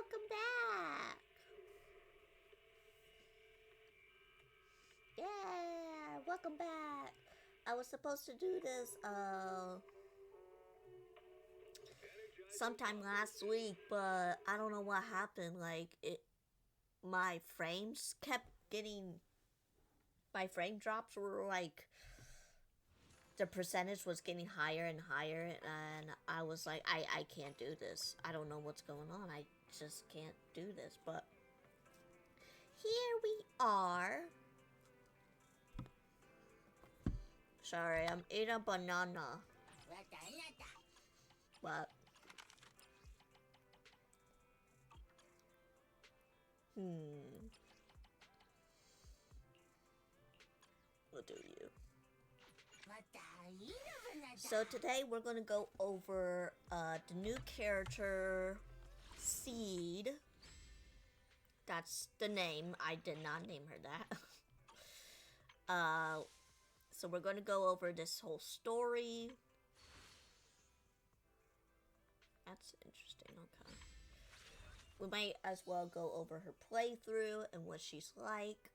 welcome back. Yeah, welcome back. I was supposed to do this sometime last week, but I don't know what happened. My frames kept getting my frame drops were like the percentage was getting higher and higher, and I was like, I can't do this. I don't know what's going on. I just can't do this. But here we are. Sorry, I'm eating a banana. But we'll do you. So today we're gonna go over the new character, Seed. That's the name. I did not name her that. So we're gonna go over this whole story. That's interesting. Okay. We might as well go over her playthrough and what she's like.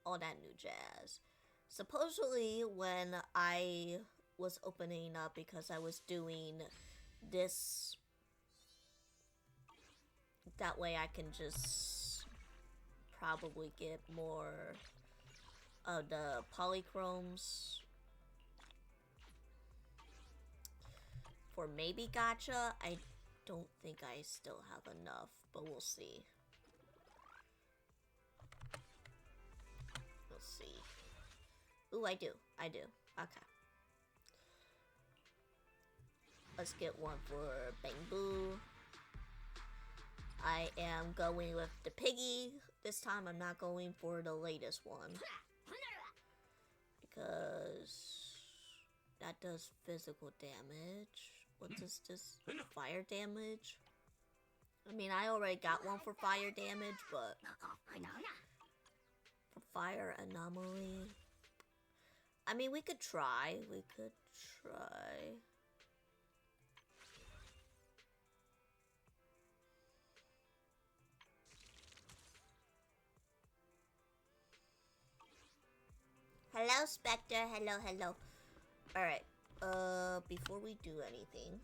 All that new jazz. Supposedly, when I was opening up, because I was doing this, that way I can just probably get more of the polychromes for maybe gacha. I don't think I still have enough, but we'll see. We'll see. Ooh, I do. Okay. Let's get one for Bamboo. I am going with the piggy. This time I'm not going for the latest one, because that does physical damage. What does this? Fire damage? I mean, I already got one for fire damage, but for fire anomaly, I mean, we could try. Hello, Spectre. Hello. Alright. Before we do anything,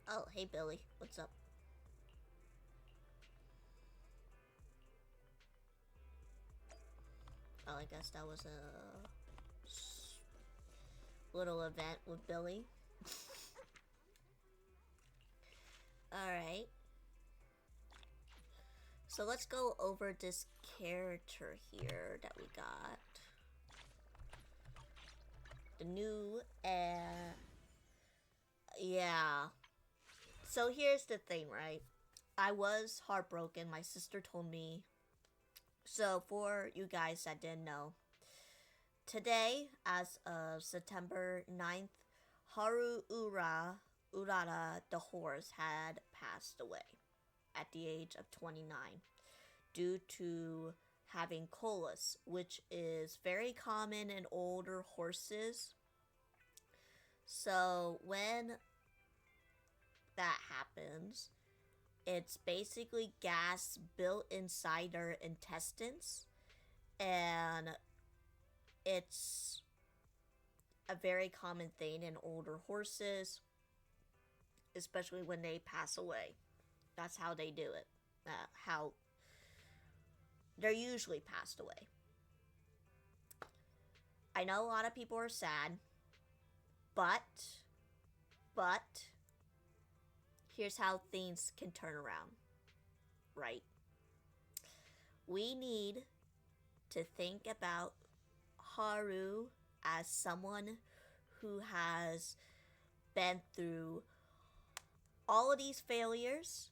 oh, hey, Billy. What's up? Oh, I guess that was a little event with Billy. Alright. So let's go over this character here that we got. The new, yeah. So here's the thing, right? I was heartbroken. My sister told me. So for you guys that didn't know, today, as of September 9th, Urara, the horse, had passed away at the age of 29 due to having colitis, which is very common in older horses. So when that happens, it's basically gas built inside their intestines, and it's a very common thing in older horses, especially when they pass away. That's how they do it. How they're usually passed away. I know a lot of people are sad, but here's how things can turn around, right? We need to think about Haru as someone who has been through all of these failures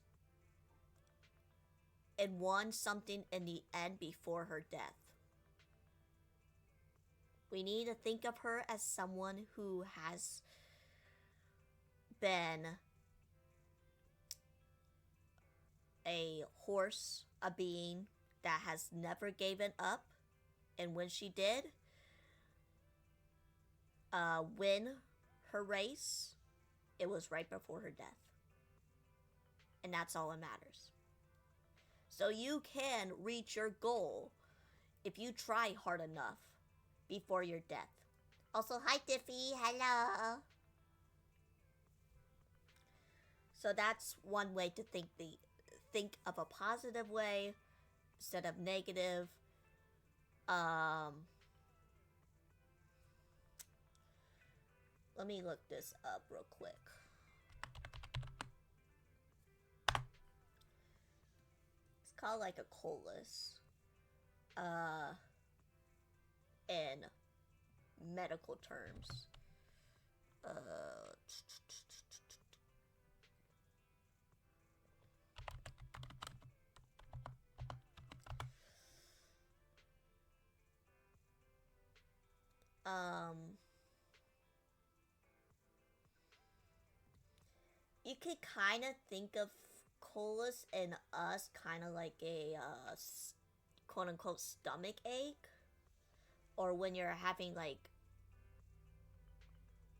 and won something in the end before her death. We need to think of her as someone who has been a horse, a being that has never given up, and when she did, win her race, it was right before her death. And that's all that matters. So you can reach your goal if you try hard enough before your death. Also, hi Tiffy, hello. So that's one way to think of a positive way instead of negative. Let me look this up real quick. It's called like a colus. In medical terms. You could kind of think of colus and us kind of like a quote unquote stomach ache, or when you're having like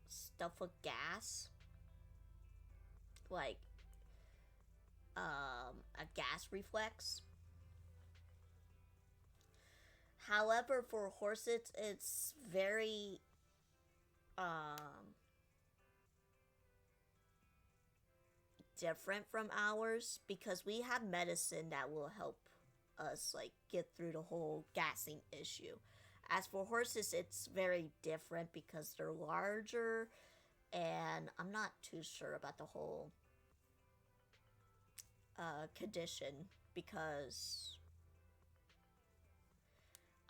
stuff with gas, like a gas reflex. However, for horses, it's very different from ours because we have medicine that will help us like get through the whole gassing issue. As for horses, it's very different because they're larger, and I'm not too sure about the whole condition because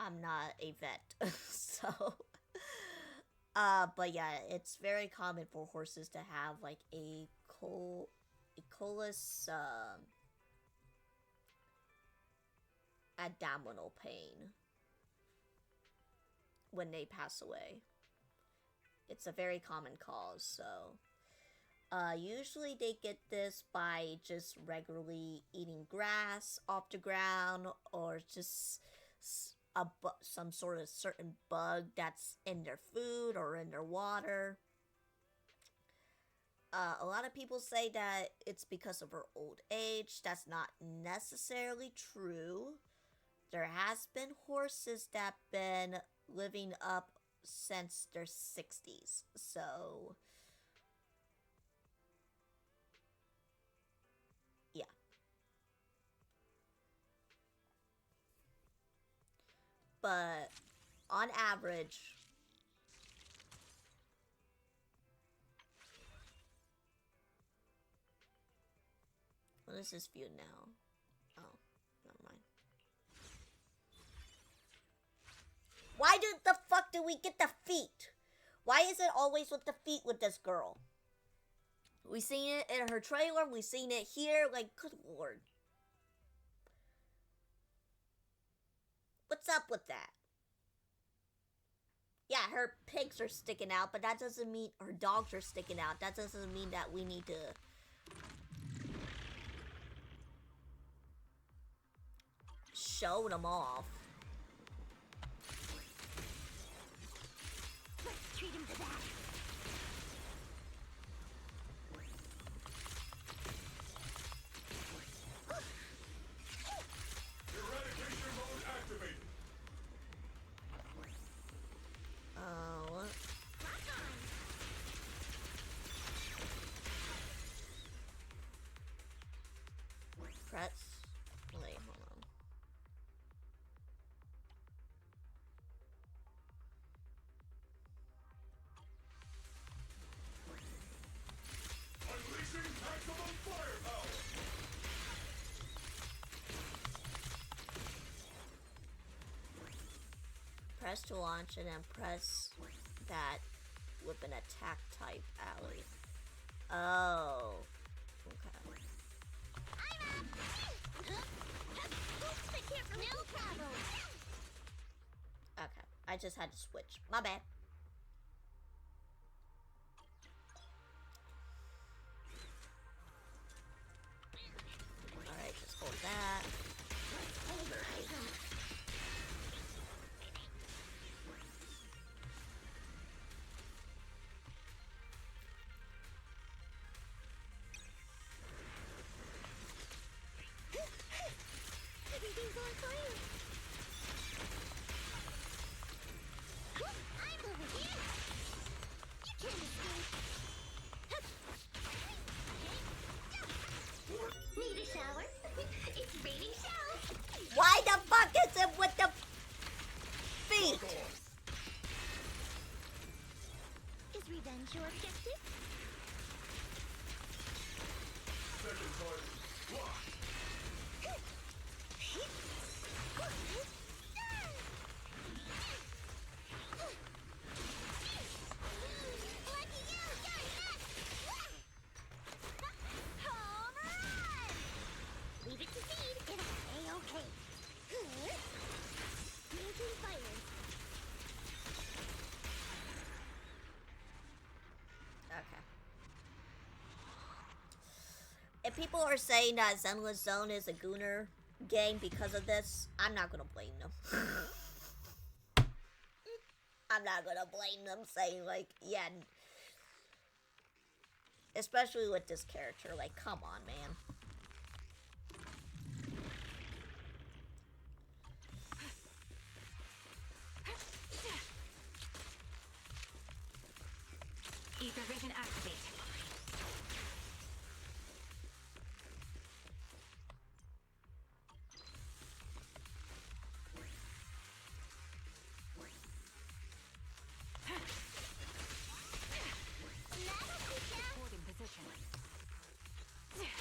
I'm not a vet. So but yeah, it's very common for horses to have like a colus abdominal pain when they pass away. It's a very common cause, so usually they get this by just regularly eating grass off the ground, or just some sort of certain bug that's in their food or in their water. A lot of people say that it's because of her old age. That's not necessarily true. There has been horses that been living up since their 60s. So yeah. But on average, what is this view now? Oh, never mind. Why the fuck do we get the feet? Why is it always with the feet with this girl? We seen it in her trailer. We seen it here. Like, good lord. What's up with that? Yeah, her pigs are sticking out, but that doesn't mean her dogs are sticking out. That doesn't mean that we need to show them off. Let's treat him to that. Eradication mode activated. What? Press. Wait, hold on. Unleashing maximum firepower. Press to launch and then press that with an attack type ally. Oh. Okay. Okay. I just had to switch. My bad. Alright, just hold that. if people are saying that Zenless Zone is a gooner game because of this, I'm not gonna blame them. I'm not gonna blame them saying, like, yeah. Especially with this character, like, come on, man. Ether vision activate. Hold in position. My turn!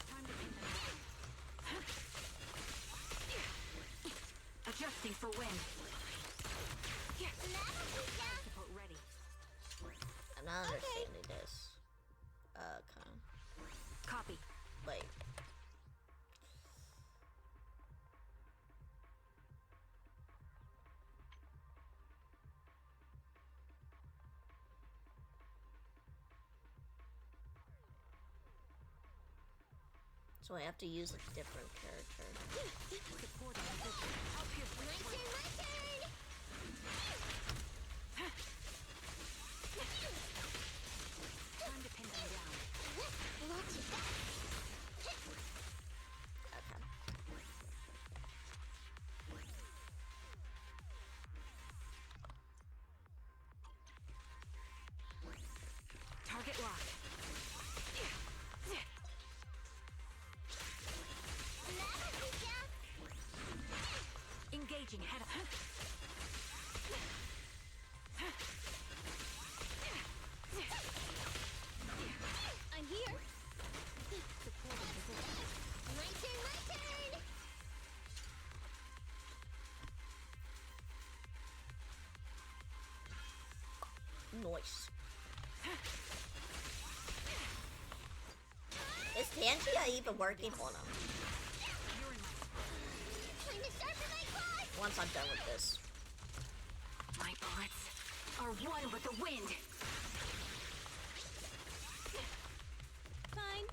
Time to pin them down. Adjusting for wind. Support ready. I'm not understanding this. Kind of. Copy. Wait. So I have to use a different character. Support in position. Help your My turn! Time to pin them down. Not too bad. Okay. Target locked. Engaging head up. I'm here. Support in position. My turn! Nice. Is Tangia even working on him? Time to sharpen my claws! Once I'm done with this. My bullets are one with the wind. Fine.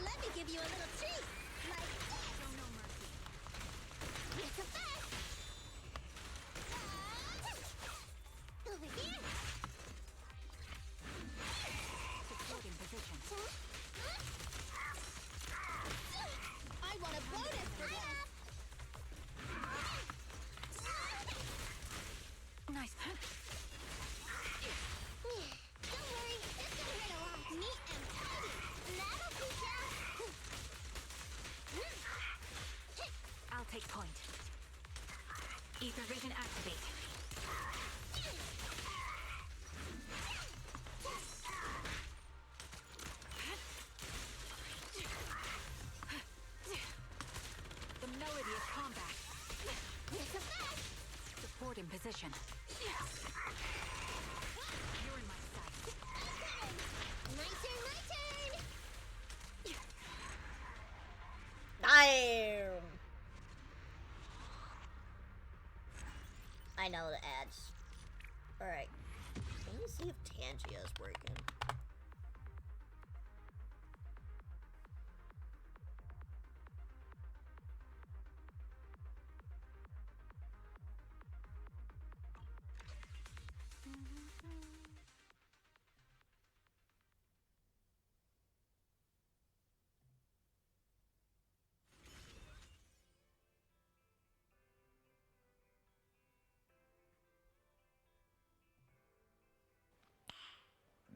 Let me give you a little treat. Like this. Show no mercy. It's a fact. Over here. Support in position. I want a bonus for this. Nice. Don't worry, it's gonna hurt a lot. Neat and tidy. That'll teach ya. I'll take point. Ether vision activate. The melody of combat. It's a fact. Support in position. You're in my sight. My turn! Damn! I know the ads. Alright. Let me see if Tangia is working.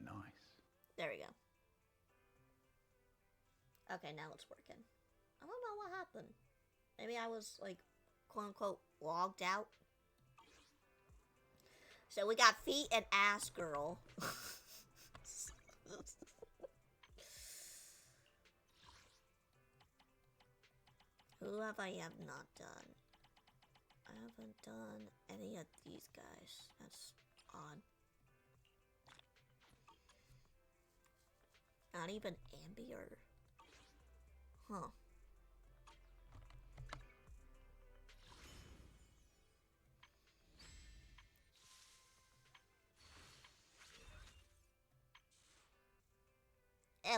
Nice. There we go. Okay, now it's working. I don't know what happened. Maybe I was, like, quote-unquote, logged out. So we got Feet and Ass Girl. Who have I have not done? I haven't done any of these guys. That's odd. Not even Ambier. Huh.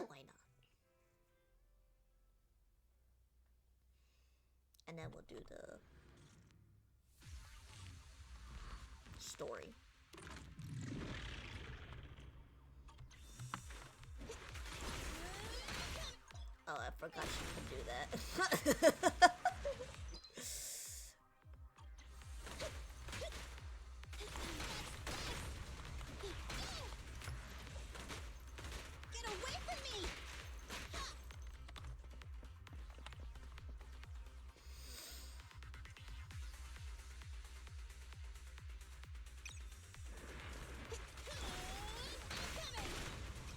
why not? And then we'll do the story. Oh, I forgot she could do that. Get away from me!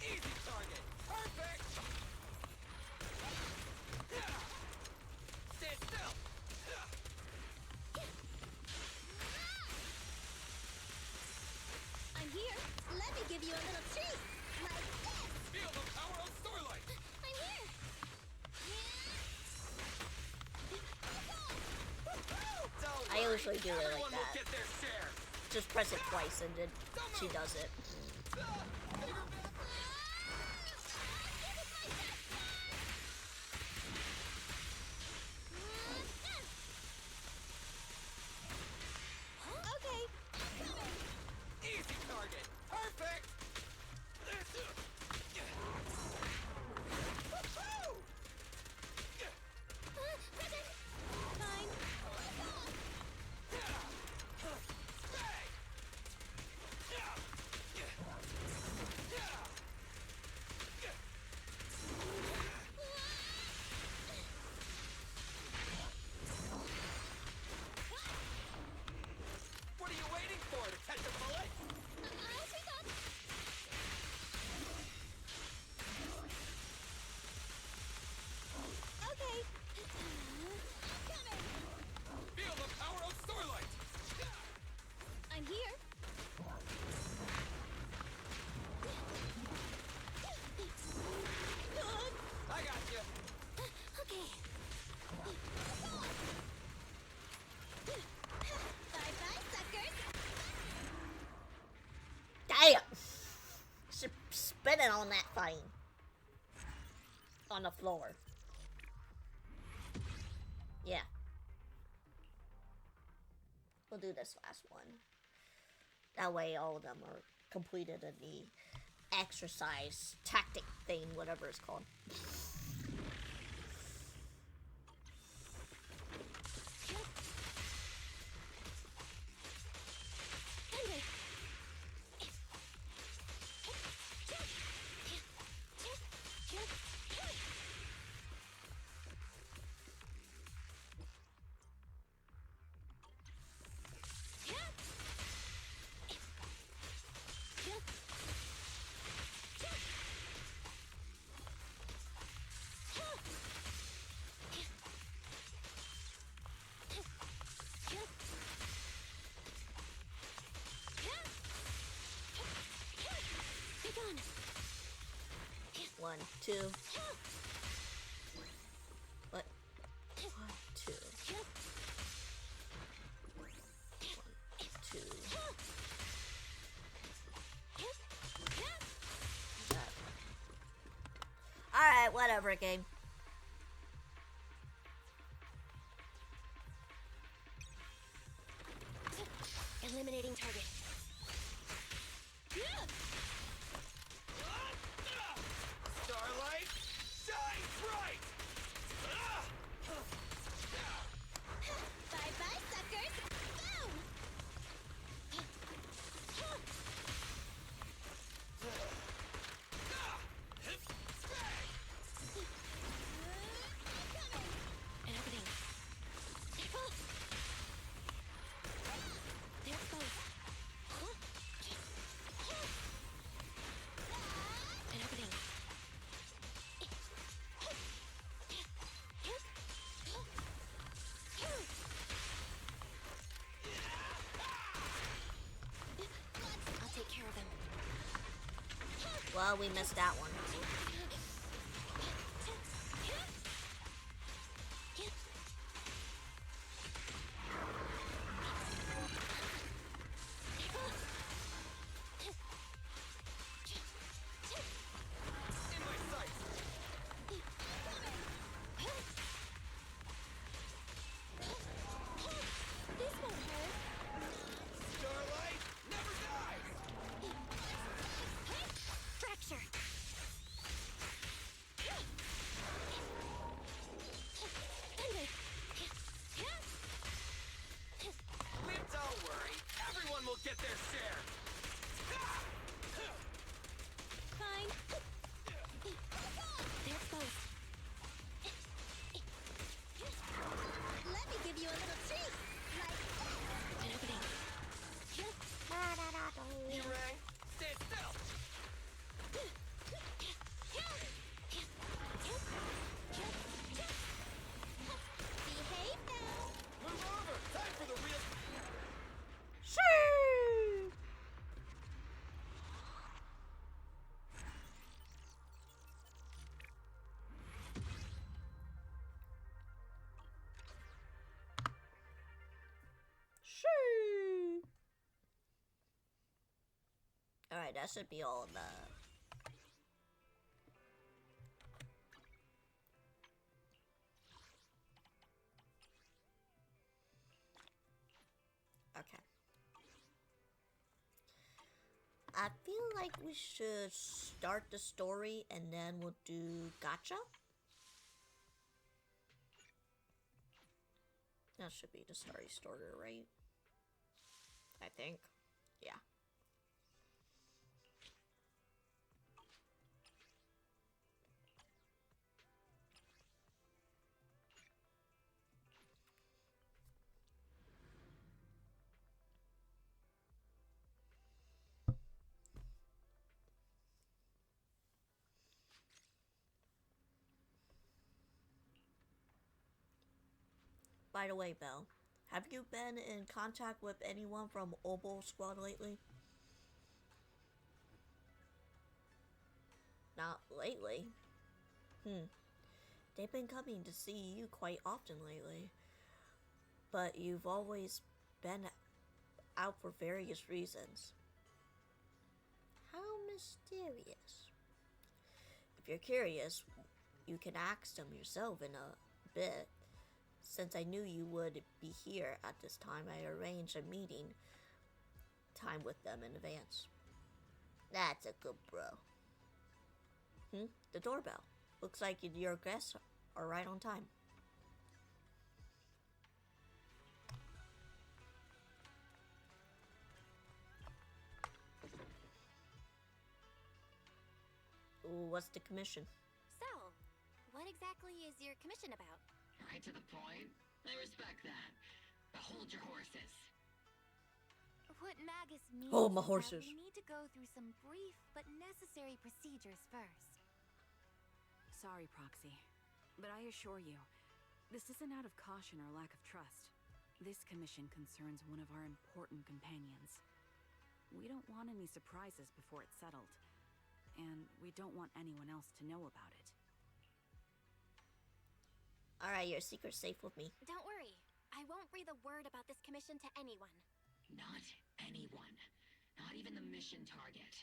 Easy target. Perfect. Stand still. I'm here. Let me give you a little treat. Like this. Feel the power of Starlight. I'm here. Don't I worry, usually do it like everyone will that. get their share. Just press it twice and then she does it. Okay. Easy target. Perfect. Fine. What are you waiting for? To catch a bullet? Okay. Feel the power of Starlight. I'm here. I got you. Okay. Bye-bye, suckers. Damn! Spinning on that thing. On the floor. Yeah. We'll do this last one. That way all of them are completed in the exercise tactic thing, whatever it's called. One, two. What? 1, 2. 1, 2. Alright, whatever, game. Eliminating target. Starlight, shine bright. Bye-bye, suckers. Boom! And opening. There it goes. And opening. I'll take care of them. Well, we missed that one. In my sight. Alright, that should be all in the... Okay. I feel like we should start the story and then we'll do gacha. That should be the story starter, right? I think. Yeah. By the way, Belle, have you been in contact with anyone from Obol Squad lately? Not lately. They've been coming to see you quite often lately. But you've always been out for various reasons. How mysterious. If you're curious, you can ask them yourself in a bit. Since I knew you would be here at this time, I arranged a meeting time with them in advance. That's a good bro. The doorbell. Looks like your guests are right on time. What's the commission? So, what exactly is your commission about? Right to the point. I respect that. But hold your horses. What Magus means Oh, my is horses. that we need to go through some brief but necessary procedures first. Sorry, Proxy, but I assure you, this isn't out of caution or lack of trust. This commission concerns one of our important companions. We don't want any surprises before it's settled, and we don't want anyone else to know about it. Alright, your secret's safe with me. Don't worry. I won't breathe a word about this commission to anyone. Not anyone. Not even the mission target.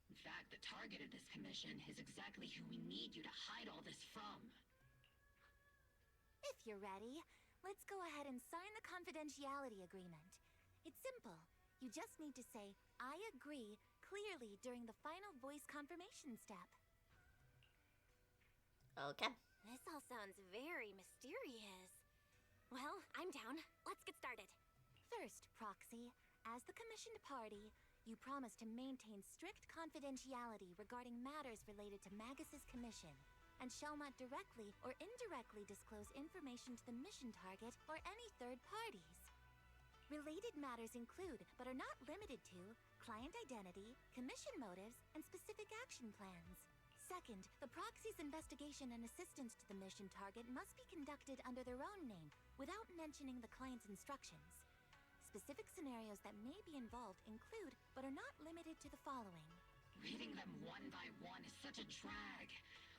In fact, the target of this commission is exactly who we need you to hide all this from. If you're ready, let's go ahead and sign the confidentiality agreement. It's simple. You just need to say, I agree, clearly during the final voice confirmation step. Okay. This all sounds very mysterious. Well, I'm down. Let's get started. First, Proxy, as the commissioned party, you promise to maintain strict confidentiality regarding matters related to Magus's commission, and shall not directly or indirectly disclose information to the mission target or any third parties. Related matters include, but are not limited to, client identity, commission motives, and specific action plans. Second, the proxy's investigation and assistance to the mission target must be conducted under their own name, without mentioning the client's instructions. Specific scenarios that may be involved include, but are not limited to the following. Reading them one by one is such a drag.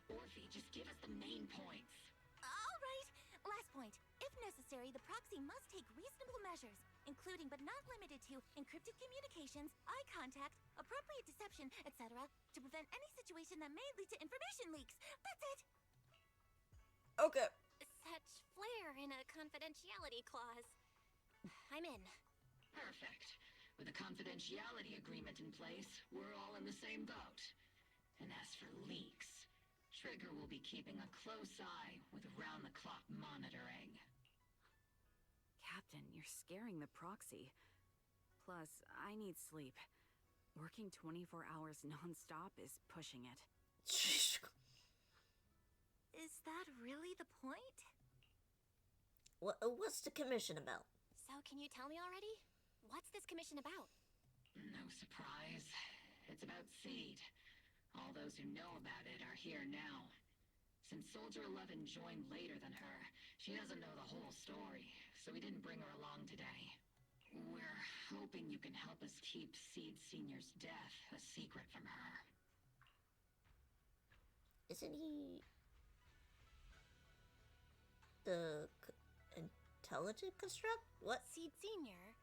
Orphe, just give us the main points. All right. Last point. If necessary, the proxy must take reasonable measures, including but not limited to encrypted communications, eye contact, appropriate deception, etc., to prevent any situation that may lead to information leaks. That's it. Okay. Such flair in a confidentiality clause. I'm in. Perfect. With a confidentiality agreement in place, we're all in the same boat. And as for leaks, Trigger will be keeping a close eye with round-the-clock monitoring. Captain, you're scaring the proxy. Plus, I need sleep. Working 24 hours non-stop is pushing it. Is that really the point? What's the commission about? So can you tell me already? What's this commission about? No surprise. It's about Seed. All those who know about it are here now. Since Soldier 11 joined later than her, she doesn't know the whole story, so we didn't bring her along today. We're hoping you can help us keep Seed Senior's death a secret from her. Isn't he the intelligent construct? What? Seed Senior?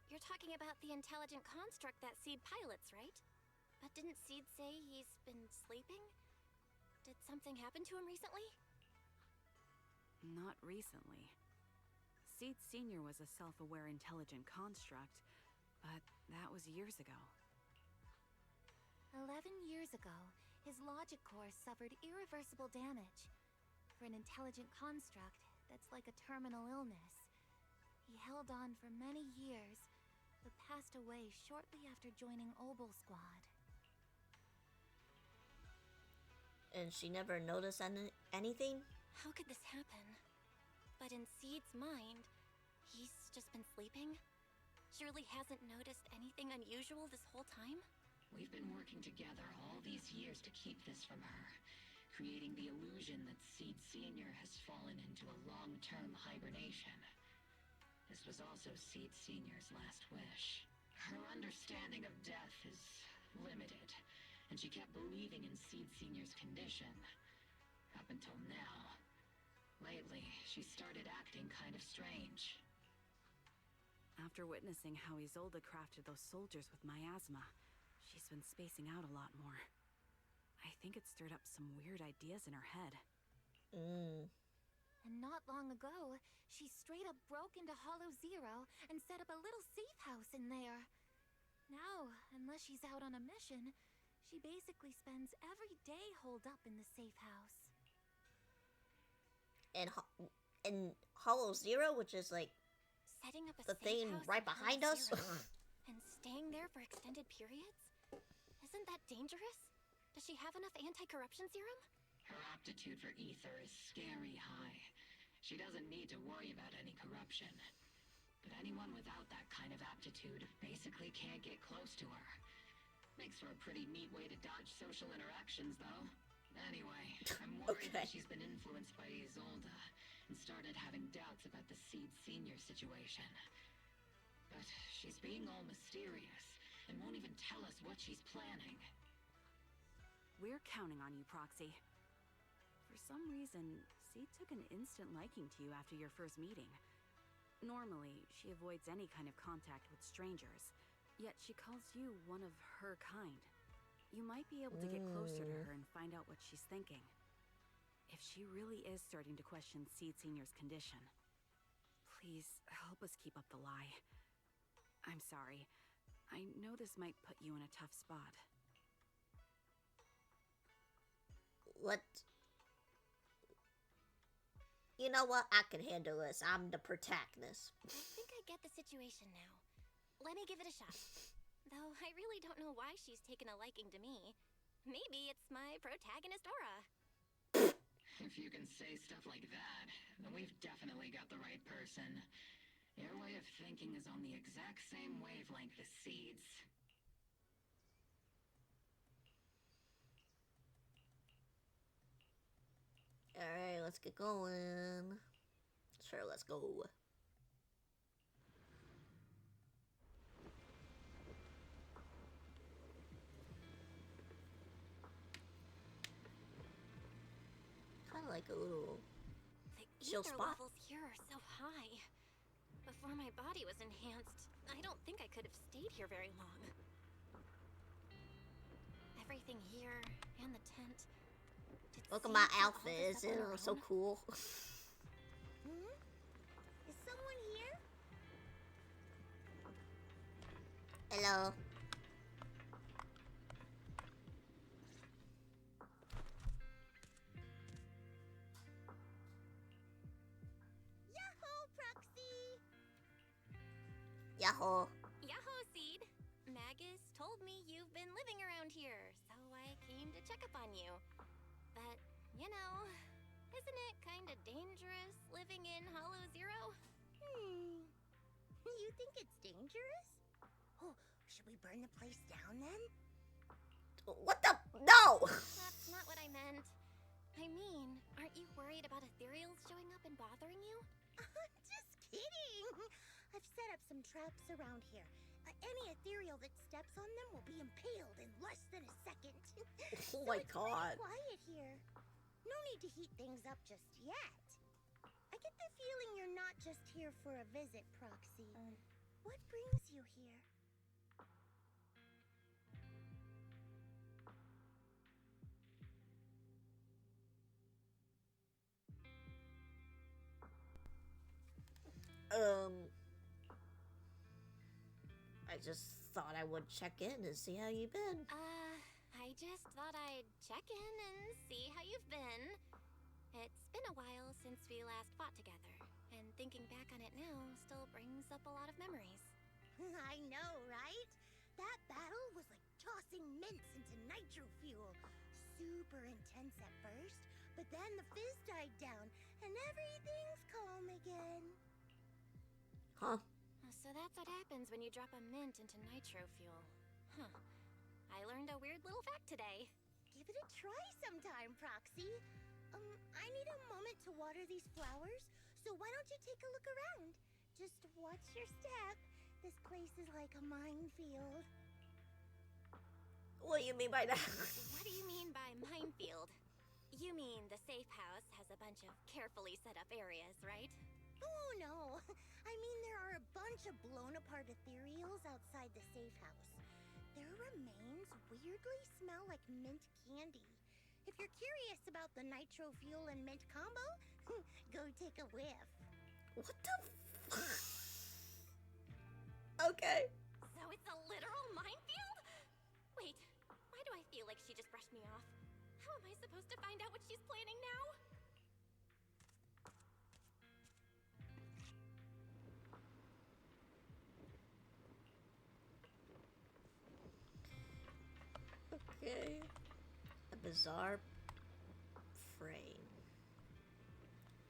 you're talking about the intelligent construct that Seed pilots, right? But didn't Seed say he's been sleeping? Did something happen to him recently? Not recently. Seed Sr. was a self-aware intelligent construct, but that was years ago. 11 years ago, his logic core suffered irreversible damage. For an intelligent construct, that's like a terminal illness. He held on for many years, but passed away shortly after joining Obel Squad. And she never noticed anything? How could this happen? But in Seed's mind, he's just been sleeping? Surely hasn't noticed anything unusual this whole time? We've been working together all these years to keep this from her, creating the illusion that Seed Sr. has fallen into a long-term hibernation. This was also Seed Sr.'s last wish. Her understanding of death is limited, and she kept believing in Seed Sr.'s condition. Up until now. Lately, she started acting kind of strange. After witnessing how Isolde crafted those soldiers with miasma, she's been spacing out a lot more. I think it stirred up some weird ideas in her head. And not long ago, she straight up broke into Hollow Zero and set up a little safe house in there. Now, unless she's out on a mission, she basically spends every day holed up in the safe house. And Hollow Zero, which is like Setting up a the safe thing house right in behind Hollow us. Zero and staying there for extended periods? Isn't that dangerous? Does she have enough anti-corruption serum? Her aptitude for ether is scary high. She doesn't need to worry about any corruption. But anyone without that kind of aptitude basically can't get close to her. Makes for a pretty neat way to dodge social interactions, though. Anyway, I'm worried that she's been influenced by Isolde and started having doubts about the Seed Sr. situation. But she's being all mysterious and won't even tell us what she's planning. We're counting on you, Proxy. For some reason, Seed took an instant liking to you after your first meeting. Normally, she avoids any kind of contact with strangers, yet she calls you one of her kind. You might be able to get closer to her and find out what she's thinking. If she really is starting to question Seed Sr.'s condition, please help us keep up the lie. I'm sorry. I know this might put you in a tough spot. What? You know what? I can handle this. I'm the protagonist. I think I get the situation now. Let me give it a shot. Though I really don't know why she's taken a liking to me. Maybe it's my protagonist aura. If you can say stuff like that, then we've definitely got the right person. Your way of thinking is on the exact same wavelength as Seed's. Alright, let's get going. Sure, let's go. Kind of like a little The chill ether spot. levels here are so high. Before my body was enhanced, I don't think I could have stayed here very long. Everything here and the tent. Did Look at Seed my do all outfit. this Isn't up on her it so own? cool? Is someone here? Hello. Yahoo, Proxy! Yahoo. Yahoo, Seed! Magus told me you've been living around here, so I came to check up on you. But, you know, isn't it kinda dangerous living in Hollow Zero? You think it's dangerous? Oh, should we burn the place down then? What the? No! That's not what I meant. I mean, aren't you worried about ethereals showing up and bothering you? Just kidding. I've set up some traps around here. Any ethereal that steps on them will be impaled in less than a second. Oh my it's god. pretty quiet here. No need to heat things up just yet. I get the feeling you're not just here for a visit, Proxy. What brings you here? I just thought I would check in and see how you've been. I just thought I'd check in and see how you've been. It's been a while since we last fought together, and thinking back on it now still brings up a lot of memories. I know, right? That battle was like tossing mints into nitro fuel. Super intense at first, but then the fizz died down, and everything's calm again. Huh? So that's what happens when you drop a mint into nitro fuel. Huh. I learned a weird little fact today. Give it a try sometime, Proxy. I need a moment to water these flowers, so why don't you take a look around? Just watch your step. This place is like a minefield. What do you mean by that? What do you mean by minefield? You mean the safe house has a bunch of carefully set up areas, right? Oh, no. I mean, there are a bunch of blown apart ethereals outside the safe house. Their remains weirdly smell like mint candy. If you're curious about the nitro fuel and mint combo, go take a whiff. What the Okay. So it's a literal minefield? Wait, why do I feel like she just brushed me off? How am I supposed to find out what she's planning now? Okay. A bizarre frame.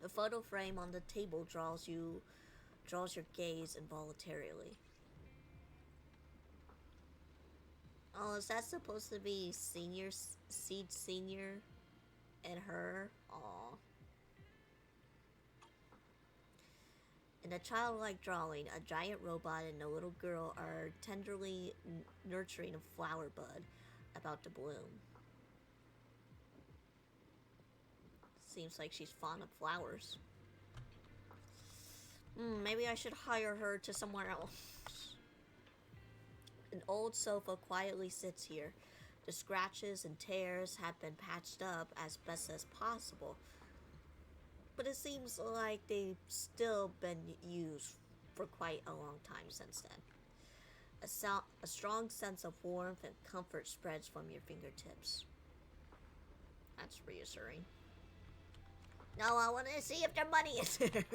The photo frame on the table draws your gaze involuntarily. Oh, is that supposed to be Seed Senior and her? Aw. In a childlike drawing, a giant robot and a little girl are tenderly nurturing a flower bud about to bloom. Seems like she's fond of flowers. Maybe I should hire her to somewhere else. An old sofa quietly sits here. The scratches and tears have been patched up as best as possible, but it seems like they've still been used for quite a long time since then. A strong sense of warmth and comfort spreads from your fingertips. That's reassuring. Now I want to see if their money is there.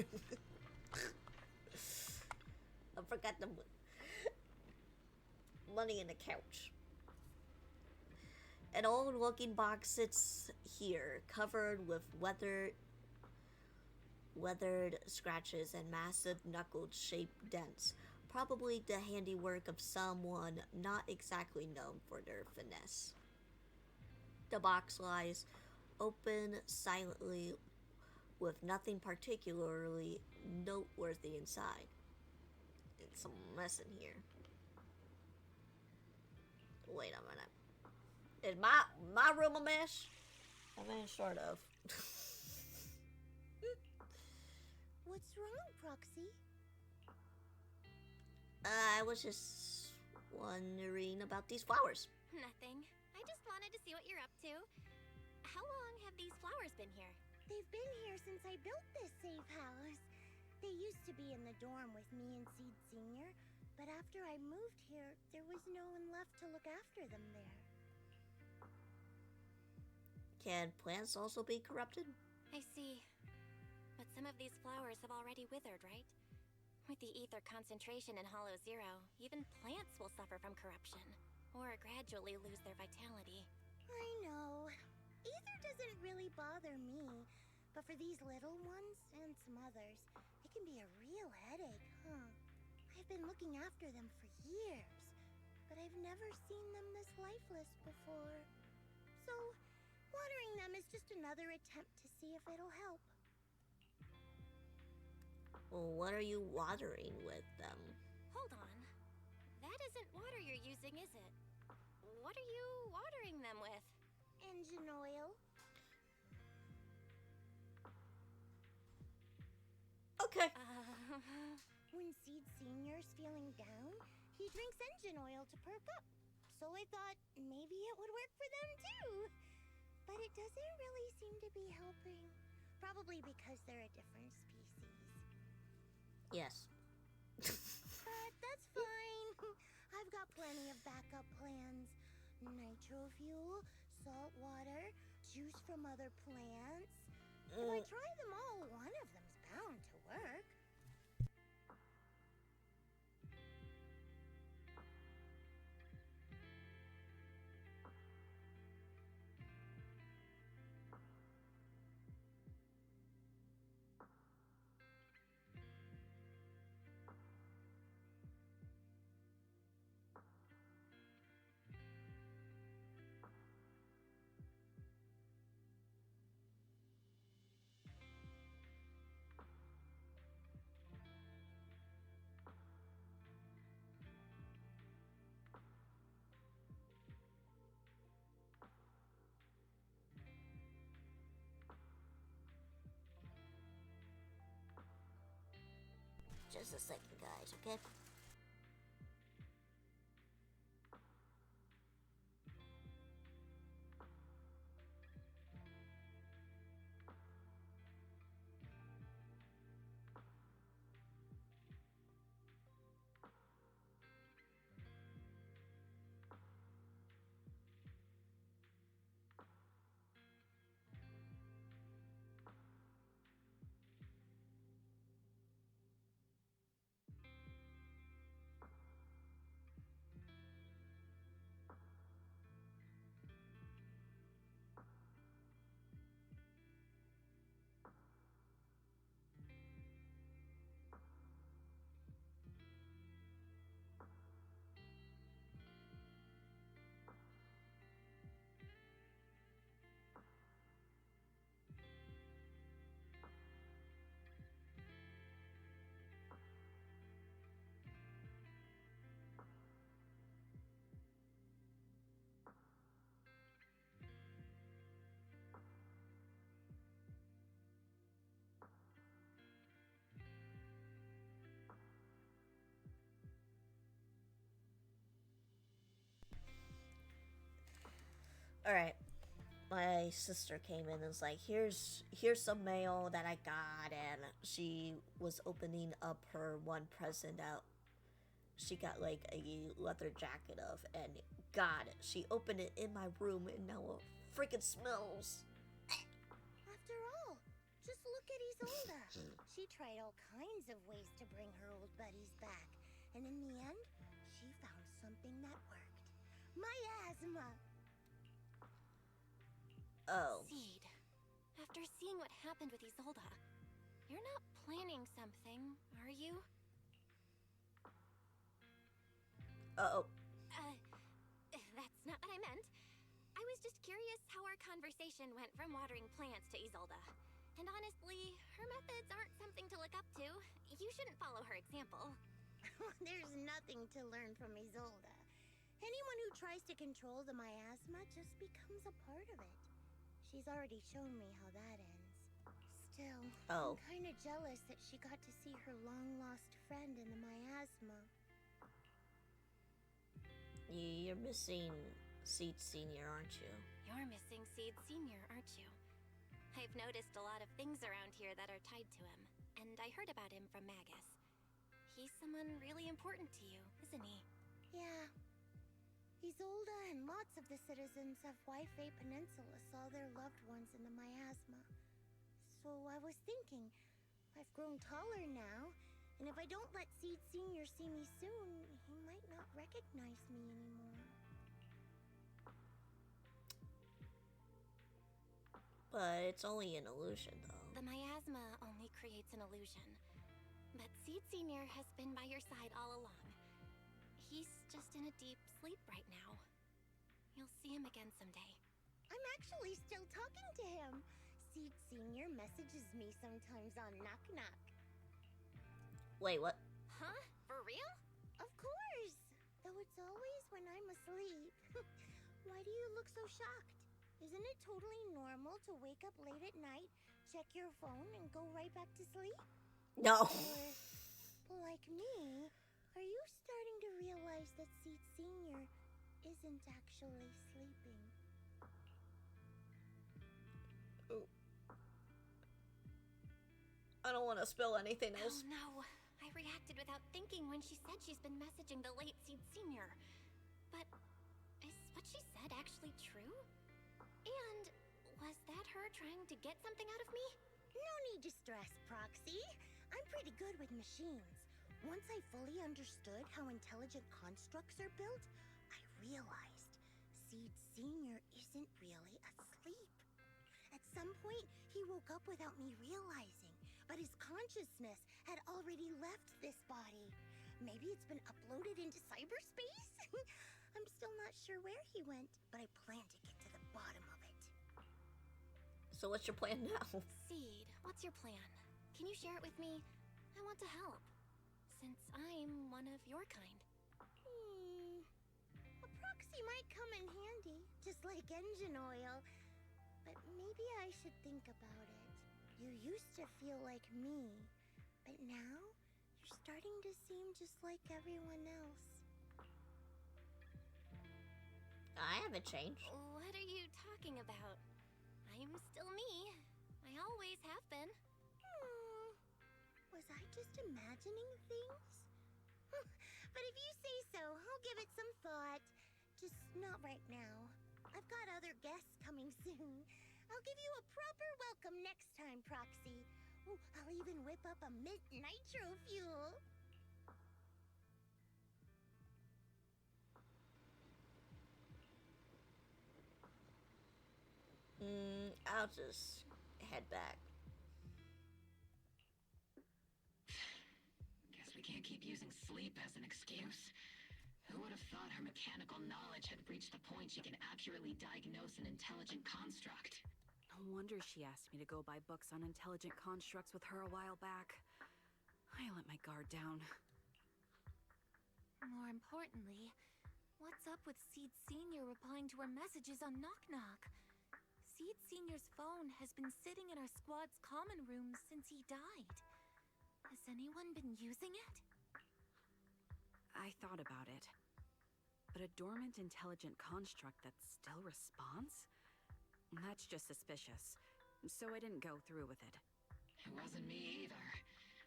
I forgot the money in the couch. An old looking box sits here, covered with weathered scratches and massive knuckled shaped dents, probably the handiwork of someone not exactly known for their finesse. The box lies open silently with nothing particularly noteworthy inside. It's a mess in here. Wait a minute. Is my room a mess? I mean, sort of. What's wrong, Proxy? I was just wondering about these flowers. Nothing. I just wanted to see what you're up to. How long have these flowers been here? They've been here since I built this safe house. They used to be in the dorm with me and Seed Senior, but after I moved here, there was no one left to look after them there. Can plants also be corrupted? I see. But some of these flowers have already withered, right? With the ether concentration in Hollow Zero, even plants will suffer from corruption, or gradually lose their vitality. I know. Ether doesn't really bother me, but for these little ones and some others, it can be a real headache, huh? I've been looking after them for years, but I've never seen them this lifeless before. So, watering them is just another attempt to see if it'll help. Well, what are you watering with them? Hold on. That isn't water you're using, is it? What are you watering them with? Engine oil. Okay. When Seed Senior's feeling down, he drinks engine oil to perk up. So I thought maybe it would work for them too. But it doesn't really seem to be helping. Probably because they're a different species. Yes. But that's fine. I've got plenty of backup plans. Nitro fuel, salt water, juice from other plants. If I try them all, one of them's bound to work. Just a second, guys, okay? Alright. My sister came in and was like, here's some mail that I got, and she was opening up her one present out. She got like a leather jacket of, and God, she opened it in my room, and now it freaking smells. After all, just look at Isolda. She tried all kinds of ways to bring her old buddies back, and in the end, she found something that worked. Miasma! Oh. Seed, after seeing what happened with Isolda, you're not planning something, are you? Uh-oh. That's not what I meant. I was just curious how our conversation went from watering plants to Isolda. And honestly, her methods aren't something to look up to. You shouldn't follow her example. There's nothing to learn from Isolda. Anyone who tries to control the miasma just becomes a part of it. She's already shown me how that ends. Still, I'm kind of jealous that she got to see her long-lost friend in the miasma. You're missing Seed Senior, aren't you? You're missing Seed Senior, aren't you? I've noticed a lot of things around here that are tied to him, and I heard about him from Magus. He's someone really important to you, isn't he? Yeah. Isolda and lots of the citizens of Wi-Fi Peninsula saw their loved ones in the miasma. So I was thinking, I've grown taller now, and if I don't let Seed Senior see me soon, he might not recognize me anymore. But it's only an illusion, though. The miasma only creates an illusion. But Seed Senior has been by your side all along. He's just in a deep sleep right now. You'll see him again someday. I'm actually still talking to him. Seed Senior messages me sometimes on Knock Knock. Wait, what? Huh? For real? Of course! Though it's always when I'm asleep. Why do you look so shocked? Isn't it totally normal to wake up late at night, check your phone, and go right back to sleep? No. Or Like me, are you starting to realize that Seed Senior isn't actually sleeping? Ooh. I don't want to spill anything else. Oh no, I reacted without thinking when she said she's been messaging the late Seed Senior. But is what she said actually true? And was that her trying to get something out of me? No need to stress, Proxy. I'm pretty good with machines. Once I fully understood how intelligent constructs are built, I realized Seed Senior isn't really asleep. At some point, he woke up without me realizing, but his consciousness had already left this body. Maybe it's been uploaded into cyberspace? I'm still not sure where he went, but I plan to get to the bottom of it. So what's your plan now? Seed, what's your plan? Can you share it with me? I want to help, since I'm one of your kind. A proxy might come in handy, just like engine oil. But maybe I should think about it. You used to feel like me, but now you're starting to seem just like everyone else. I haven't changed. What are you talking about? I'm still me. I always have been. Was I just imagining things? But if you say so, I'll give it some thought. Just not right now. I've got other guests coming soon. I'll give you a proper welcome next time, Proxy. Ooh, I'll even whip up a mint nitro fuel. I'll just head back. Guess we can't keep using sleep as an excuse. Who would have thought her mechanical knowledge had reached the point she can accurately diagnose an intelligent construct? No wonder she asked me to go buy books on intelligent constructs with her a while back. I let my guard down. More importantly, what's up with Seed Senior replying to our messages on Knock Knock? Seed Senior's phone has been sitting in our squad's common room since he died. Has anyone been using it? I thought about it. But a dormant intelligent construct that still responds? That's just suspicious. So I didn't go through with it. It wasn't me either.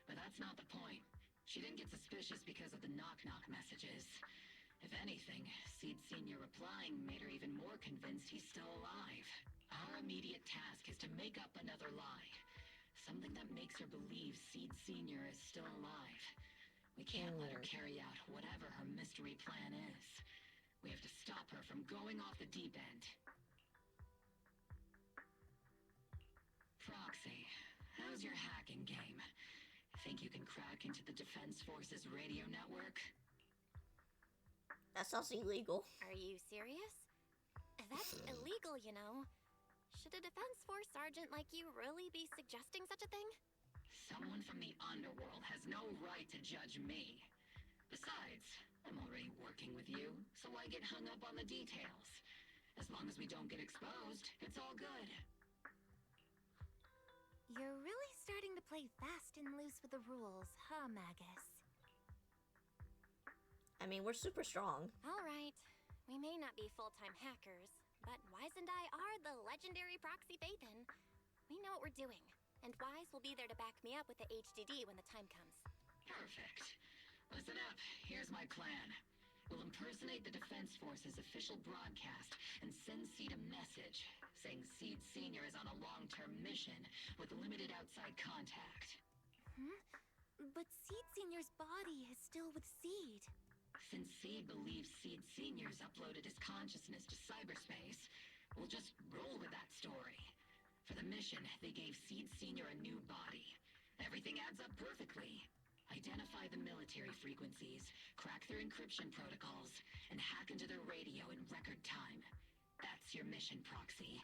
But that's not the point. She didn't get suspicious because of the knock-knock messages. If anything, Seed Senior replying made her even more convinced he's still alive. Our immediate task is to make up another lie. Something that makes her believe Seed Senior is still alive. We can't let her carry out whatever her mystery plan is. We have to stop her from going off the deep end. Proxy, how's your hacking game? Think you can crack into the Defense Force's radio network? That sounds illegal. Are you serious? That's illegal, you know. Should a Defense Force sergeant like you really be suggesting such a thing? Someone from the underworld has no right to judge me. Besides, I'm already working with you, so why get hung up on the details? As long as we don't get exposed, it's all good. You're really starting to play fast and loose with the rules, huh, Magus? I mean, we're super strong. All right. We may not be full-time hackers, but Wise and I are the legendary Proxy Phaethon. We know what we're doing, and Wise will be there to back me up with the HDD when the time comes. Perfect. Listen up, here's my plan. We'll impersonate the Defense Force's official broadcast and send Seed a message saying Seed Senior is on a long-term mission with limited outside contact. But Seed Senior's body is still with Seed. Since Seed believes Seed Senior's uploaded his consciousness to cyberspace, we'll just roll with that story. For the mission, they gave Seed Senior a new body. Everything adds up perfectly. Identify the military frequencies, crack their encryption protocols, and hack into their radio in record time. That's your mission, Proxy.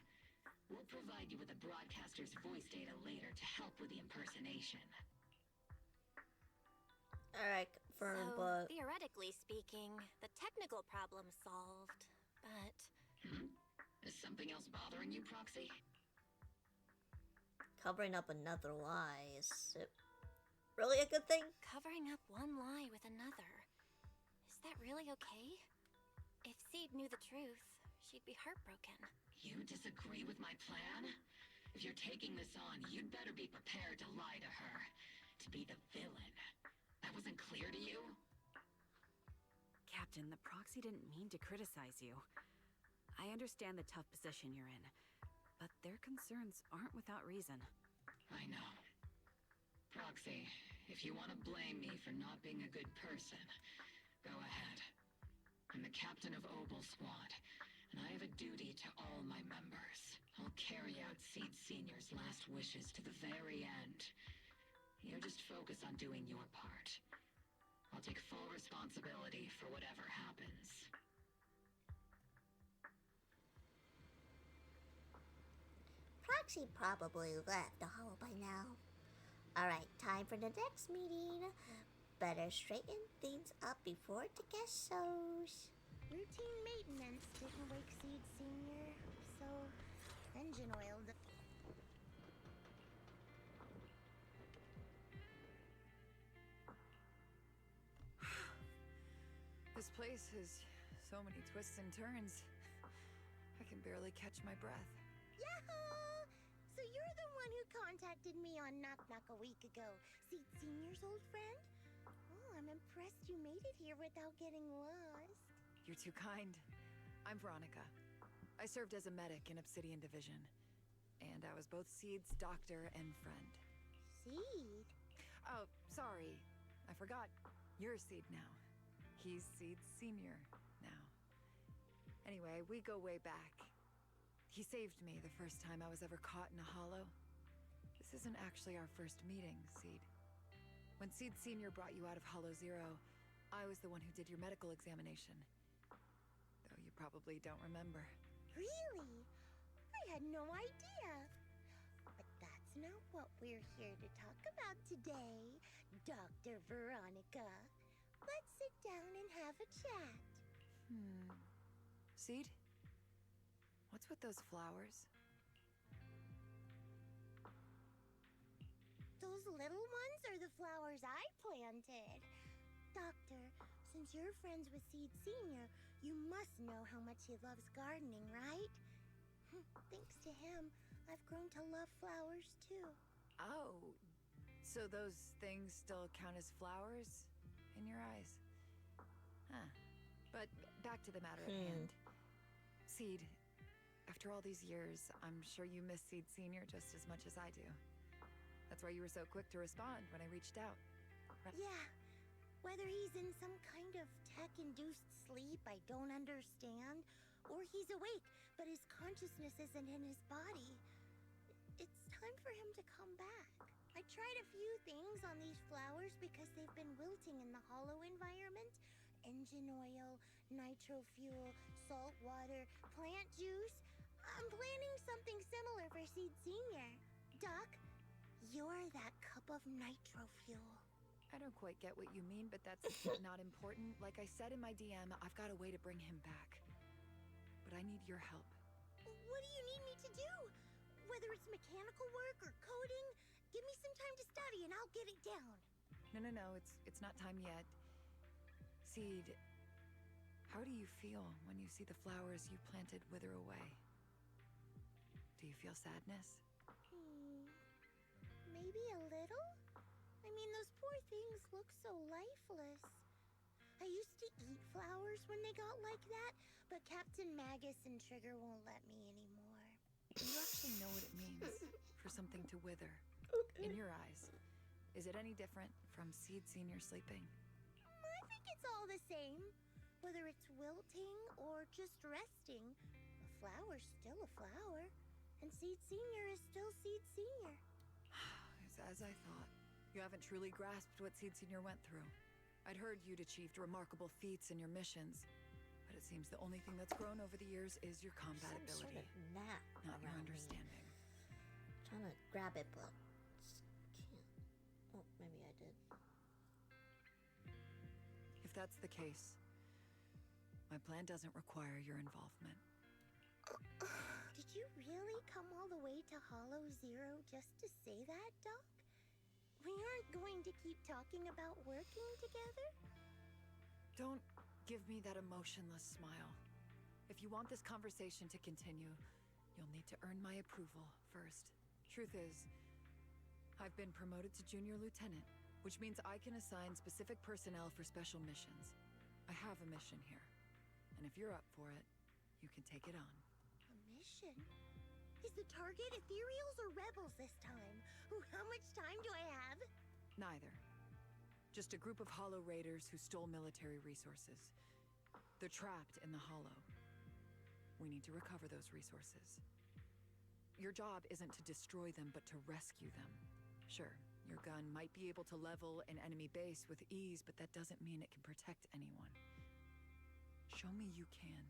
We'll provide you with the broadcaster's voice data later to help with the impersonation. Alright, confirmed, but... theoretically speaking, the technical problem's solved, but... Is something else bothering you, Proxy? Covering up another lie is really a good thing? Covering up one lie with another. Is that really okay? If Seed knew the truth, she'd be heartbroken. You disagree with my plan? If you're taking this on, you'd better be prepared to lie to her. To be the villain. That wasn't clear to you? Captain, the proxy didn't mean to criticize you. I understand the tough position you're in, but their concerns aren't without reason. I know. Proxy, if you want to blame me for not being a good person, go ahead. I'm the captain of Obel Squad, and I have a duty to all my members. I'll carry out Seed Senior's last wishes to the very end. You just focus on doing your part. I'll take full responsibility for whatever happens. Proxy probably left the hall by now. Alright, time for the next meeting. Better straighten things up before the guest shows. Routine maintenance didn't wake Seed Senior, so engine oil. This place has so many twists and turns. I can barely catch my breath. Yahoo! So you're the one who contacted me on Knock Knock a week ago. Seed Senior's old friend? Oh, I'm impressed you made it here without getting lost. You're too kind. I'm Veronica. I served as a medic in Obsidian Division. And I was both Seed's doctor and friend. Seed? Oh, sorry. I forgot. You're Seed now. He's Seed Senior now. Anyway, we go way back. He saved me the first time I was ever caught in a hollow. This isn't actually our first meeting, Seed. When Seed Senior brought you out of Hollow Zero, I was the one who did your medical examination. Though you probably don't remember. Really? I had no idea. But that's not what we're here to talk about today, Dr. Veronica. Let's sit down and have a chat. Seed? What's with those flowers? Those little ones are the flowers I planted. Doctor, since you're friends with Seed Senior, you must know how much he loves gardening, right? Thanks to him, I've grown to love flowers too. Oh, so those things still count as flowers in your eyes? Huh. But back to the matter at hand. Seed, after all these years, I'm sure you miss Seed Senior just as much as I do. That's why you were so quick to respond when I reached out. Right? Yeah. Whether he's in some kind of tech-induced sleep I don't understand, or he's awake, but his consciousness isn't in his body, it's time for him to come back. I tried a few things on these flowers because they've been wilting in the hollow environment. Engine oil, nitro fuel, salt water, plant juice. I'm planning something similar for Seed Senior. Doc, you're that cup of nitro fuel. I don't quite get what you mean, but that's not important. Like I said in my DM, I've got a way to bring him back. But I need your help. What do you need me to do? Whether it's mechanical work or coding, give me some time to study and I'll get it down. No, it's not time yet. Seed, how do you feel when you see the flowers you planted wither away? Do you feel sadness? Maybe a little? I mean, those poor things look so lifeless. I used to eat flowers when they got like that, but Captain Magus and Trigger won't let me anymore. Do you actually know what it means for something to wither? In your eyes, is it any different from Seed Senior sleeping? I think it's all the same. Whether it's wilting or just resting, a flower's still a flower, and Seed Senior is still Seed Senior. It's as I thought. You haven't truly grasped what Seed Senior went through. I'd heard you'd achieved remarkable feats in your missions, but it seems the only thing that's grown over the years is your combat Some ability, sort of nap not your around me. understanding. Trying to grab it, but can't. Oh, maybe I did. If that's the case, my plan doesn't require your involvement. Did you really come all the way to Hollow Zero just to say that, Doc? We aren't going to keep talking about working together? Don't give me that emotionless smile. If you want this conversation to continue, you'll need to earn my approval first. Truth is, I've been promoted to junior lieutenant, which means I can assign specific personnel for special missions. I have a mission here, and if you're up for it, you can take it on. A mission? Is the target ethereals or rebels this time? Ooh, how much time do I have? Neither. Just a group of Hollow Raiders who stole military resources. They're trapped in the Hollow. We need to recover those resources. Your job isn't to destroy them, but to rescue them. Sure, your gun might be able to level an enemy base with ease, but that doesn't mean it can protect anyone. Show me you can,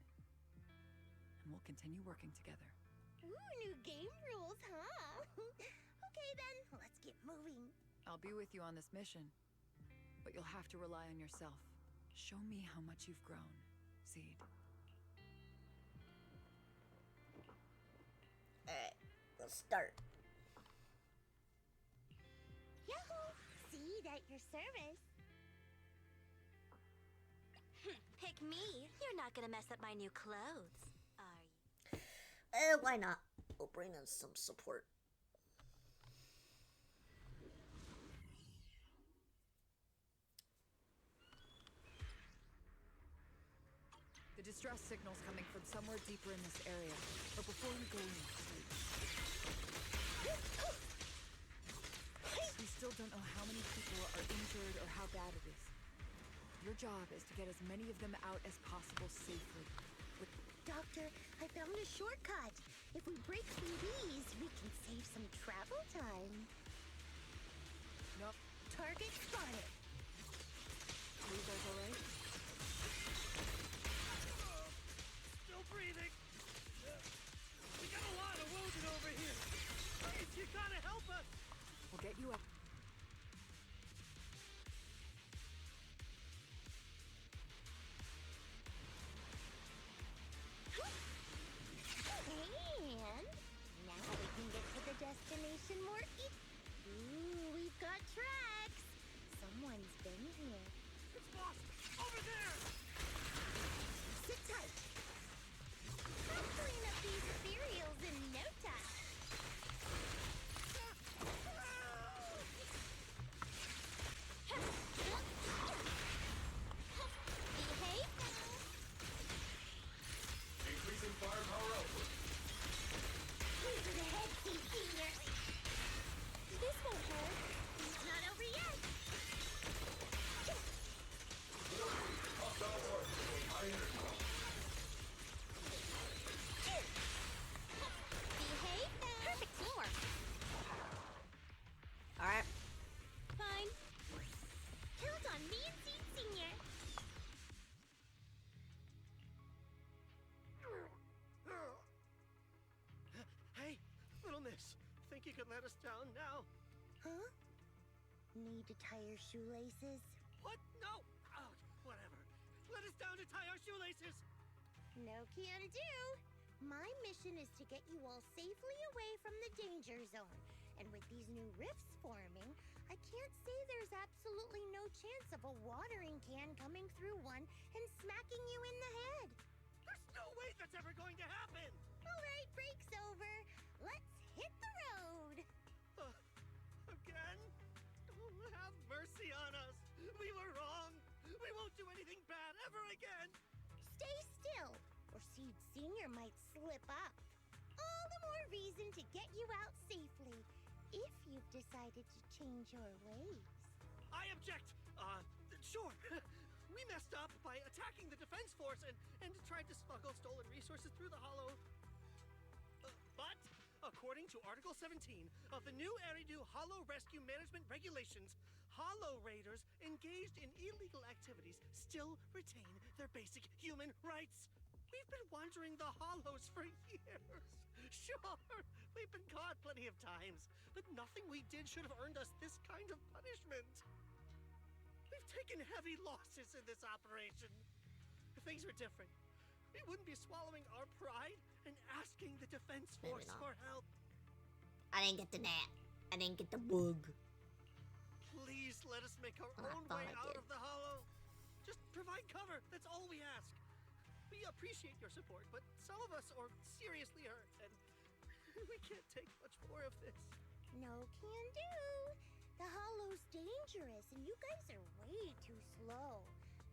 and we'll continue working together. Ooh, new game rules, huh? Okay then, let's get moving. I'll be with you on this mission, but you'll have to rely on yourself. Show me how much you've grown, Seed. Alright, let's start. Yahoo! Seed at your service. Pick me. You're not gonna mess up my new clothes, are you? Why not? We'll bring in some support. The distress signal's coming from somewhere deeper in this area. But before we go in, we still don't know how many people are injured or how bad it is. Your job is to get as many of them out as possible safely. Doctor, I found a shortcut. If we break through these, we can save some travel time. Nope. Target spotted. Are you guys alright? Still breathing. We got a lot of wounded over here. Please, you gotta help us. We'll get you up. And now we can get to the destination more Ooh, we've got tracks. Someone's been here. It's boss over there. Sit tight. I'll clean up these ethereals in no time. Behave now. Increasing firepower output. Over the head, Senior. This won't hurt. It's not over yet. Hostile force. High energy. Behave now. Perfect teamwork. Alright. Fine. Count on me and Seed Senior. Hey, little miss. Think you could let us down now? Huh? Need to tie your shoelaces? What? No. Oh, whatever. Let us down to tie our shoelaces. No can do. My mission is to get you all safely away from the danger zone. And with these new rifts forming, I can't say there's absolutely no chance of a watering can coming through one and smacking you in the head. There's no way that's ever going to happen. All right, break's over. Let's hit the road. Again? Oh, have mercy on us. We were wrong. We won't do anything bad ever again. Stay still, or Seed Senior might slip up. All the more reason to get you out safely, if you've decided to change your ways. I object. Sure. We messed up by attacking the defense force and tried to smuggle stolen resources through the Hollow. But, according to Article 17 of the new Eridu Hollow Rescue Management Regulations, Hollow Raiders engaged in illegal activities still retain their basic human rights. We've been wandering the Hollows for years. Sure, we've been caught plenty of times, but nothing we did should have earned us this kind of punishment. We've taken heavy losses in this operation. If things were different, we wouldn't be swallowing our pride and asking the defense Maybe force not. for help. I didn't get the gnat. I didn't get the bug. Just let us make our I own thought way I out did. of the hollow. Just provide cover. That's all we ask. We appreciate your support, but some of us are seriously hurt, and we can't take much more of this. No can do. The hollow's dangerous, and you guys are way too slow.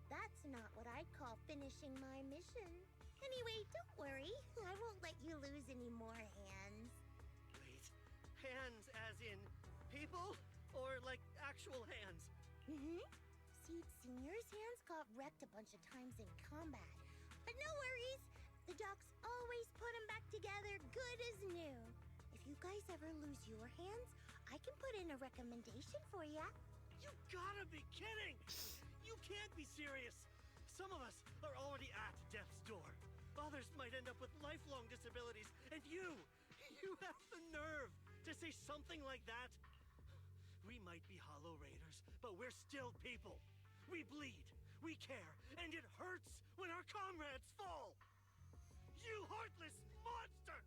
That's not what I'd call finishing my mission. Anyway, don't worry. I won't let you lose any more hands. Wait, hands as in people? Or like actual hands? Mm-hmm. Seed Senior's hands got wrecked a bunch of times in combat. But no worries. The docs always put them back together good as new. If you guys ever lose your hands, I can put in a recommendation for ya. You gotta be kidding! You can't be serious! Some of us are already at death's door. Others might end up with lifelong disabilities, and you have the nerve to say something like that? We might be Hollow Raiders, but we're still people. We bleed, we care, and it hurts when our comrades fall! You heartless monster!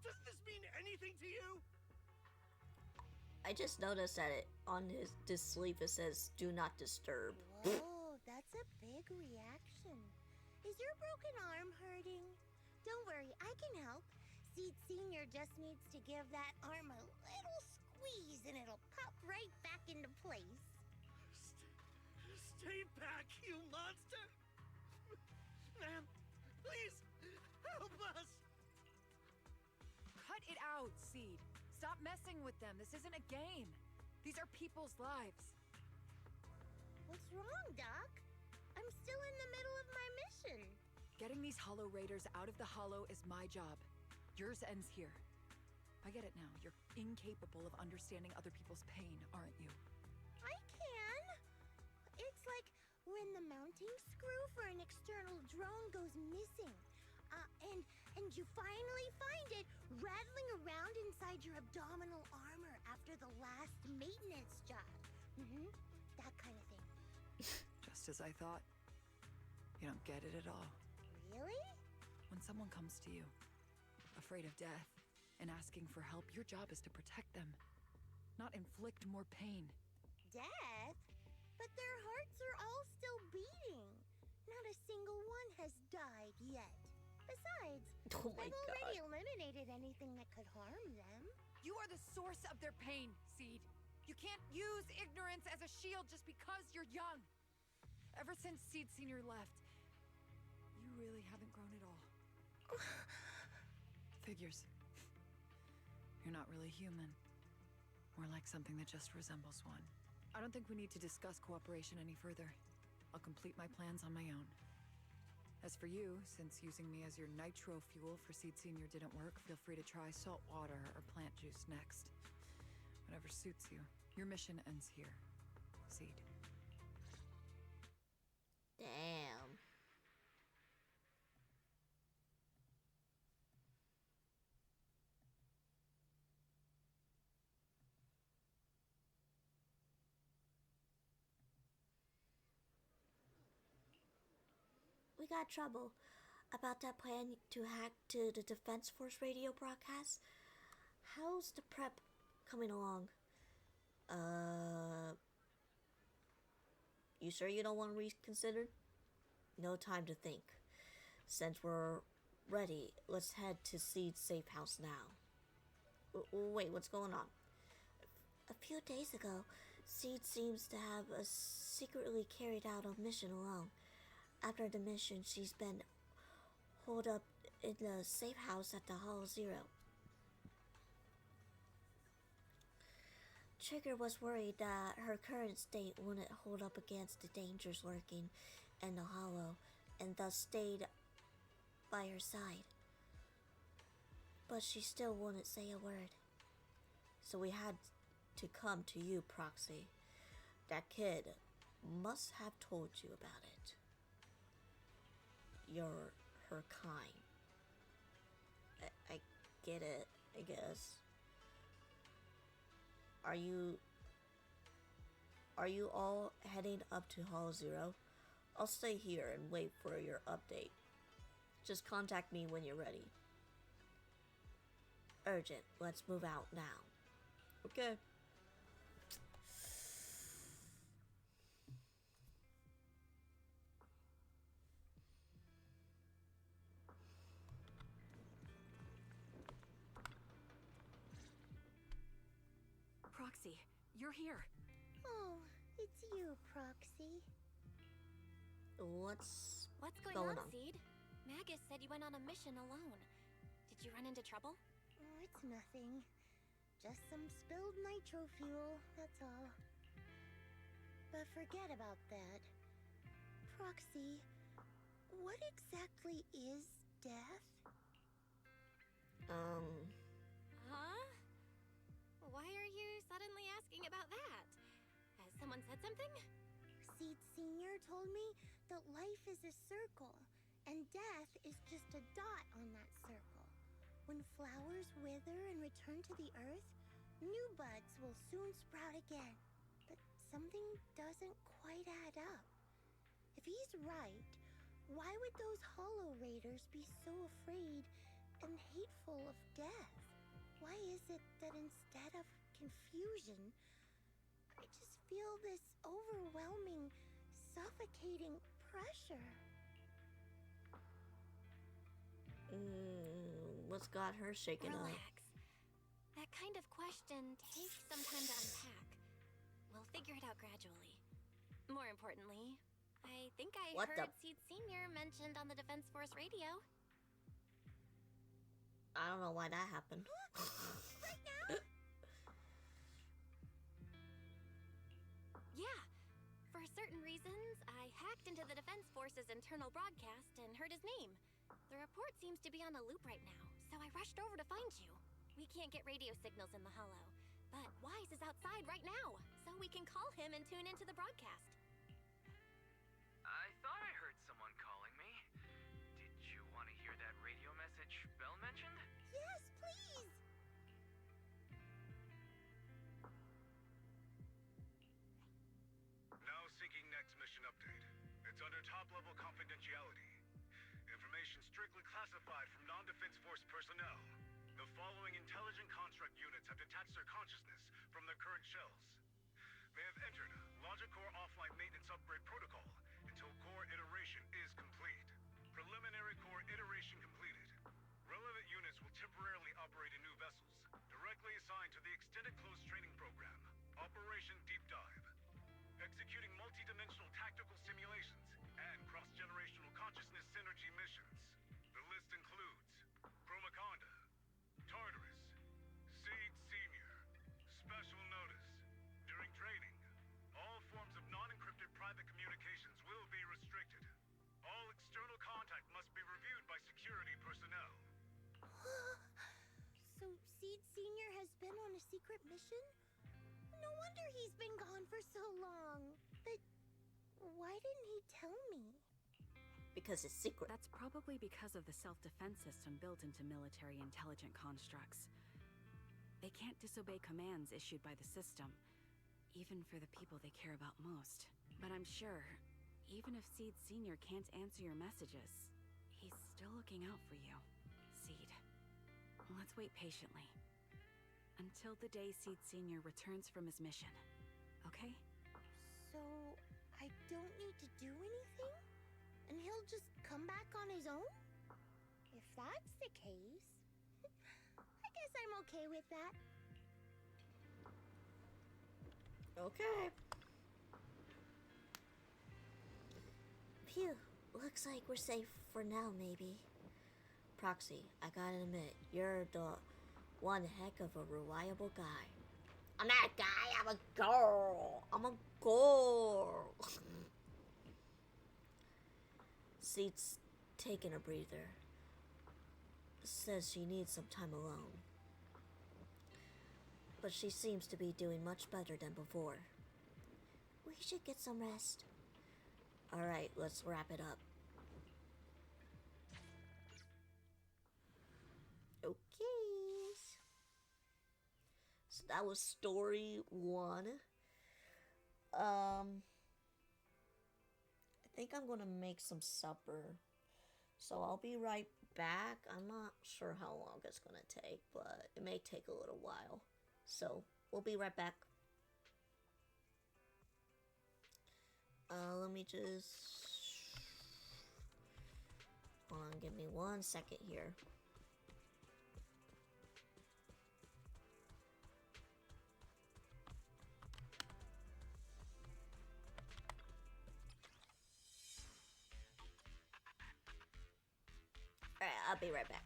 Does this mean anything to you? I just noticed that on this sleeve it says "Do not disturb." Whoa, that's a big reaction. Is your broken arm hurting? Don't worry, I can help. Seed Senior just needs to give that arm a little squeeze and it'll pop right back into place. Stay back, you monster! Ma'am, please, help us! Cut it out, Seed. Stop messing with them. This isn't a game. These are people's lives. What's wrong, Doc? I'm still in the middle of my mission. Getting these Hollow Raiders out of the Hollow is my job. Yours ends here. I get it now. You're incapable of understanding other people's pain, aren't you? I can. It's like when the mounting screw for an external drone goes missing. And you finally find it rattling around inside your abdominal armor after the last maintenance job. Mm-hmm. That kind of thing. Just as I thought. You don't get it at all. Really? When someone comes to you, afraid of death, and asking for help, your job is to protect them, not inflict more pain. Death? But their hearts are all still beating. Not a single one has died yet. Besides, Oh my I've already god. eliminated anything that could harm them. You are the source of their pain, Seed. You can't use ignorance as a shield just because you're young. Ever since Seed Senior left, you really haven't grown at all. Figures. You're not really human. More like something that just resembles one. I don't think we need to discuss cooperation any further. I'll complete my plans on my own. As for you, since using me as your nitro fuel for Seed Senior didn't work, feel free to try salt water or plant juice next. Whatever suits you. Your mission ends here, Seed. Damn. We got trouble about that plan to hack to the Defense Force radio broadcast. How's the prep coming along? You sure you don't want to reconsider? No time to think. Since we're ready, let's head to Seed's safe house now. Wait, what's going on? A few days ago, Seed seems to have secretly carried out a mission alone. After the mission, she's been holed up in the safe house at the Hollow Zero. Trigger was worried that her current state wouldn't hold up against the dangers lurking in the Hollow, and thus stayed by her side. But she still wouldn't say a word. So we had to come to you, Proxy. That kid must have told you about it. You're her kind. I get it, I guess. Are you all heading up to Hall Zero? I'll stay here and wait for your update. Just contact me when you're ready. Urgent. Let's move out now. Okay. Proxy, you're here. Oh, it's you, Proxy. What's going going on, on? Seed? Magus said you went on a mission alone. Did you run into trouble? Oh, it's nothing. Just some spilled nitro fuel, that's all. But forget about that. Proxy, what exactly is death? Huh? Why are you suddenly asking about that? Has someone said something? Seed Senior told me that life is a circle, and death is just a dot on that circle. When flowers wither and return to the earth, new buds will soon sprout again. But something doesn't quite add up. If he's right, why would those Hollow Raiders be so afraid and hateful of death? Why is it that instead of confusion, I just feel this overwhelming, suffocating pressure? What's got her shaken up? Relax. That kind of question takes some time to unpack. We'll figure it out gradually. More importantly, I think I What heard the- Seed Senior mentioned on the Defense Force radio. I don't know why that happened. Right now? Yeah. For certain reasons, I hacked into the Defense Force's internal broadcast and heard his name. The report seems to be on a loop right now, so I rushed over to find you. We can't get radio signals in the Hollow, but Wise is outside right now, so we can call him and tune into the broadcast. I thought I heard someone calling me. Did you want to hear that radio message Belle mentioned? Yes, please! Now seeking next mission update. It's under top-level confidentiality. Information strictly classified from non-Defense Force personnel. The following intelligent construct units have detached their consciousness from their current shells. They have entered Logic Core offline maintenance upgrade protocol until core iteration is complete. Preliminary core iteration completed. Relevant units will temporarily operate in new vessels, directly assigned to the Extended Close Training Program, Operation Deep Dive. Executing multi-dimensional tactical simulations and cross-generational consciousness synergy missions. The list includes Chromaconda, Tartarus, Seed Senior. Special notice. During training, all forms of non-encrypted private communications will be restricted. All external contact must be reviewed by security personnel. So Seed Senior has been on a secret mission? No wonder he's been gone for so long. But why didn't he tell me? Because it's secret. That's probably because of the self-defense system built into military intelligent constructs. They can't disobey commands issued by the system, even for the people they care about most. But I'm sure, even if Seed Senior can't answer your messages, he's still looking out for you. Seed. Let's wait patiently. Until the day Seed Senior returns from his mission. Okay? So I don't need to do anything? And he'll just come back on his own? If that's the case, I guess I'm okay with that. Okay. Phew. Looks like we're safe for now, maybe. Proxy, I gotta admit, you're the one heck of a reliable guy. I'm not a guy, I'm a girl. I'm a girl. Seed's taking a breather. Says she needs some time alone. But she seems to be doing much better than before. We should get some rest. Alright, let's wrap it up. Okay. So that was story 1. I think I'm gonna make some supper. So I'll be right back. I'm not sure how long it's gonna take, but it may take a little while. So we'll be right back. Let me just... Hold on, give me 1 second here. be right back.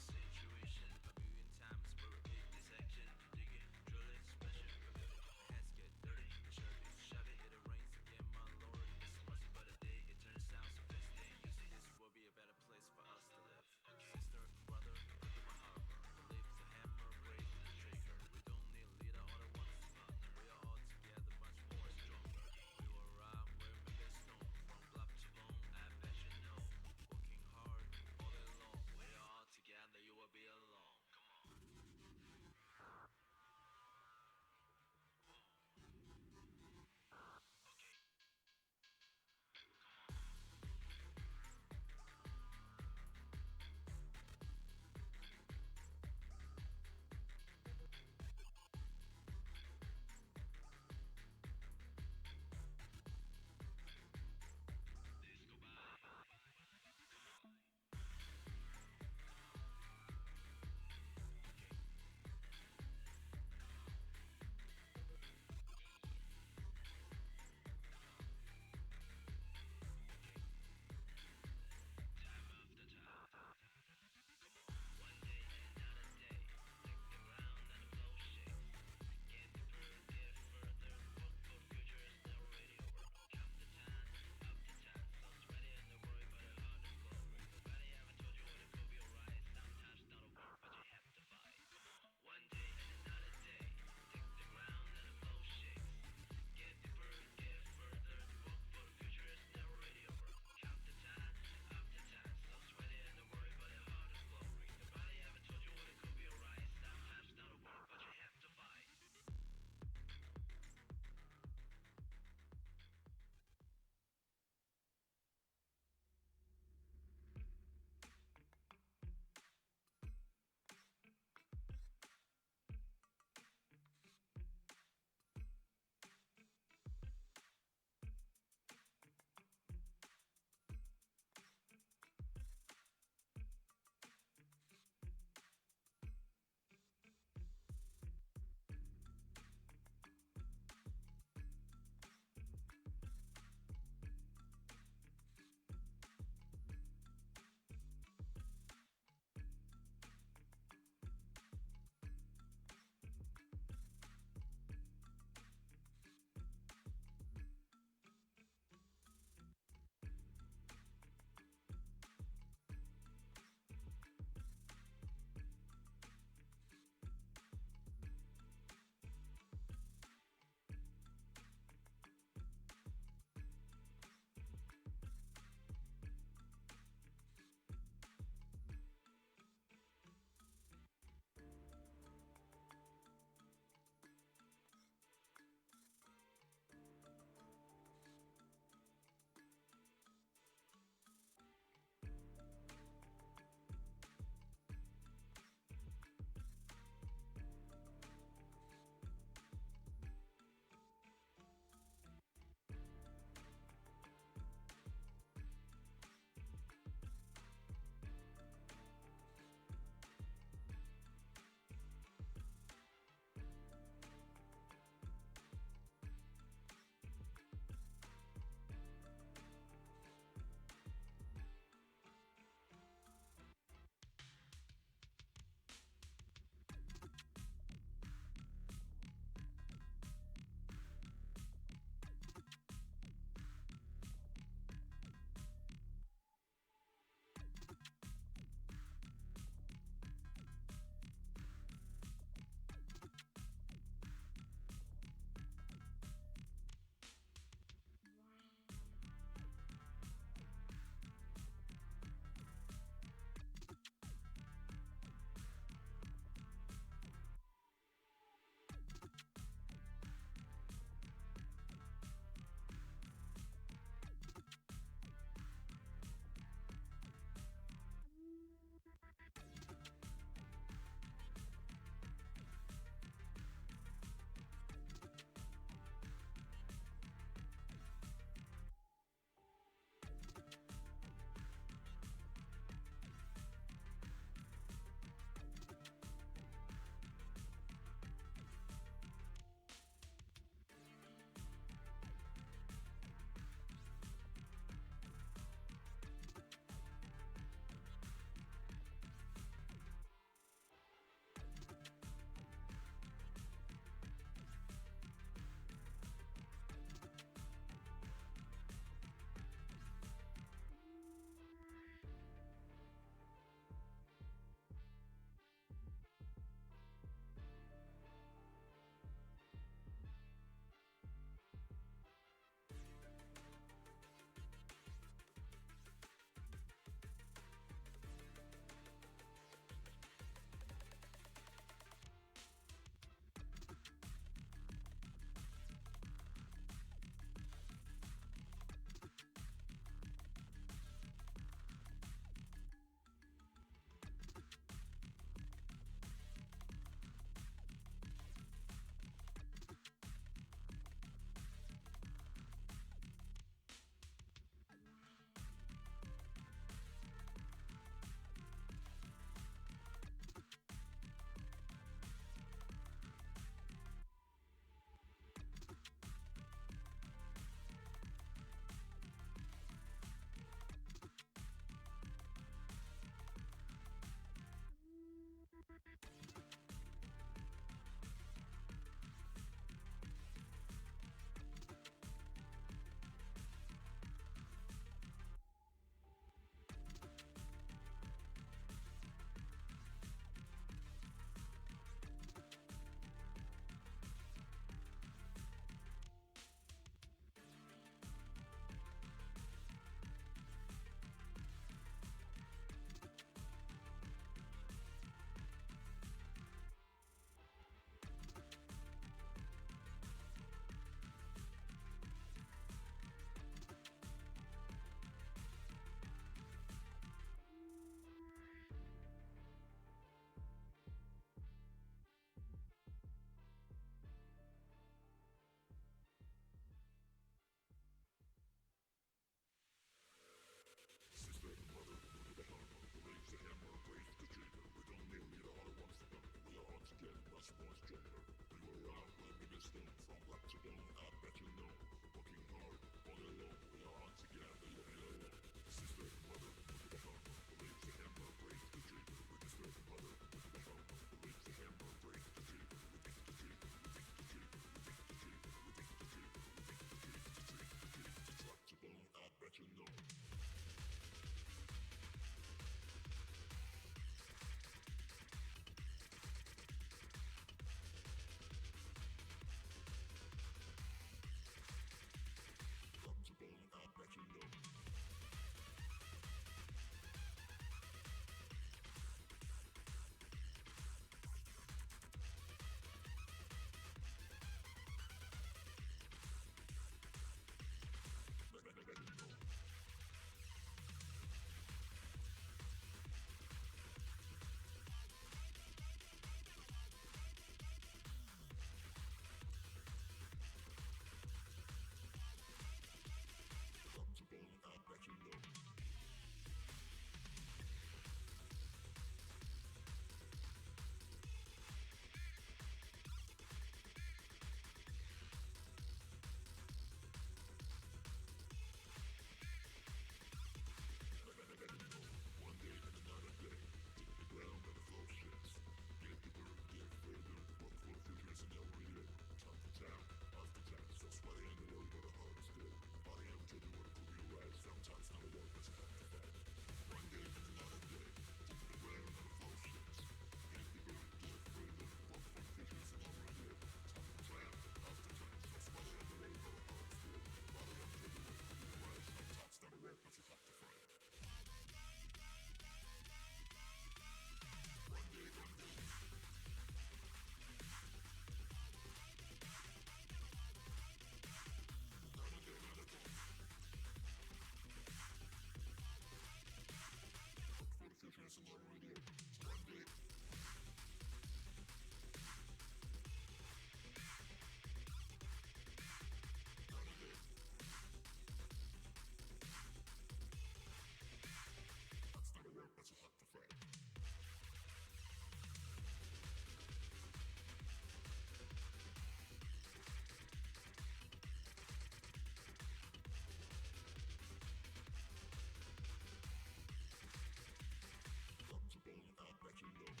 I'll let you know.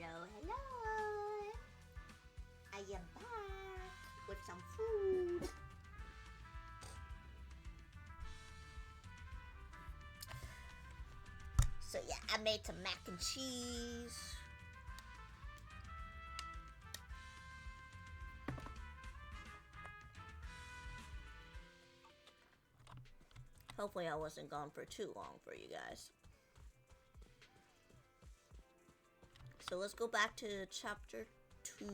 Hello, hello. I am back with some food. So yeah, I made some mac and cheese. Hopefully I wasn't gone for too long for you guys. So let's go back to chapter 2.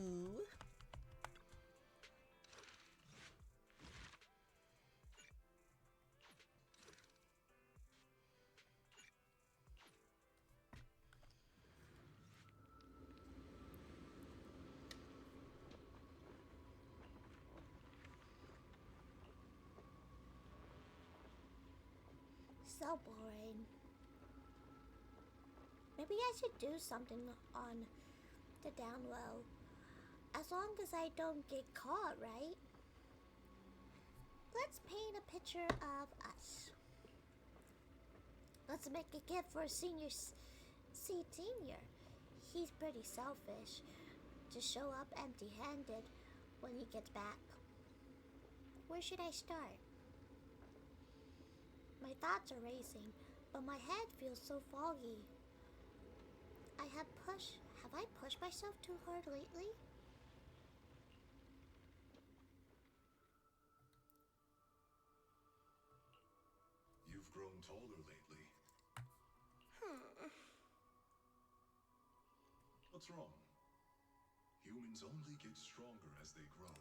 So boring. Maybe I should do something on the down low. As long as I don't get caught, right? Let's paint a picture of us. Let's make a gift for Senior Senior. He's pretty selfish to show up empty-handed when he gets back. Where should I start? My thoughts are racing, but my head feels so foggy. Have I pushed myself too hard lately? You've grown taller lately. What's wrong? Humans only get stronger as they grow.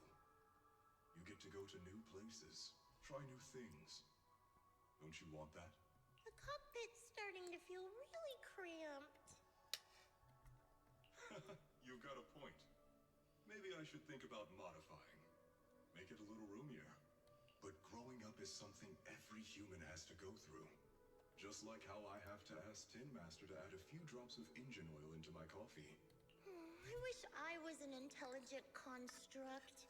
You get to go to new places, try new things. Don't you want that? The cockpit's starting to feel really cramped. You've got a point. Maybe I should think about modifying. Make it a little roomier. But growing up is something every human has to go through. Just like how I have to ask Tin Master to add a few drops of engine oil into my coffee. I wish I was an intelligent construct.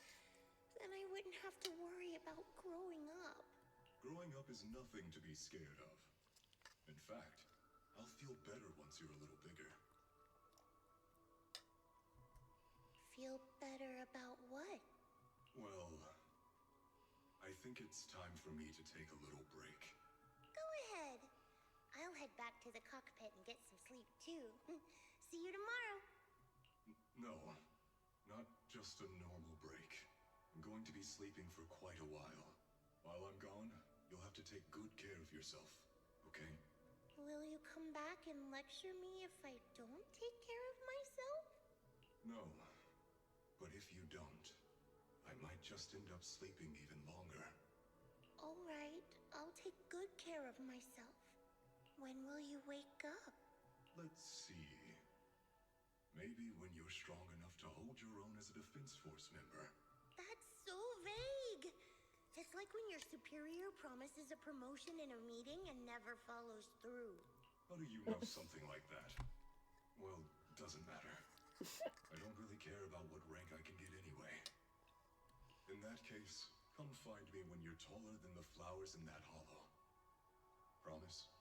Then I wouldn't have to worry about growing up. Growing up is nothing to be scared of. In fact, I'll feel better once you're a little bigger. Feel better about what? Well, I think it's time for me to take a little break. Go ahead. I'll head back to the cockpit and get some sleep too. See you tomorrow. No, not just a normal break. I'm going to be sleeping for quite a while. While I'm gone, you'll have to take good care of yourself, okay? Will you come back and lecture me if I don't take care of myself? No, but if you don't, I might just end up sleeping even longer. All right, I'll take good care of myself. When will you wake up? Let's see. Maybe when you're strong enough to hold your own as a Defense Force member. That's so vague. It's like when your superior promises a promotion in a meeting and never follows through. How do you know something like that? Well, doesn't matter. I don't really care about what rank I can get anyway. In that case, come find me when you're taller than the flowers in that hollow. Promise?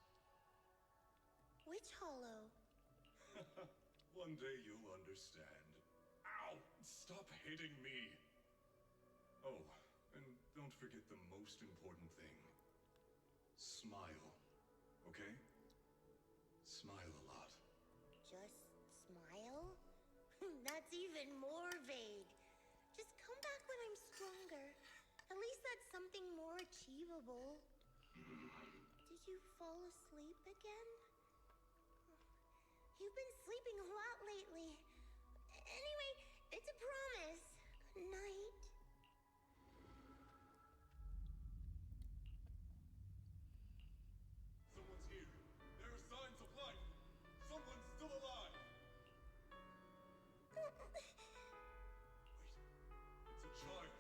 Which hollow? One day you'll understand. Ow! Stop hitting me! Oh, and don't forget the most important thing. Smile, okay? Smile a lot. Just smile? That's even more vague. Just come back when I'm stronger. At least that's something more achievable. Did you fall asleep again? You've been sleeping a lot lately. Anyway, it's a promise. Night. Someone's here. There are signs of life. Someone's still alive. Wait, it's a child.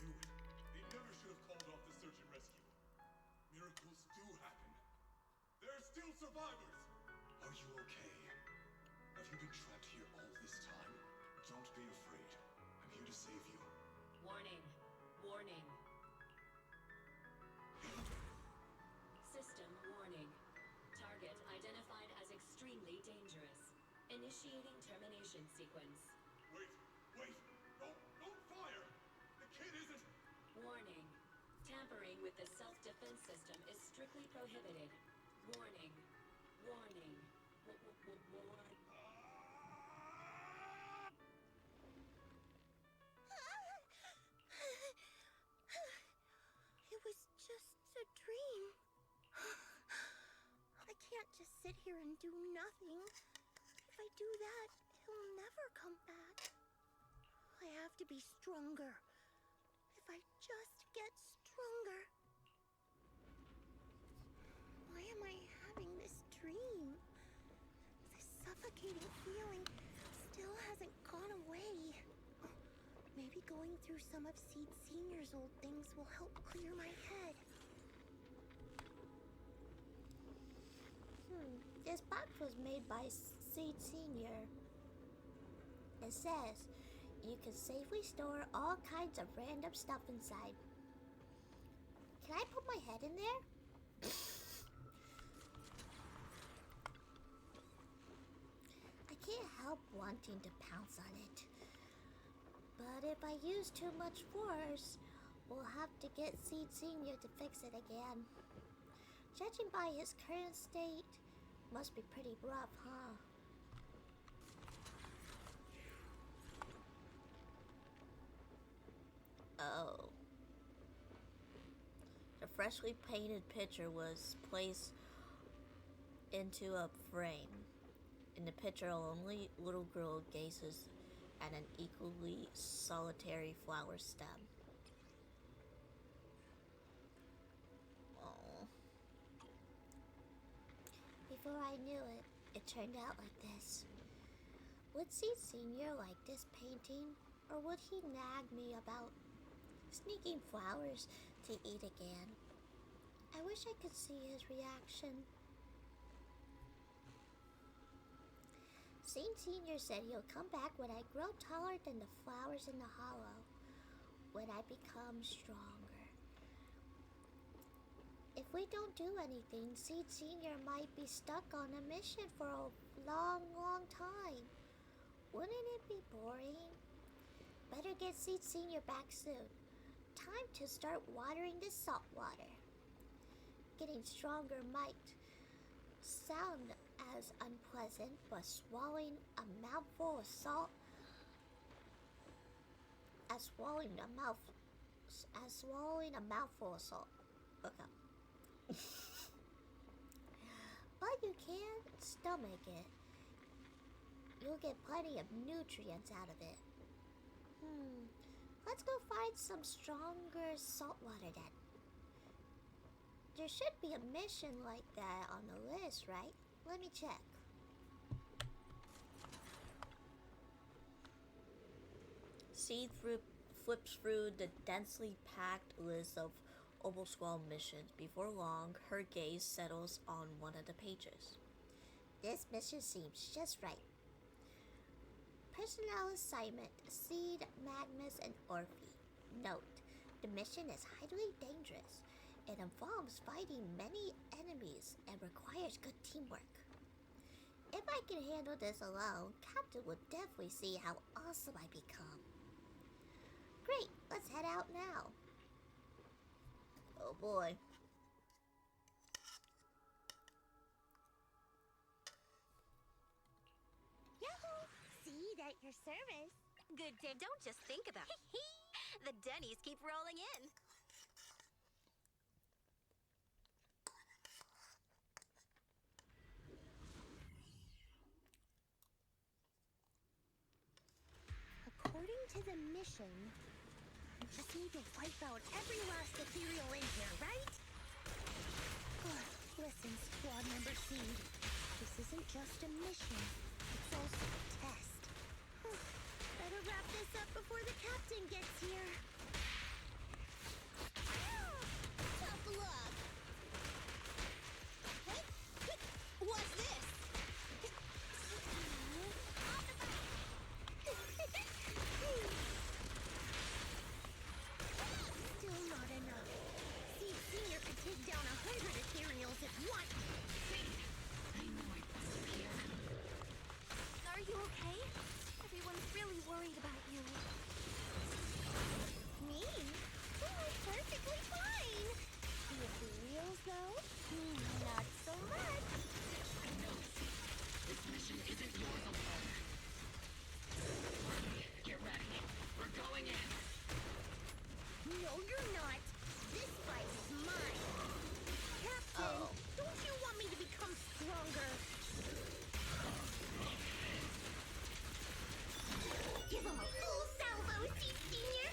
Knew it. They never should have called off the search and rescue. Miracles do happen. There are still survivors. Are you okay? Have you been trapped here all this time? Don't be afraid. I'm here to save you. Warning. Warning. System warning. Target identified as extremely dangerous. Initiating termination. mission sequence. Wait! Don't fire! The kid isn't... Warning. Tampering with the self-defense system is strictly prohibited. Warning. Warning. Warning. It was just a dream. I can't just sit here and do nothing. If I do that, he'll never come back. I have to be stronger. If I just get stronger. Why am I having this dream? This suffocating feeling still hasn't gone away. Maybe going through some of Seed Senior's old things will help clear my head. This box was made by Seed Senior. It says you can safely store all kinds of random stuff inside. Can I put my head in there? I can't help wanting to pounce on it. But if I use too much force, we'll have to get Seed Senior to fix it again. Judging by his current state, must be pretty rough, huh? Oh. The freshly painted picture was placed into a frame. In the picture, only little girl gazes at an equally solitary flower stem. Oh. Before I knew it, it turned out like this. Would Seed Senior like this painting, or would he nag me about sneaking flowers to eat again? I wish I could see his reaction. Seed Senior said he'll come back when I grow taller than the flowers in the hollow, when I become stronger. If we don't do anything, Seed Senior might be stuck on a mission for a long time. Wouldn't it be boring? Better get Seed Senior back soon. Time to start watering the salt water. Getting stronger might sound as unpleasant, but swallowing a mouthful of salt as swallowing a mouthful of salt. Okay. But you can stomach it. You'll get plenty of nutrients out of it. Let's go find some stronger salt water then. There should be a mission like that on the list, right? Let me check. Seed flips through the densely packed list of Opal Squall missions. Before long, her gaze settles on one of the pages. This mission seems just right. Personnel assignment, Seed, Magnus, and Orphe. Note, the mission is highly dangerous. It involves fighting many enemies and requires good teamwork. If I can handle this alone, Captain will definitely see how awesome I become. Great, let's head out now. Oh boy. Yahoo! Seed at your service. Good day. Don't just think about it. The Denny's keep rolling in. According to the mission, I just need to wipe out every last ethereal in here, right? Listen, Squad Member Seed. This isn't just a mission. It's also a test. Better wrap this up before the captain gets here. Tough luck. What's this? Still not enough. Seed Senior could take down 100 ethereals at once. I know I brought you here. so? Not so much. This mission isn't yours alone. Get ready. We're going in. No, you're not. This fight is mine. Captain, don't you want me to become stronger? Give him a full salvo, Steve Senior.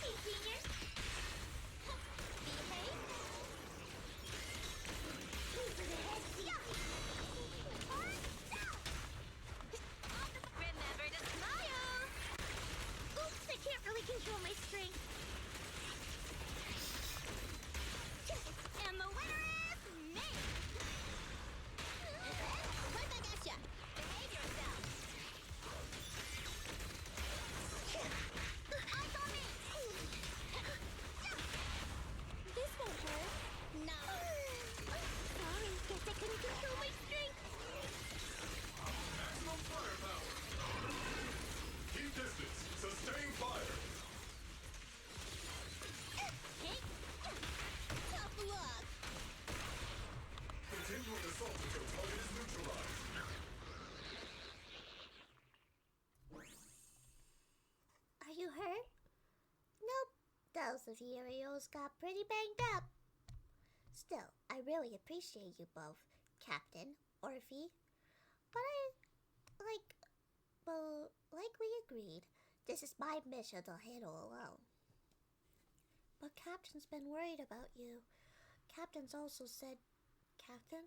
Hey, Senior. Behave. Over the head, Steve. Remember to smile! Oops, I can't really control my strength. And the winner is me! Right back at ya. Behave yourself! Eyes on me. This won't hurt. No. Sorry, guess I couldn't control my strength. Maximum firepower. Keep distance. Sustain fire. Hey. Tough luck. Continue an assault until target is neutralized. Are you hurt? Nope. Those of you heroes got pretty banged up. Still, I really appreciate you both, Captain, Orphe. But like we agreed, this is my mission to handle alone. But Captain's been worried about you. Captain's also said, Captain?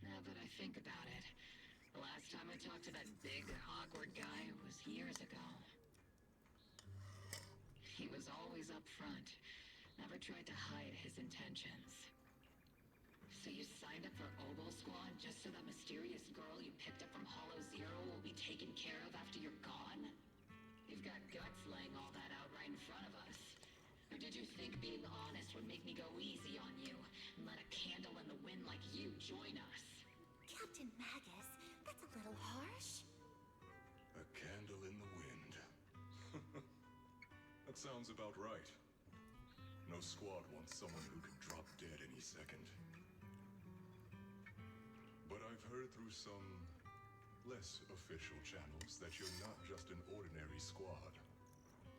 Now that I think about it, the last time I talked to that big, awkward guy was years ago. He was always up front, never tried to hide his intentions. So you signed up for Oboe Squad just so that mysterious girl you picked up from Hollow Zero will be taken care of after you're gone? You've got guts laying all that out right in front of us. Or did you think being honest would make me go easy on you and let a candle in the wind like you join us? Captain Magus, that's a little harsh. A candle in the wind. That sounds about right. No squad wants someone who can drop dead any second. But I've heard through some less official channels that you're not just an ordinary squad.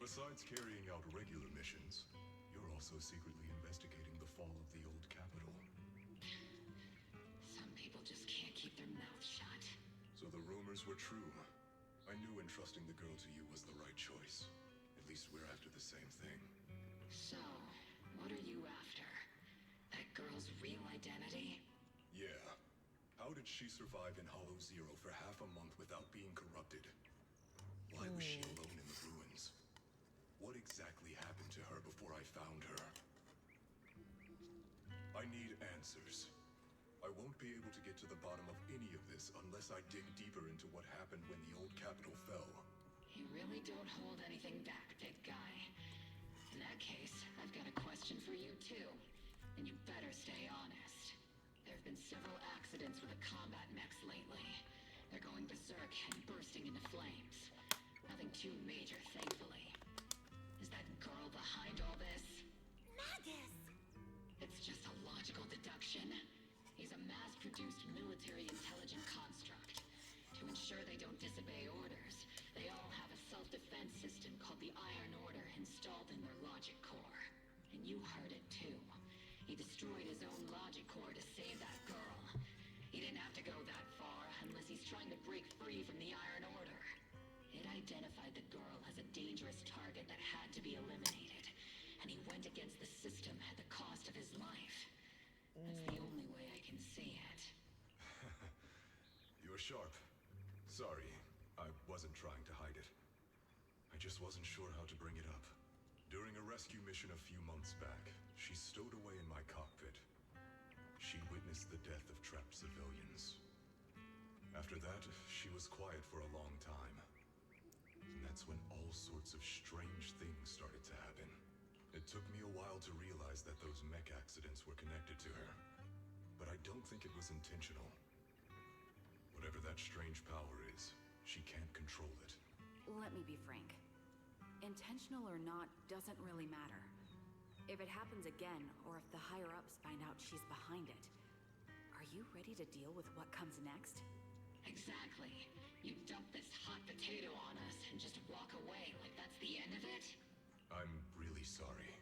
Besides carrying out regular missions, you're also secretly investigating the fall of the old capital. Some people just can't keep their mouths shut. So the rumors were true. I knew entrusting the girl to you was the right choice. At least we're after the same thing. So, what are you after? That girl's real identity? Yeah. How did she survive in Hollow Zero for half a month without being corrupted? Why was she alone in the ruins? What exactly happened to her before I found her? I need answers. I won't be able to get to the bottom of any of this unless I dig deeper into what happened when the old capital fell. You really don't hold anything back, big guy. In that case, I've got a question for you too. And you better stay honest. There have been several accidents with the combat mechs lately. They're going berserk and bursting into flames. Nothing too major, thankfully. Is that girl behind all this? Magus! It's just a logical deduction. He's a mass-produced military intelligent construct. To ensure they don't disobey orders, they all have a self-defense system called the Iron Order installed in their logic core. And you heard it too. He destroyed his own logic core to save that girl. He didn't have to go that far unless he's trying to break free from the Iron Order. It identified the girl as a dangerous target that had to be eliminated. And he went against the system at the cost of his life. That's the only way I can see it. You're sharp. Sorry, I wasn't trying to hide it. I just wasn't sure how to bring it up. During a rescue mission a few months back, she stowed away in my cockpit. She witnessed the death of trapped civilians. After that, she was quiet for a long time. And that's when all sorts of strange things started to happen. It took me a while to realize that those mech accidents were connected to her. But I don't think it was intentional. Whatever that strange power is, she can't control it. let me be frank. Intentional or not doesn't really matter. If it happens again, or if the higher-ups find out she's behind it, are you ready to deal with what comes next? Exactly. You dump this hot potato on us and just walk away like that's the end of it? I'm really sorry.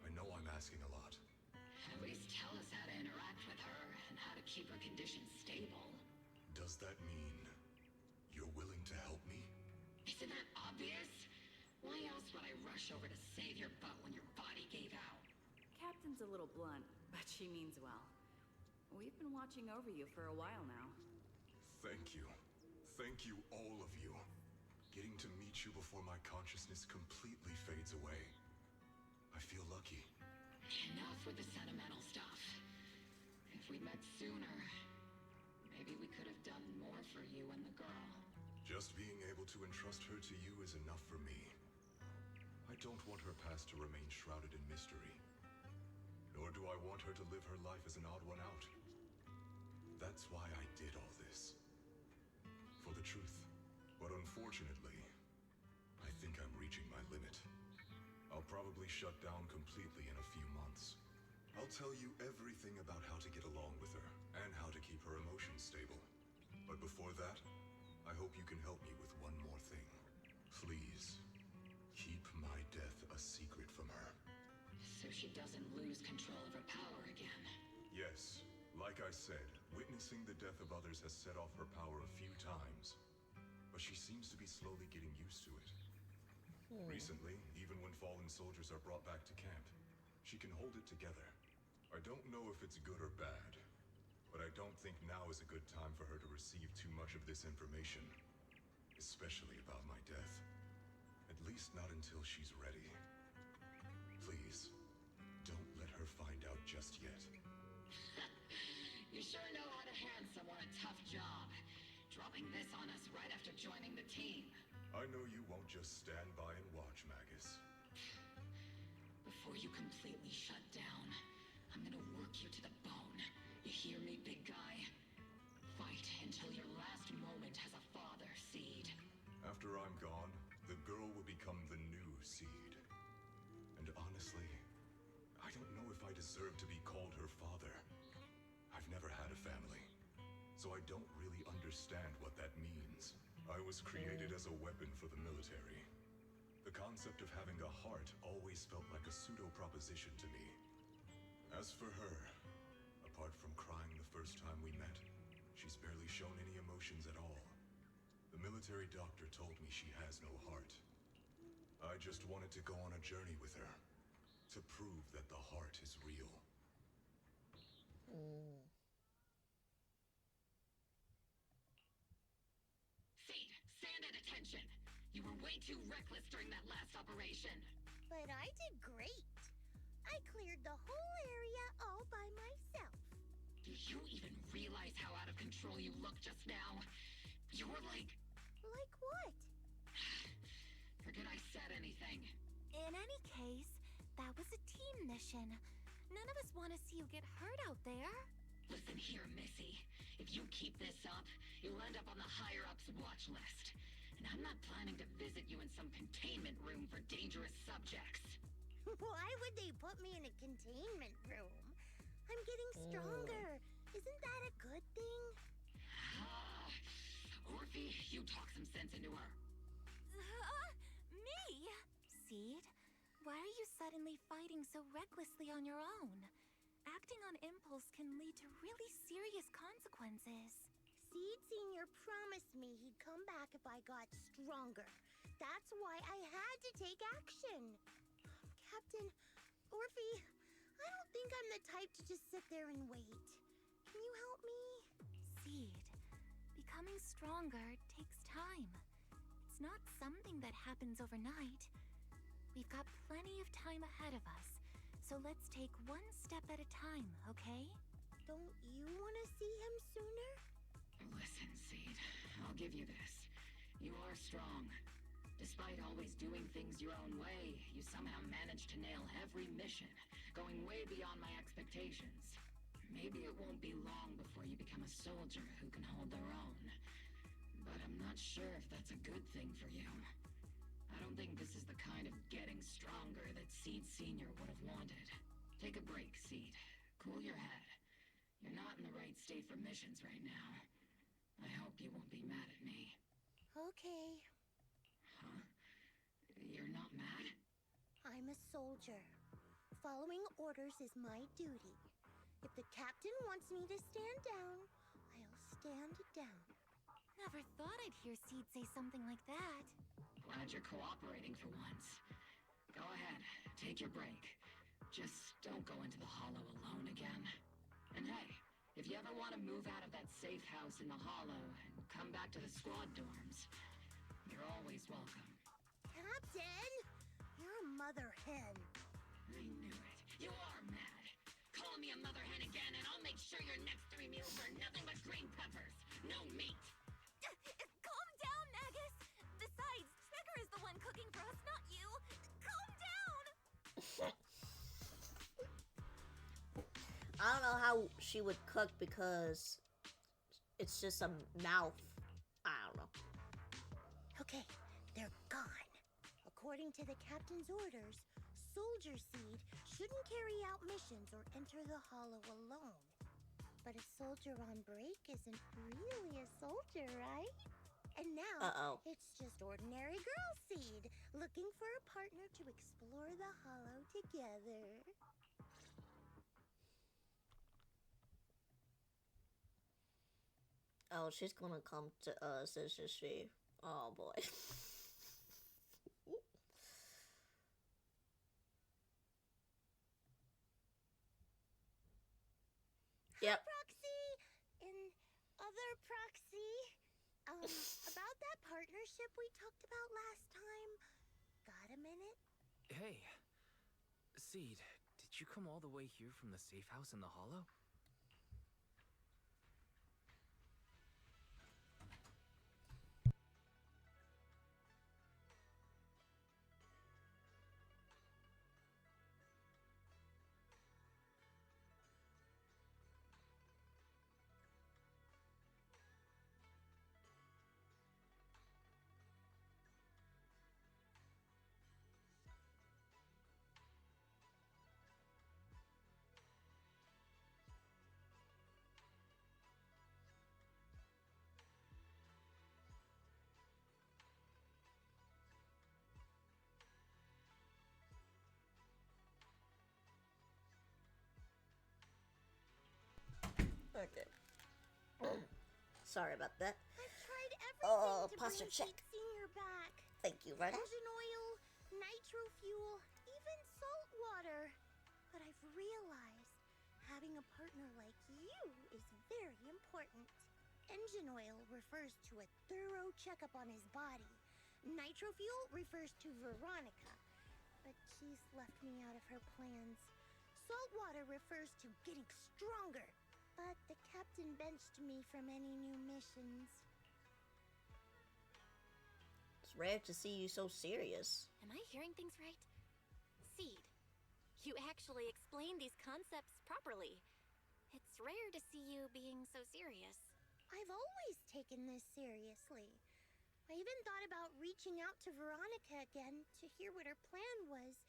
I know I'm asking a lot. At least tell us how to interact with her and how to keep her condition stable. Does that mean you're willing to help me? Isn't that obvious? Why else would I rush over to save your butt when your body gave out? Captain's a little blunt, but she means well. We've been watching over you for a while now. Thank you. Thank you, all of you. Getting to meet you before my consciousness completely fades away. I feel lucky. Enough with the sentimental stuff. If we'd met sooner, maybe we could have done more for you and the girl. Just being able to entrust her to you is enough for me. I don't want her past to remain shrouded in mystery. Nor do I want her to live her life as an odd one out. That's why I did all this. For the truth. But unfortunately, I think I'm reaching my limit. I'll probably shut down completely in a few months. I'll tell you everything about how to get along with her, and how to keep her emotions stable. But before that, I hope you can help me with one more thing. Please, keep my death a secret from her. So she doesn't lose control of her power again. Yes, like I said, witnessing the death of others has set off her power a few times. But she seems to be slowly getting used to it. Recently, even when fallen soldiers are brought back to camp, she can hold it together. I don't know if it's good or bad, but I don't think now is a good time for her to receive too much of this information. Especially about my death. At least not until she's ready. Please, don't let her find out just yet. You sure know how to hand someone a tough job. Dropping this on us right after joining the team. I know you won't just stand by and watch, Magus. Before you completely shut down, I'm gonna work you to the bone. You hear me, big guy? Fight until your last moment has a father, Seed. After I'm gone, the girl will become the new Seed. And honestly, I don't know if I deserve to be called her father. I've never had a family, so I don't really understand what that means. I was created as a weapon for the military. The concept of having a heart always felt like a pseudo-proposition to me. As for her, apart from crying the first time we met, she's barely shown any emotions at all. The military doctor told me she has no heart. I just wanted to go on a journey with her, to prove that the heart is real. Seed, stand at attention. You were way too reckless during that last operation. But I did great. I cleared the whole area all by myself. Do you even realize how out of control you look just now? You were like... Like what? Forget I said anything. In any case, that was a team mission. None of us want to see you get hurt out there. Listen here, Missy. If you keep this up, you'll end up on the higher-ups watch list. And I'm not planning to visit you in some containment room for dangerous subjects. Why would they put me in a containment room? I'm getting stronger. Isn't that a good thing? Orphe, you talk some sense into her. Me? Seed, why are you suddenly fighting so recklessly on your own? Acting on impulse can lead to really serious consequences. Seed Senior promised me he'd come back if I got stronger. That's why I had to take action. Captain, Orphe, I don't think I'm the type to just sit there and wait. Can you help me? Seed, becoming stronger takes time. It's not something that happens overnight. We've got plenty of time ahead of us, so let's take one step at a time, okay? Don't you want to see him sooner? Listen, Seed, I'll give you this. You are strong. Despite always doing things your own way, you somehow managed to nail every mission, going way beyond my expectations. Maybe it won't be long before you become a soldier who can hold their own. but I'm not sure if that's a good thing for you. I don't think this is the kind of getting stronger that Seed Senior would have wanted. Take a break, Seed. Cool your head. You're not in the right state for missions right now. I hope you won't be mad at me. Okay. Huh? You're not mad? I'm a soldier. Following orders is my duty. If the captain wants me to stand down, I'll stand down. Never thought I'd hear Seed say something like that. Glad you're cooperating for once. Go ahead, take your break. Just don't go into the hollow alone again. And hey, if you ever want to move out of that safe house in the hollow and come back to the squad dorms, you're always welcome. Captain! You're a mother hen. I knew it. You are mad. Call me a mother hen again and I'll make sure your next 3 meals are nothing but green peppers. No meat. Calm down, Magus! Besides, Trigger is the one cooking for us, not you! Calm down! I don't know how she would cook because it's just a mouth. I don't know. Okay, they're gone. According to the captain's orders, Soldier Seed shouldn't carry out missions or enter the hollow alone. But a soldier on break isn't really a soldier, right? And now, it's just ordinary girl Seed, looking for a partner to explore the hollow together. Oh, she's gonna come to us, isn't she? Oh boy. Yep. Proxy and other proxy. About that partnership we talked about last time. Got a minute? Hey, Seed, did you come all the way here from the safe house in the hollow? Okay. Sorry about that. I've tried everything to posture bring check. Seed Senior back. Thank you, Retta. Engine oil, nitro fuel, even salt water. But I've realized having a partner like you is very important. Engine oil refers to a thorough checkup on his body. Nitro fuel refers to Veronica, but she's left me out of her plans. Salt water refers to getting stronger, but the captain benched me from any new missions. It's rare to see you so serious. Am I hearing things right? Seed, you actually explain these concepts properly. It's rare to see you being so serious. I've always taken this seriously. I even thought about reaching out to Veronica again to hear what her plan was,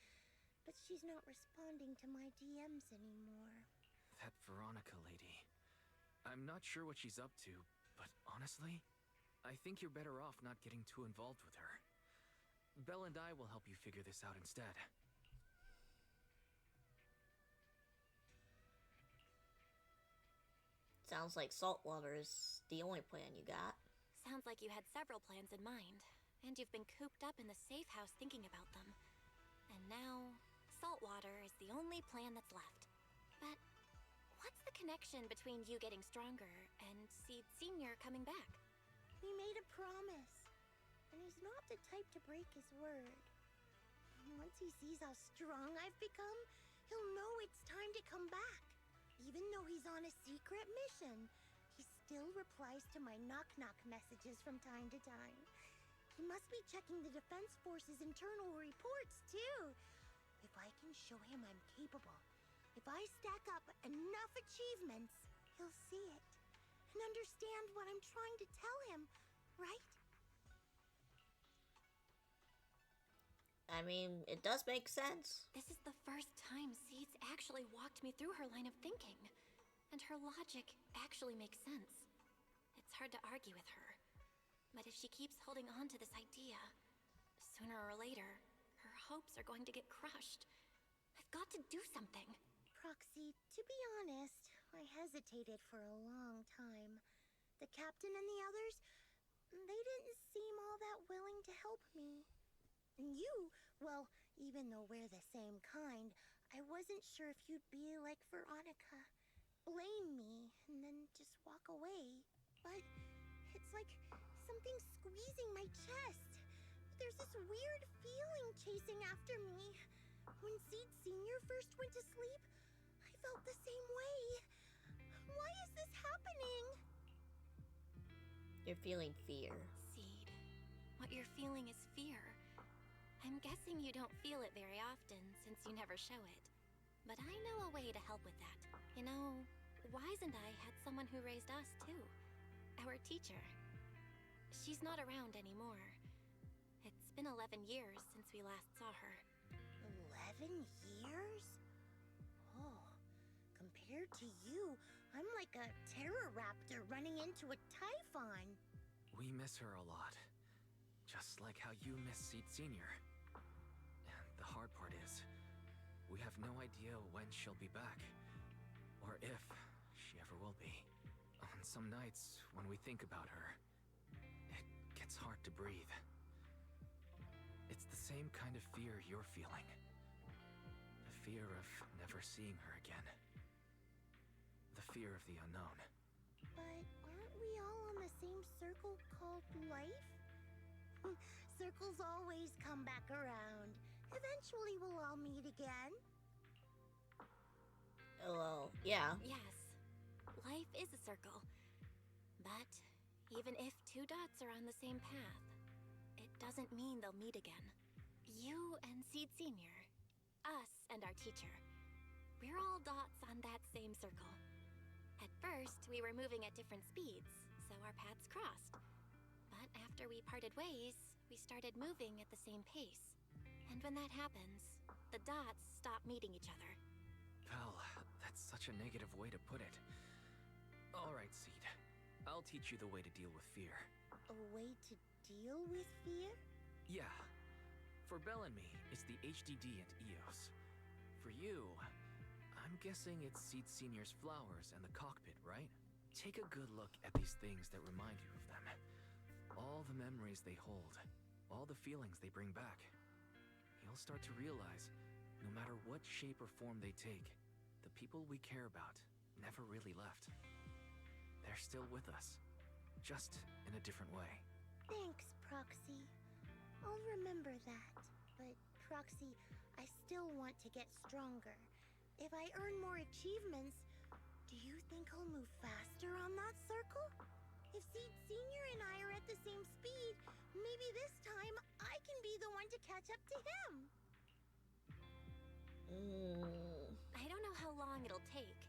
but she's not responding to my DMs anymore. That Veronica lady. I'm not sure what she's up to, but honestly, I think you're better off not getting too involved with her. Belle and I will help you figure this out instead. Sounds like saltwater is the only plan you got. Sounds like you had several plans in mind, and you've been cooped up in the safe house thinking about them. And now, saltwater is the only plan that's left. But what's the connection between you getting stronger and Seed Senior coming back? We made a promise, and he's not the type to break his word. Once he sees how strong I've become, he'll know it's time to come back. Even though he's on a secret mission, he still replies to my knock-knock messages from time to time. He must be checking the Defense Force's internal reports, too. If I can show him I'm capable, if I stack up enough achievements, he'll see it and understand what I'm trying to tell him right? I mean, it does make sense. This is the first time Seeds actually walked me through her line of thinking, and her logic actually makes sense. It's hard to argue with her, but if she keeps holding on to this idea, sooner or later, her hopes are going to get crushed. I've got to do something. Proxy, to be honest, I hesitated for a long time. The captain and the others, they didn't seem all that willing to help me. And you, well, even though we're the same kind, I wasn't sure if you'd be like Veronica. Blame me, and then just walk away. But it's like something squeezing my chest. There's this weird feeling chasing after me. When Seed Sr. first went to sleep, I felt the same way. Why is this happening? You're feeling fear. Seed, what you're feeling is fear. I'm guessing you don't feel it very often since you never show it. But I know a way to help with that. You know, Wise and I had someone who raised us too. Our teacher. She's not around anymore. It's been 11 years since we last saw her. 11 years? Oh, compared to you, I'm like a terror raptor running into a typhon. We miss her a lot. Just like how you miss Seed Senior. And the hard part is, we have no idea when she'll be back. Or if she ever will be. On some nights, when we think about her, it gets hard to breathe. It's the same kind of fear you're feeling. The fear of never seeing her again. The fear of the unknown. But aren't we all on the same circle called life? Circles always come back around. Eventually we'll all meet again. Well, yeah. Yes, life is a circle. But even if two dots are on the same path, it doesn't mean they'll meet again. You and Seed Senior, us and our teacher, we're all dots on that same circle. At first, we were moving at different speeds, so our paths crossed. But after we parted ways, we started moving at the same pace. And when that happens, the dots stop meeting each other. Well, that's such a negative way to put it. Alright, Seed. I'll teach you the way to deal with fear. A way to deal with fear? Yeah. For Belle and me, it's the HDD and EOS. For you, I'm guessing it's Seed Senior's flowers and the cockpit, right? Take a good look at these things that remind you of them. All the memories they hold, all the feelings they bring back. You'll start to realize, no matter what shape or form they take, the people we care about never really left. They're still with us, just in a different way. Thanks, Proxy. I'll remember that. But, Proxy, I still want to get stronger. If I earn more achievements, do you think I'll move faster on that circle? If Seed Senior and I are at the same speed, maybe this time I can be the one to catch up to him. I don't know how long it'll take,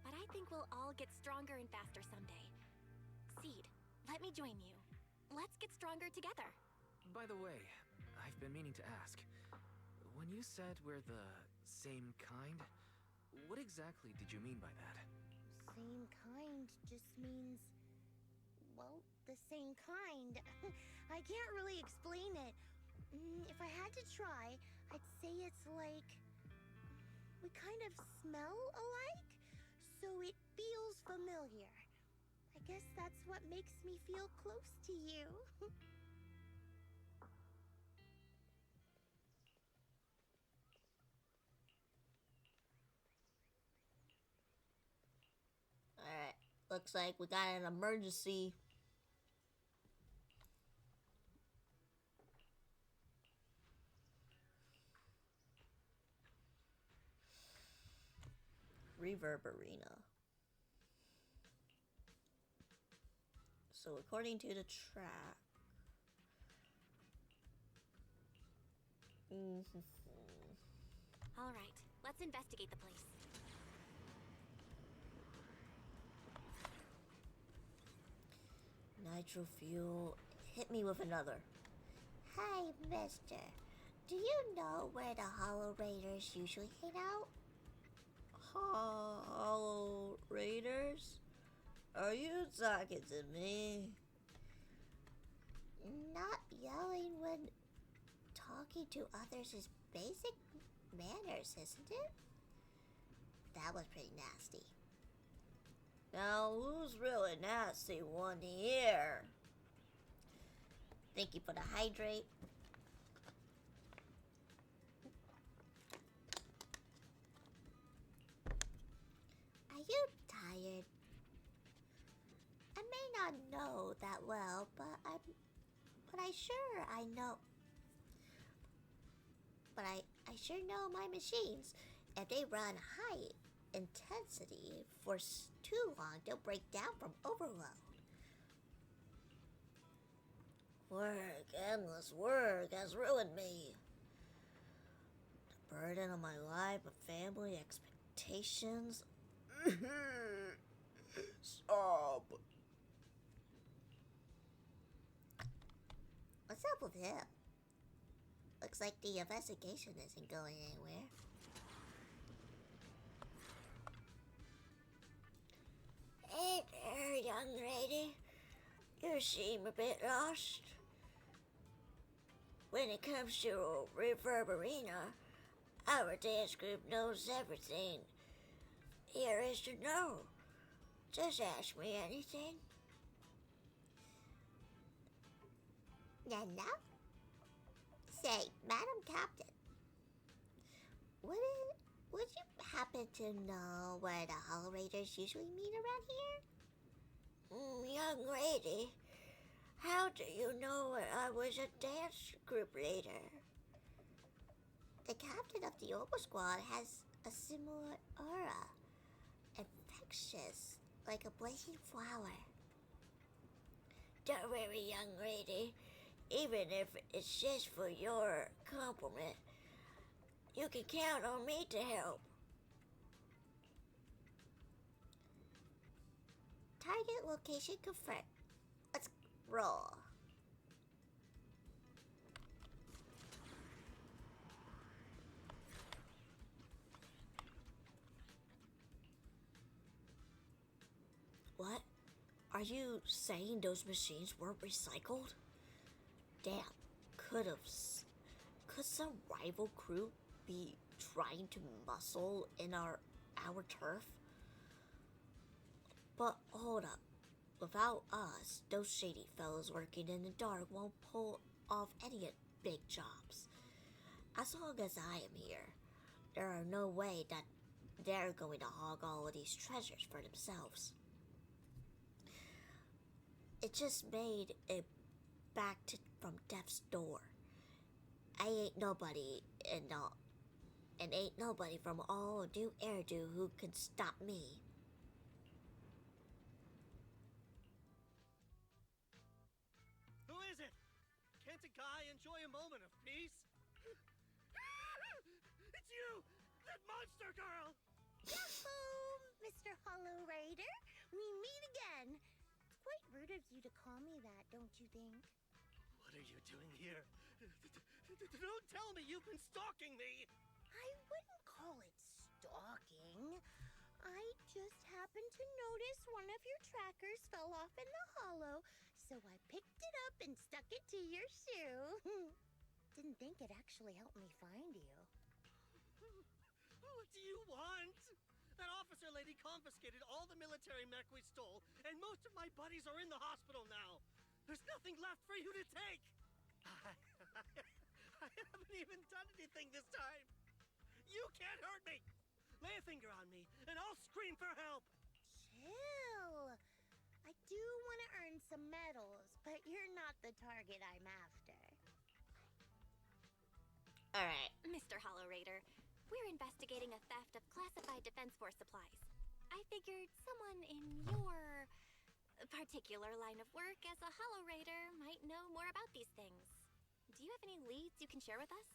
but I think we'll all get stronger and faster someday. Seed, let me join you. Let's get stronger together. By the way, I've been meaning to ask. When you said we're the same kind, what exactly did you mean by that? Same kind just means, well, the same kind. I can't really explain it. If I had to try, I'd say it's like we kind of smell alike, so it feels familiar. I guess that's what makes me feel close to you. Alright. Looks like we got an emergency. Reverb Arena. So according to the track, All right, let's investigate the place. nitro fuel. Hit me with another. Hi, mister. Do you know where the Hollow Raiders usually hang out? Hollow Raiders? Are you talking to me? Not yelling when talking to others is basic manners, isn't it? That was pretty nasty. Now, who's really nasty one here? Thank you for the hydrate. Are you tired? I may not know that well, but I sure know my machines. If they run high intensity for too long, they'll break down from overload. Endless work has ruined me. The burden of my life, of family expectations. Stop. What's up with him? Looks like the investigation isn't going anywhere. Hey there, young lady. You seem a bit lost. When it comes to Reverberina, our dance group knows everything there is to know. Just ask me anything. Nana? Say, Madam Captain, would you happen to know where the Hollow Raiders usually meet around here? Young lady, how do you know I was a dance group leader? The captain of the Oba Squad has a similar aura. Infectious, like a blazing flower. Don't worry, young lady. Even if it's just for your compliment, you can count on me to help. Target location confirmed. Let's roll. What? Are you saying those machines weren't recycled? Damn, could some rival crew be trying to muscle in our turf? But hold up. Without us, those shady fellows working in the dark won't pull off any big jobs. As long as I am here, there are no way that they're going to hog all of these treasures for themselves. It just made it from death's door. I ain't nobody and ain't nobody from all New Erdu who can stop me. Who is it? Can't a guy enjoy a moment of peace? It's you! That monster girl! Yahoo, Mr. Hollow Raider! We meet again! It's quite rude of you to call me that, don't you think? What are you doing here? Don't tell me you've been stalking me! I wouldn't call it stalking. I just happened to notice one of your trackers fell off in the hollow, so I picked it up and stuck it to your shoe. Didn't think it'd actually help me find you. What do you want? That officer lady confiscated all the military mech we stole, and most of my buddies are in the hospital now. There's nothing left for you to take. I haven't even done anything this time. You can't hurt me. Lay a finger on me, and I'll scream for help. Chill. I do want to earn some medals, but you're not the target I'm after. Alright. Mr. Hollow Raider, we're investigating a theft of classified Defense Force supplies. I figured someone in your particular line of work as a Hollow Raider might know more about these things. Do you have any leads you can share with us?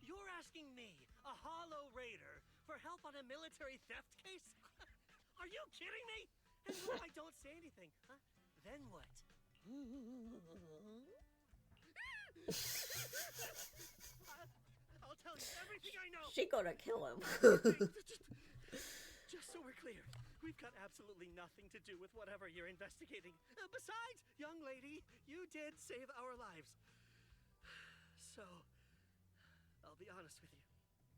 You're asking me, a Hollow Raider, for help on a military theft case? Are you kidding me? And what if I don't say anything, huh? Then what? I'll tell you everything I know. She gonna kill him. Just so we're clear, we've got absolutely nothing to do with whatever you're investigating. Besides, young lady, you did save our lives. So, I'll be honest with you.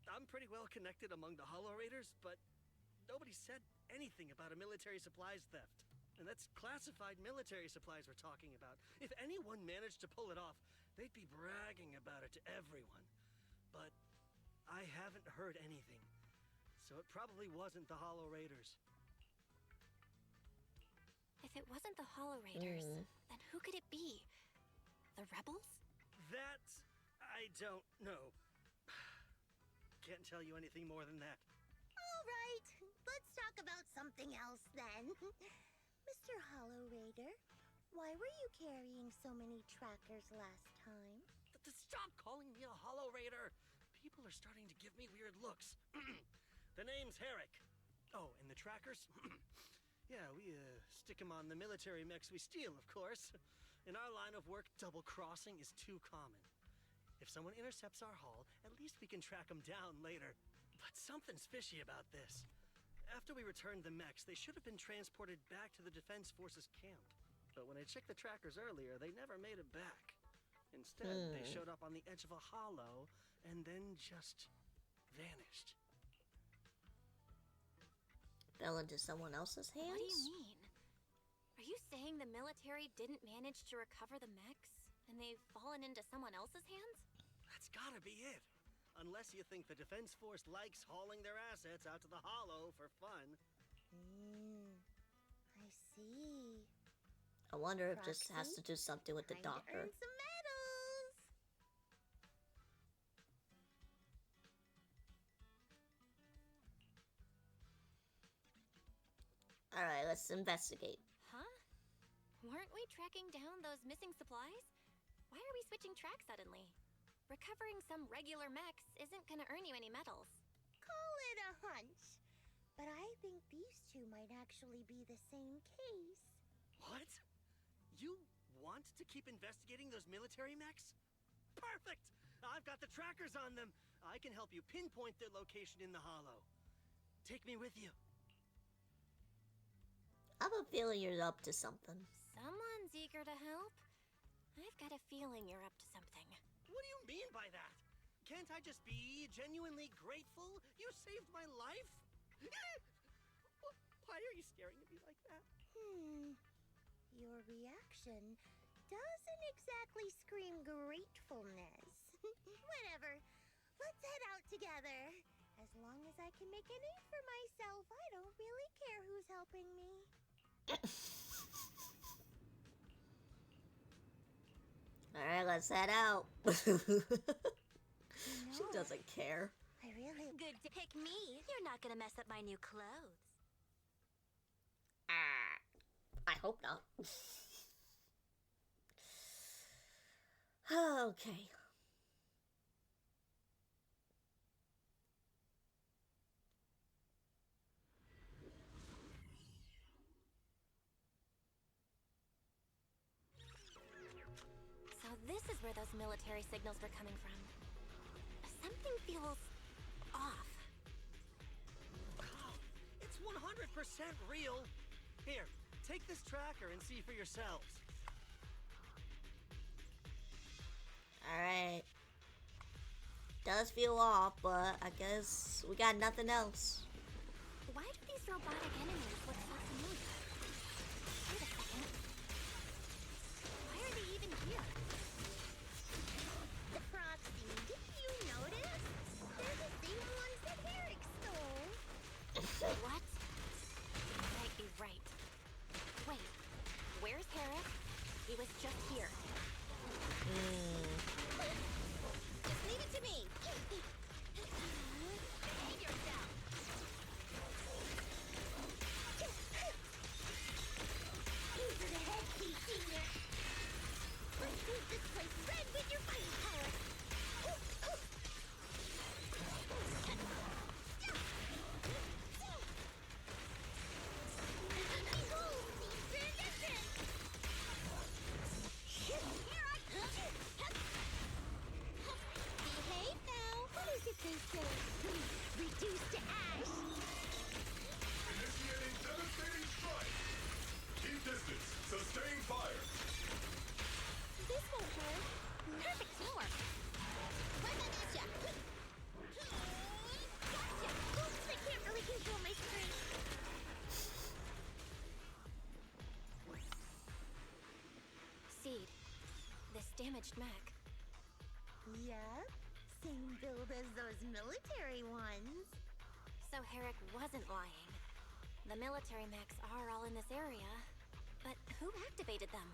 I'm pretty well connected among the Hollow Raiders, but nobody said anything about a military supplies theft. And that's classified military supplies we're talking about. If anyone managed to pull it off, they'd be bragging about it to everyone. But I haven't heard anything. So it probably wasn't the Hollow Raiders. If it wasn't the Hollow Raiders, then who could it be? The rebels? That I don't know. Can't tell you anything more than that. All right, let's talk about something else then. Mr. Hollow Raider, why were you carrying so many trackers last time? Stop calling me a Hollow Raider! People are starting to give me weird looks. The name's Herrick. Oh, and the trackers? Yeah, we stick them on the military mechs we steal, of course. In our line of work, double-crossing is too common. If someone intercepts our haul, at least we can track them down later. But something's fishy about this. After we returned the mechs, they should have been transported back to the Defense Forces camp. But when I checked the trackers earlier, they never made it back. Instead, they showed up on the edge of a hollow and then just vanished. Fell into someone else's hands? What do you mean? Are you saying the military didn't manage to recover the mechs, and they've fallen into someone else's hands? That's gotta be it. Unless you think the Defense Force likes hauling their assets out to the hollow for fun. I see. I wonder if this has Proxy? to do something with the Time to doctor. earn some medals. Alright, let's investigate. Huh? Weren't we tracking down those missing supplies? Why are we switching tracks suddenly? Recovering some regular mechs isn't gonna earn you any medals. Call it a hunch. But I think these two might actually be the same case. What? You want to keep investigating those military mechs? Perfect! I've got the trackers on them. I can help you pinpoint their location in the hollow. Take me with you. I have a feeling you're up to something. Someone's eager to help. I've got a feeling you're up to something. What do you mean by that? Can't I just be genuinely grateful? You saved my life? Why are you staring at me like that? Your reaction doesn't exactly scream gratefulness. Whatever. Let's head out together. As long as I can make a name for myself, I don't really care who's helping me. Alright, let's head out. She doesn't care. I really... Good to pick me. You're not gonna mess up my new clothes. I hope not. Okay. So this is where those military signals were coming from. Something feels off. It's 100% real. Here, take this tracker and see for yourselves. Alright. Does feel off, but I guess we got nothing else. Why do these robotic enemies look so familiar? Wait a second. Why are they even here? Proxy, did you notice? They're the same ones that Herrick stole. What? You might be right. Wait, where's Herrick? He was just here. Just leave it to me. Behave yourself. damaged mech. Yep, same build as those military ones. So Herrick wasn't lying. The military mechs are all in this area. But who activated them?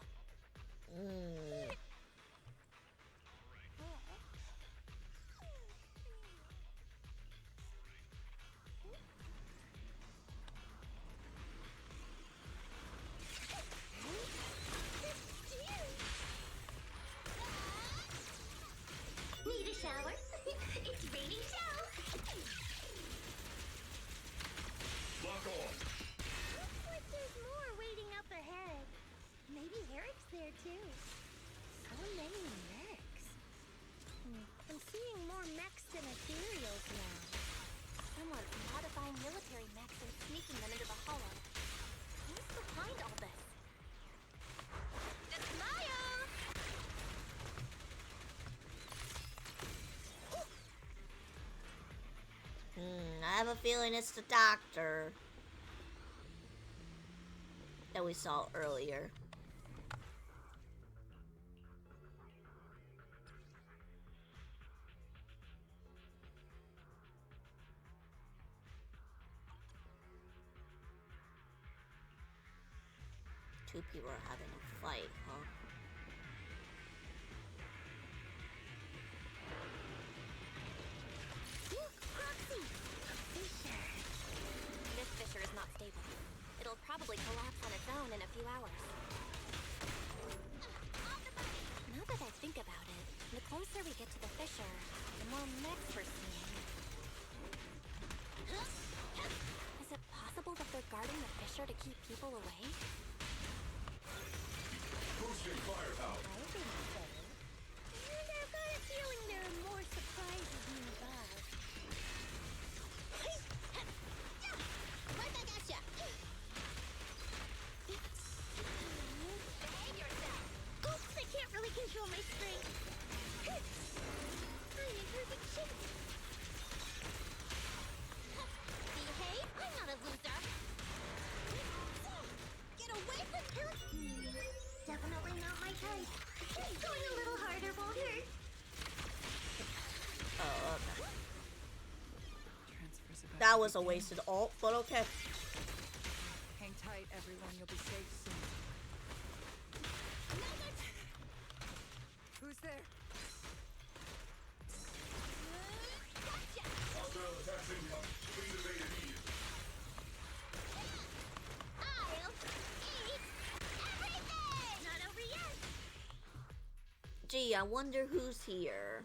Need a shower? It's raining shells! Lock on. Looks like there's more waiting up ahead. Maybe Herrick's there too. So many mechs. I'm seeing more mechs than ethereals now. Someone's modifying military mechs and sneaking them into the hollow. Who's behind all this? Smile! I have a feeling it's the doctor that we saw earlier. Two people are having a fight, huh? Look, Proxy! A fissure. This fissure is not stable. It'll probably collapse on its own in a few hours. Now that I think about it, the closer we get to the fissure, the more mechs we're seeing. Is it possible that they're guarding the fissure to keep people away? Boosting firepower. I think so. And I've got a feeling there are more surprises nearby. Right back at ya! Behave yourself! Oops, I can't really control my strength. I'm in perfect shape. Behave? I'm not a loser! Get away from her! Definitely not my type. Going a little harder won't hurt. Oh, okay. Transfer's about That to was a begin. wasted ult, but okay. Hang tight, everyone. You'll be safe soon. Who's there? Hostile attacks incoming. Please evade immediately. I'll eat everything! Not over yet. Gee, I wonder who's here.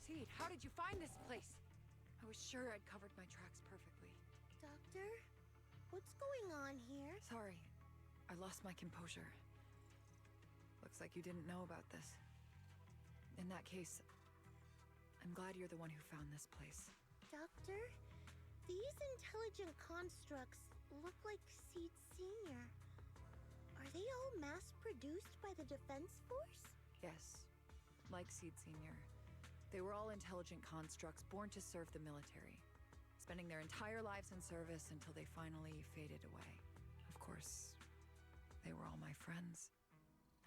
Seed, how did you find this place? I was sure I'd covered my tracks perfectly. Doctor, what's going on here? Sorry, I lost my composure. Looks like you didn't know about this. In that case, I'm glad you're the one who found this place. Doctor, these intelligent constructs look like Seed Senior. Are they all mass-produced by the Defense Force? Yes, like Seed Senior. They were all intelligent constructs born to serve the military, spending their entire lives in service until they finally faded away. Of course, they were all my friends.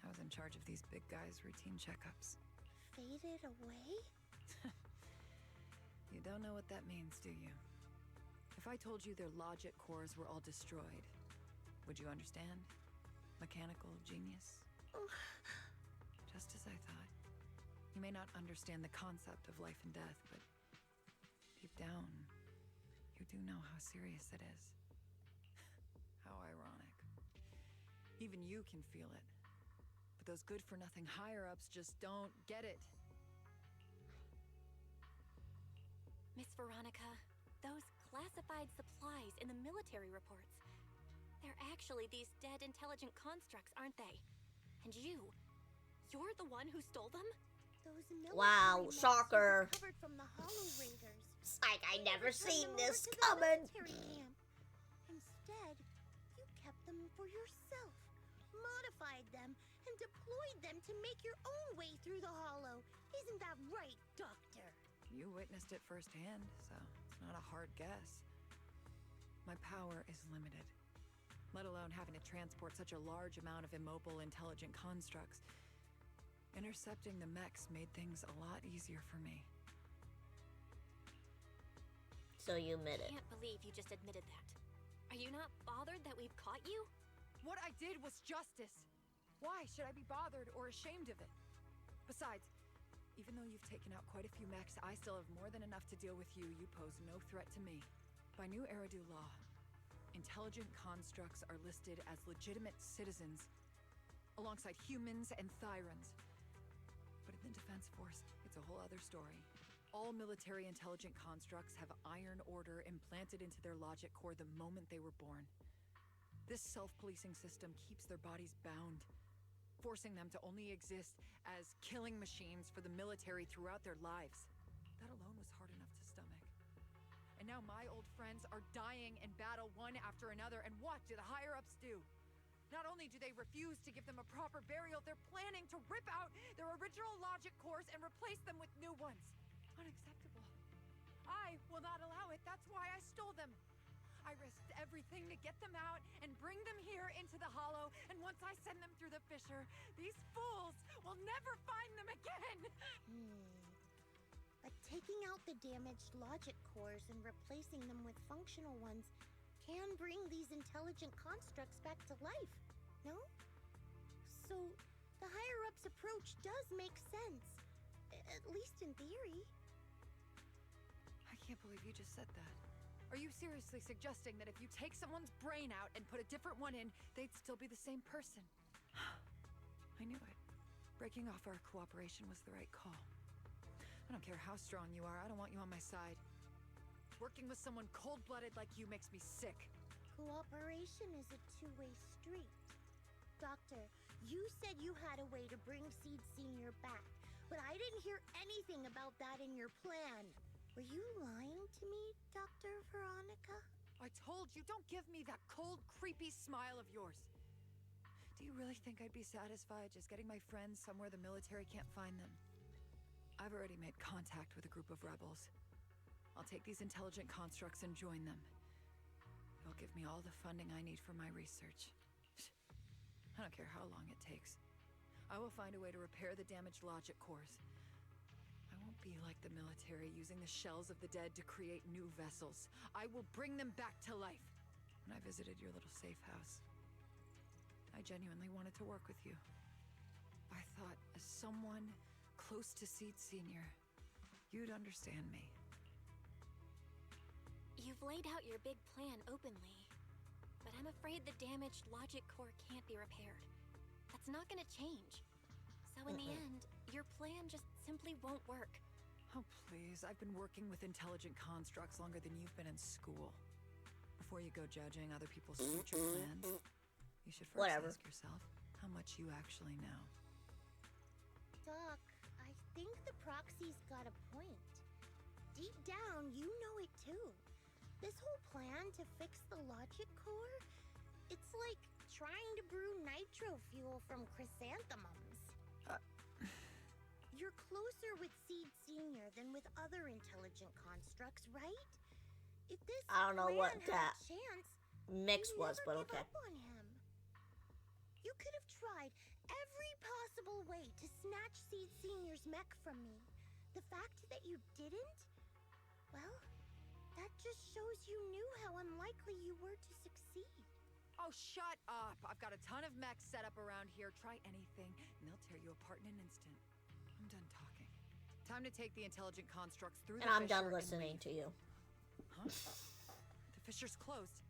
I was in charge of these big guys' routine checkups. Faded away? You don't know what that means, do you? If I told you their logic cores were all destroyed, would you understand? Mechanical genius? Just as I thought. You may not understand the concept of life and death, but deep down, you do know how serious it is. How ironic. Even you can feel it. But those good-for-nothing higher-ups just don't get it. Miss Veronica, those classified supplies in the military reports. They're actually these dead intelligent constructs, aren't they? And you're the one who stole them? Those military Wow, mechs shocker. were recovered from the Hollow Raiders. It's like I never Turned seen them this over to the coming. military camp. Instead, you kept them for yourself, modified them, and deployed them to make your own way through the Hollow. Isn't that right, Doctor? You witnessed it firsthand, so it's not a hard guess. My power is limited. Let alone having to transport such a large amount of immobile, intelligent constructs. Intercepting the mechs made things a lot easier for me. So you admit I it. can't believe you just admitted that. Are you not bothered that we've caught you? What I did was justice. Why should I be bothered or ashamed of it? Besides, even though you've taken out quite a few mechs, I still have more than enough to deal with you. You pose no threat to me. By new Eridu law, intelligent constructs are listed as legitimate citizens, alongside humans and Thyrans. But in the Defense Force, it's a whole other story. All military intelligent constructs have iron order implanted into their logic core the moment they were born. This self-policing system keeps their bodies bound, forcing them to only exist as killing machines for the military throughout their lives. That alone was hard enough to stomach. And now my old friends are dying in battle one after another, and what do the higher-ups do? Not only do they refuse to give them a proper burial, they're planning to rip out their original logic cores and replace them with new ones. Unacceptable. I will not allow it. That's why I stole them. I risked everything to get them out and bring them here into the Hollow, and once I send them through the fissure, these fools will never find them again! But taking out the damaged logic cores and replacing them with functional ones can bring these intelligent constructs back to life, no? So, the higher-ups' approach does make sense, at least in theory. I can't believe you just said that. Are you seriously suggesting that if you take someone's brain out and put a different one in, they'd still be the same person? I knew it. Breaking off our cooperation was the right call. I don't care how strong you are, I don't want you on my side. Working with someone cold-blooded like you makes me sick. Cooperation is a two-way street. Doctor, you said you had a way to bring Seed Senior back, but I didn't hear anything about that in your plan. Were you lying to me, Dr. Veronica? I told you, don't give me that cold, creepy smile of yours. Do you really think I'd be satisfied just getting my friends somewhere the military can't find them? I've already made contact with a group of rebels. I'll take these intelligent constructs and join them. They'll give me all the funding I need for my research. I don't care how long it takes. I will find a way to repair the damaged logic cores. I won't be like the military, using the shells of the dead to create new vessels. I will bring them back to life. When I visited your little safe house, I genuinely wanted to work with you. I thought, as someone close to Seed Senior, you'd understand me. You've laid out your big plan openly, but I'm afraid the damaged logic core can't be repaired. That's not gonna change. So in the end, your plan just simply won't work. Oh, please. I've been working with intelligent constructs longer than you've been in school. Before you go judging other people's future plans, you should first ask yourself how much you actually know. Doc, I think the proxy's got a point. Deep down, you know it too. This whole plan to fix the logic core, it's like trying to brew nitro fuel from chrysanthemums. You're closer with Seed Senior than with other intelligent constructs, right? If this I don't know what plan that had a chance, mix you'd was, never but give okay. up on him. You could have tried every possible way to snatch Seed Senior's mech from me. The fact that you didn't, well, that just shows you knew how unlikely you were to succeed. Oh, shut up! I've got a ton of mechs set up around here. Try anything, and they'll tear you apart in an instant. I'm done talking. Time to take the intelligent constructs through the And I'm fissure done listening and to you. Huh? The fissure's closed.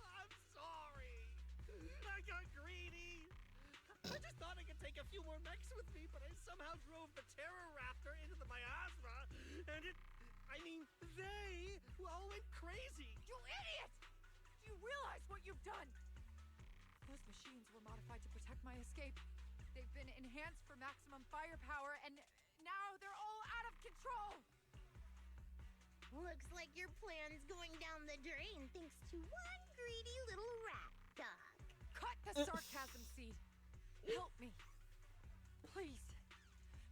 I'm sorry. I got greedy. I just thought I could take a few more mechs with me, but I somehow drove the Terror Raptor into the miasma, and they all went crazy. You idiot! Do you realize what you've done? Those machines were modified to protect my escape. They've been enhanced for maximum firepower, and now they're all out of control! Looks like your plan's going down the drain thanks to one greedy little rat dog. Cut the sarcasm, Seed. Help me. Please,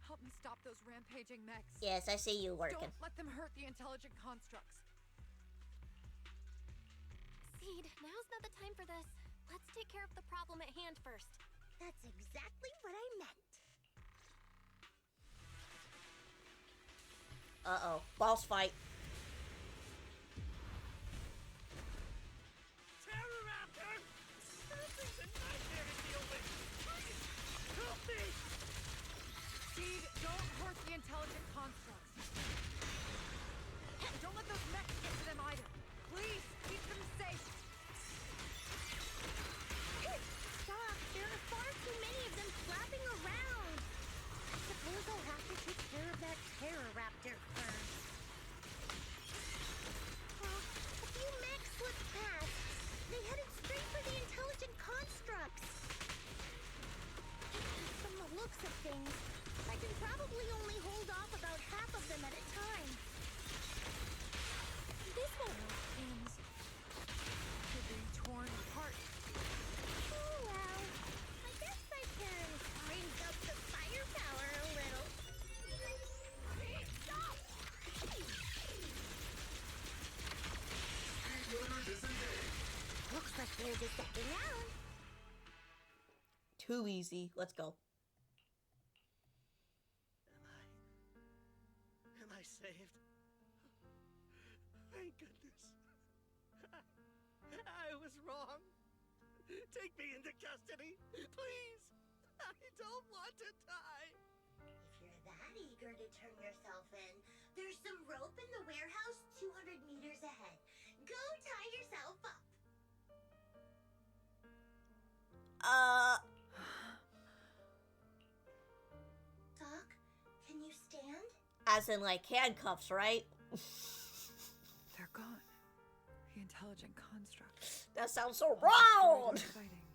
help me stop those rampaging mechs. Yes, I see you working. Don't let them hurt the intelligent constructs. Seed, now's not the time for this. Let's take care of the problem at hand first. That's exactly what I meant. Uh-oh. Boss fight. Terroraptor! This is a nightmare to deal with! Please, help me! Seed, don't hurt the intelligent constructs. Don't let those mechs get to them either. Please, keep them safe. Stop! There are far too many of them flapping around. I suppose I'll have to take care of that Terroraptor first. A few mechs slipped past. They headed straight for the intelligent constructs. From the looks of things, I can probably only hold off about half of them at a time. This won't work. Things are being torn apart. Oh well. I guess I can crank up the firepower a little. Stop! Speedrunner disengaged. Looks like there's a second round. Too easy. Let's go. Am I saved? Thank goodness. I was wrong. Take me into custody, please. I don't want to die. If you're that eager to turn yourself in, there's some rope in the warehouse 200 meters ahead. Go tie yourself up. Doc, can you stand? As in, like, handcuffs, right? They're gone. The intelligent constructs. That sounds so Destroyed wrong! in fighting.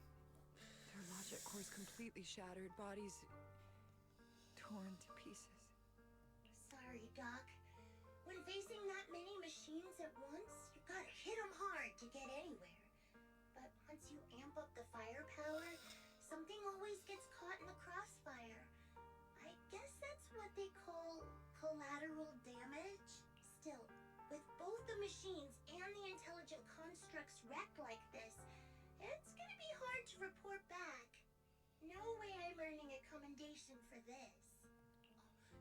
Their logic cores completely shattered, bodies torn to pieces. Sorry, Doc. When facing that many machines at once, you gotta hit them hard to get anywhere. But once you amp up the firepower, something always gets caught in the crossfire. I guess that's what they call collateral damage. Still, with both the machines and the intelligent constructs wrecked like this, it's gonna be hard to report back. No way I'm earning a commendation for this.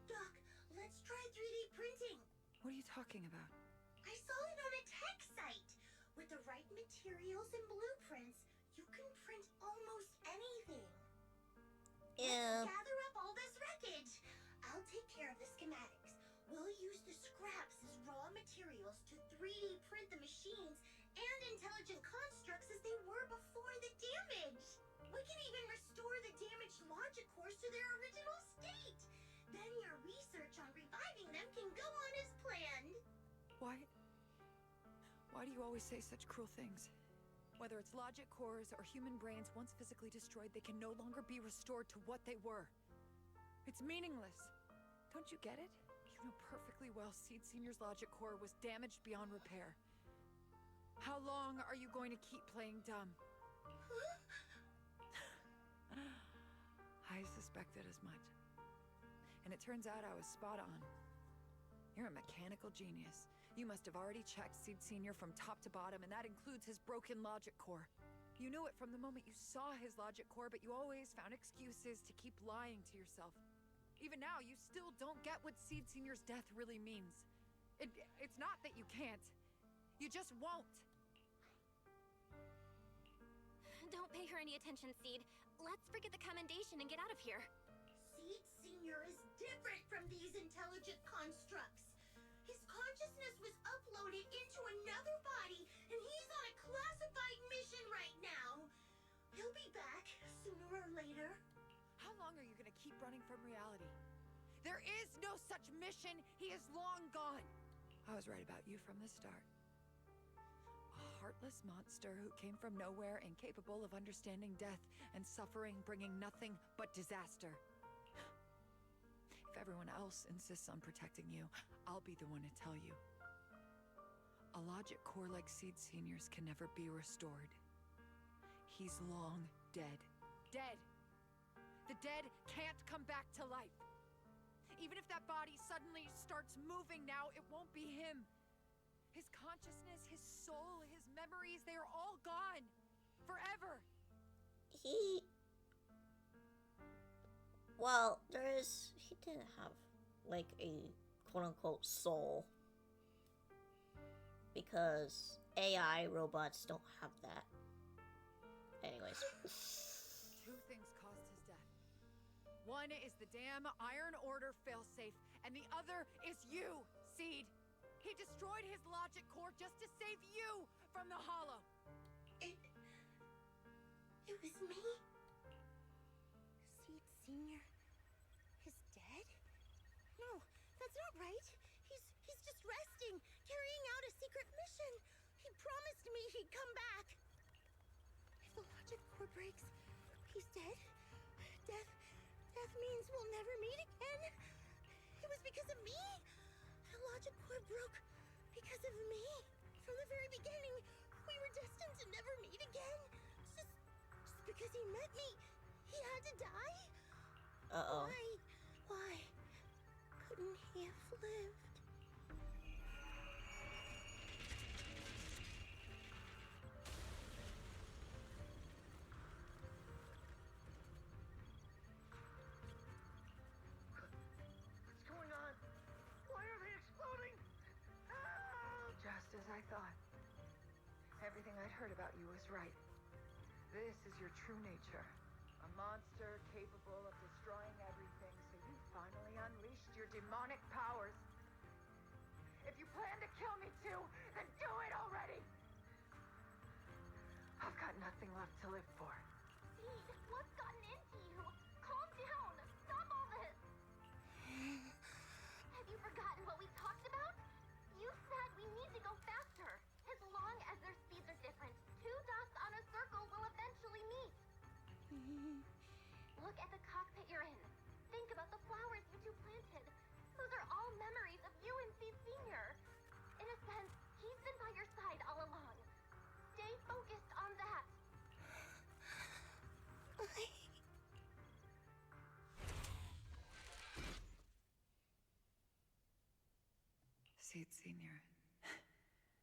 Doc, let's try 3D printing. What are you talking about? I saw it on a tech site. With the right materials and blueprints, you can print almost anything. Yeah. Let's gather up all this wreckage. I'll take care of the schematics. We'll use the scraps as raw materials to 3D print the machines and intelligent constructs as they were before the damage. We can even restore the damaged logic cores to their original state. Then your research on reviving them can go on as planned. Why do you always say such cruel things? Whether it's logic cores or human brains, once physically destroyed, they can no longer be restored to what they were. It's meaningless. Don't you get it? You know perfectly well Seed Senior's logic core was damaged beyond repair. How long are you going to keep playing dumb? I suspected as much. And it turns out I was spot on. You're a mechanical genius. You must have already checked Seed Senior from top to bottom, and that includes his broken logic core. You knew it from the moment you saw his logic core, but you always found excuses to keep lying to yourself. Even now, you still don't get what Seed Senior's death really means. It's not that you can't. You just won't. Don't pay her any attention, Seed. Let's forget the commendation and get out of here. Seed Senior is different from these intelligent constructs. His consciousness was uploaded into another body, and he's on a classified mission right now. He'll be back sooner or later. How long are you gonna keep running from reality? There is no such mission. He is long gone. I was right about you from the start. A heartless monster who came from nowhere, incapable of understanding death and suffering, bringing nothing but disaster. If everyone else insists on protecting you, I'll be the one to tell you. A logic core like Seed Senior's can never be restored. He's long dead. Dead! The dead can't come back to life. Even if that body suddenly starts moving now, it won't be him. His consciousness, his soul, his memories, they are all gone. Forever. Well, he didn't have, like, a quote-unquote soul. Because AI robots don't have that. Anyways. Two things caused his death. One is the damn Iron Order failsafe, and the other is you, Seed. He destroyed his logic core just to save you from the Hollow. It was me? Seed Senior is dead? No, that's not right. He's just resting, carrying out a secret mission. He promised me he'd come back. If the logic core breaks, he's dead. Death means we'll never meet again. It was because of me. The logic core broke because of me. From the very beginning, we were destined to never meet again. Just because he met me, he had to die? Uh-oh. Why couldn't he have lived? What's going on? Why are they exploding? Just as I thought. Everything I'd heard about you was right. This is your true nature. A monster capable of destroying everything, so you finally unleashed your demonic powers. If you plan to kill me too, then do it already! I've got nothing left to live for. Seed, what's gotten into you? Calm down. Stop all this. Have you forgotten what we talked about? You said we need to go faster. As long as their speeds are different, two dots on a circle will eventually meet. Look at the cockpit you're in. Think about the flowers you two planted. Those are all memories of you and Seed Senior. In a sense, he's been by your side all along. Stay focused on that. Seed Senior.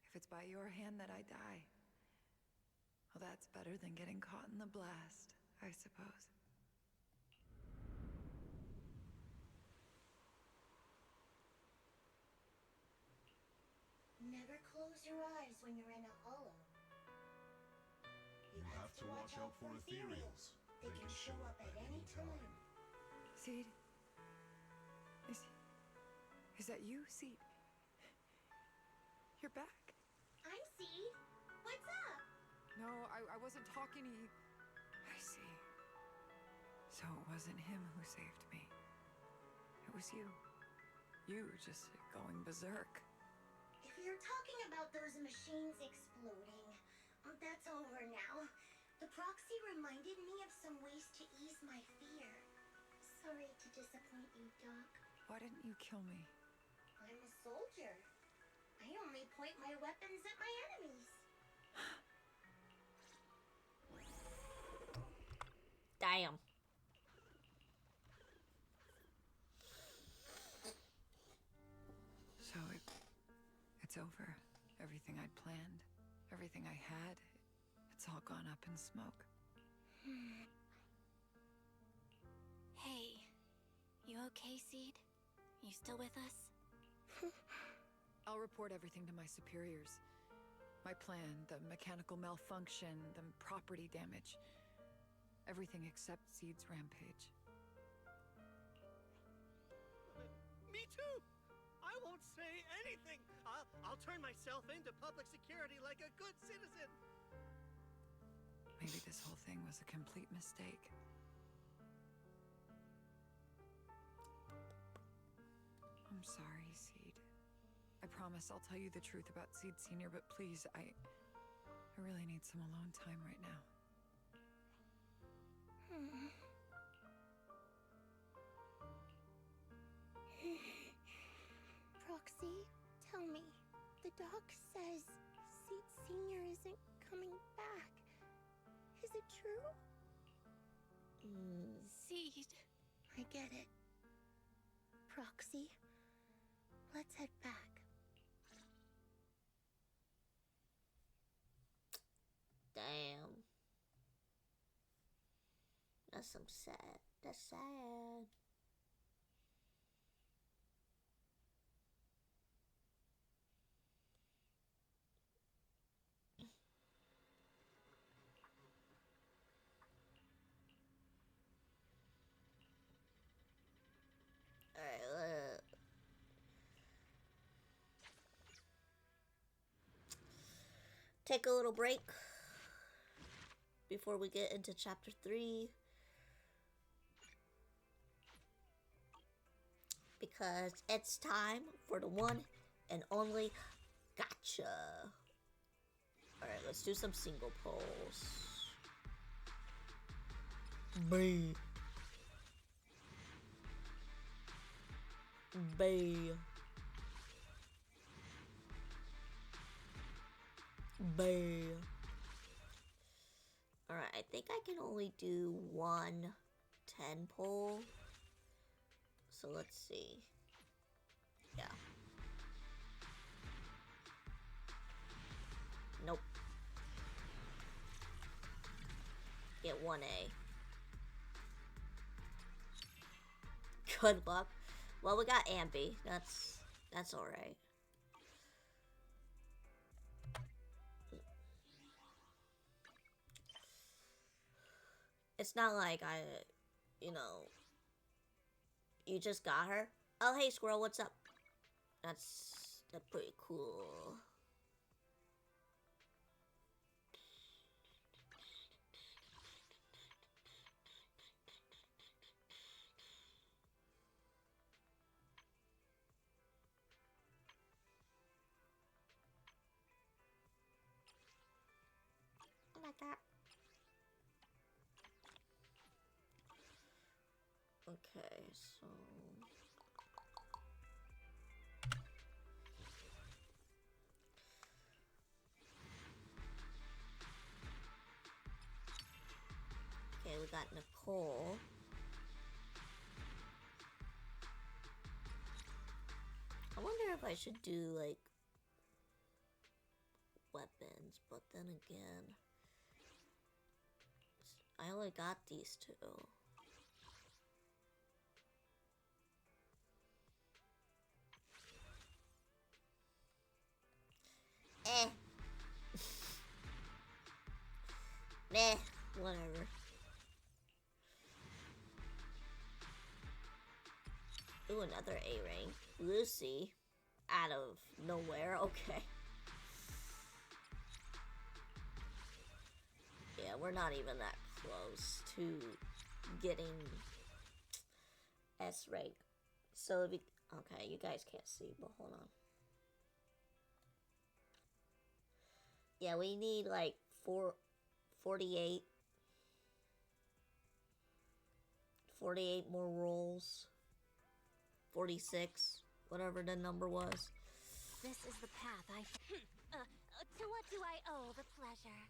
If it's by your hand that I die, well, that's better than getting caught in the blast, I suppose. Never close your eyes when you're in a hollow. You have to watch out for ethereals. They can show up at any time. Seed? Is that you, Seed? You're back. I'm Seed. What's up? No, I wasn't talking to you. I see. So it wasn't him who saved me. It was you. You just going berserk. If you're talking about those machines exploding, that's over now. The proxy reminded me of some ways to ease my fear. Sorry to disappoint you, Doc. Why didn't you kill me? I'm a soldier. I only point my weapons at my enemies. Damn. So it's over. Everything I'd planned, everything I had, it's all gone up in smoke. Hey, you okay, Seed? You still with us? I'll report everything to my superiors. My plan, the mechanical malfunction, the property damage. Everything except Seed's rampage. Me too. I won't say anything. I'll turn myself into public security like a good citizen. Maybe this whole thing was a complete mistake. I'm sorry, Seed. I promise I'll tell you the truth about Seed Senior, but please, I really need some alone time right now. Proxy, tell me. The doc says Seed Senior isn't coming back. Is it true? Seed. I get it. Proxy, let's head back. Damn. That's some sad. That's sad. Alright, take a little break before we get into chapter 3. Because it's time for the one and only gotcha. Alright, let's do some single polls. B. B. B. Alright, I think I can only do one 10 poll. So let's see. Yeah. Nope. Get 1A. Good luck. Well, we got Ambi. That's alright. It's not like you just got her. Oh, hey, Squirrel, what's up? That's pretty cool. I like that. Okay, so... Okay, we got Nicole. I wonder if I should do, like, weapons, but then again... I only got these two. Meh, whatever. Ooh, another A rank. Lucy. Out of nowhere, okay. Yeah, we're not even that close to getting S rank. So, if you, okay, you guys can't see, but hold on. Yeah, we need like 48 more rolls. 46, whatever the number was. This is the path I... to what do I owe the pleasure?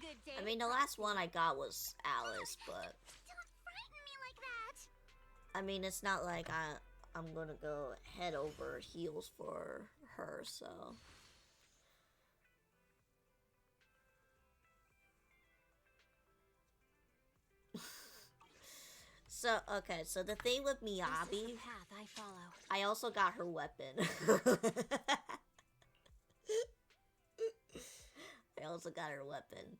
Good day. I mean, the last one I got was Alice, but... Don't frighten me like that! I mean, it's not like I'm gonna go head over heels for her, so... So, okay, so the thing with Miyabi... This is the path I follow. I also got her weapon. I also got her weapon.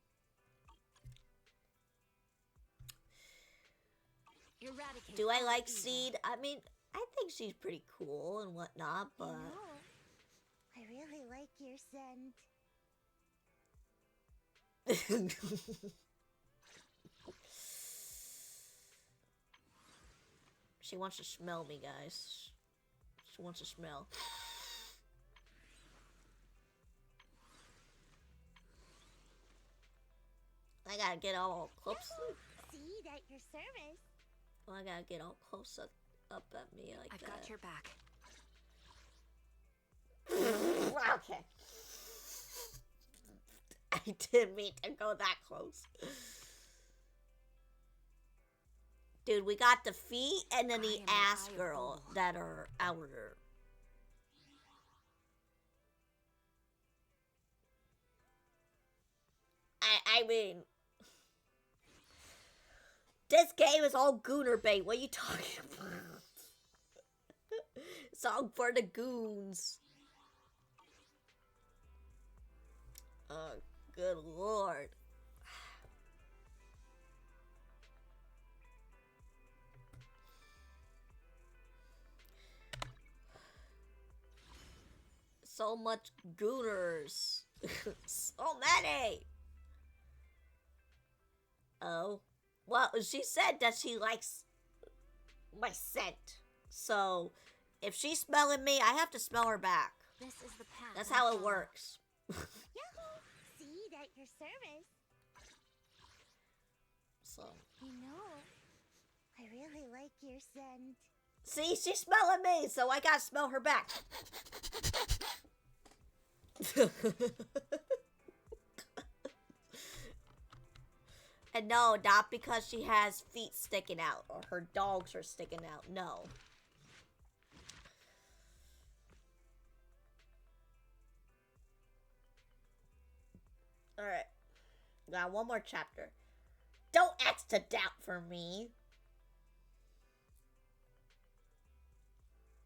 Eradicate. Do I like Seed? I mean, I think she's pretty cool and whatnot, but... I really like your scent. She wants to smell me, guys. She wants to smell. I gotta get all close. Seed at your service. Oh, I gotta get all close up at me like I've that. got your back. Okay. I didn't mean to go that close. Dude, we got the feet and then the ass girl that are outer. I mean, this game is all gooner bait. What are you talking about? It's all for the goons. Oh, good lord. So much gooners. So many. Oh. Well, she said that she likes my scent. So, if she's smelling me, I have to smell her back. This is the path. That's how it works. Yahoo! Seed at your service. So. You know, I really like your scent. See, she's smelling me, so I gotta smell her back. And no, not because she has feet sticking out or her dogs are sticking out. No. Alright. Got one more chapter. Don't ask to doubt for me.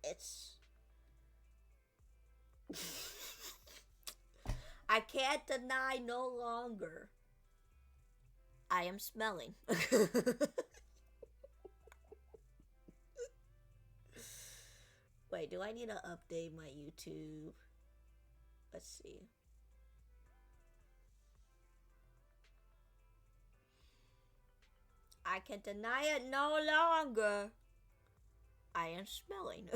It's... I can't deny no longer. I am smelling. Wait, do I need to update my YouTube? Let's see. I can deny it no longer. I am smelling.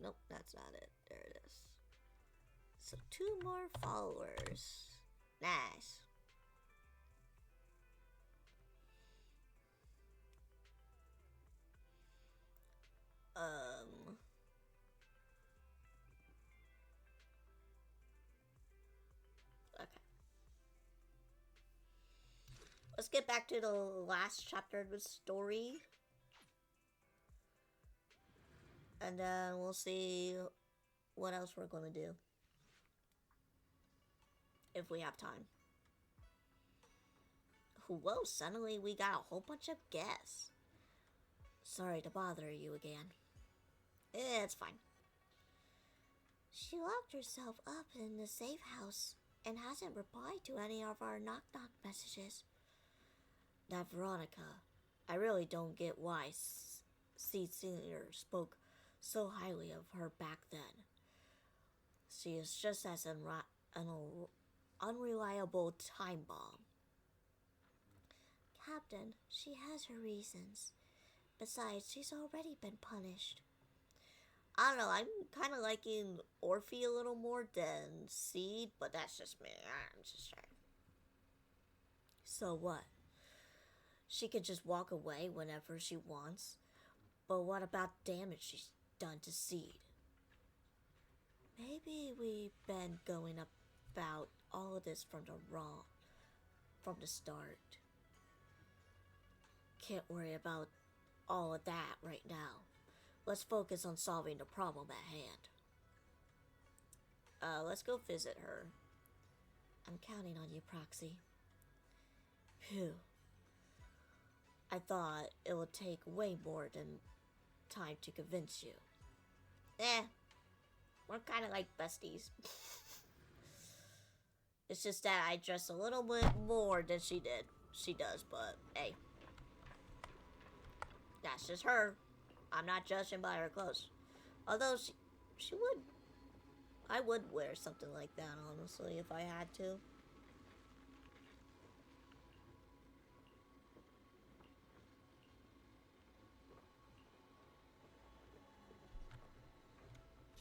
Nope, that's not it. There it is. So 2 more followers. Nice. Okay. Let's get back to the last chapter of the story. And then we'll see what else we're gonna do. If we have time. Whoa, suddenly we got a whole bunch of guests. Sorry to bother you again. It's fine. She locked herself up in the safe house and hasn't replied to any of our knock-knock messages. That Veronica, I really don't get why Seed Senior spoke so highly of her back then. She is just as an unreliable time bomb. Captain, she has her reasons. Besides, she's already been punished. I don't know, I'm kind of liking Orphe a little more than Seed, but that's just me. I'm just saying. So what? She can just walk away whenever she wants. But what about damage she's done to Seed? Maybe we've been going about all of this from the start. Can't worry about all of that right now. Let's focus on solving the problem at hand. Let's go visit her. I'm counting on you, Proxy. Phew. I thought it would take way more than time to convince you. We're kind of like besties. It's just that I dress a little bit more than she does, but hey. That's just her. I'm not judging by her clothes. Although she would. I would wear something like that, honestly, if I had to.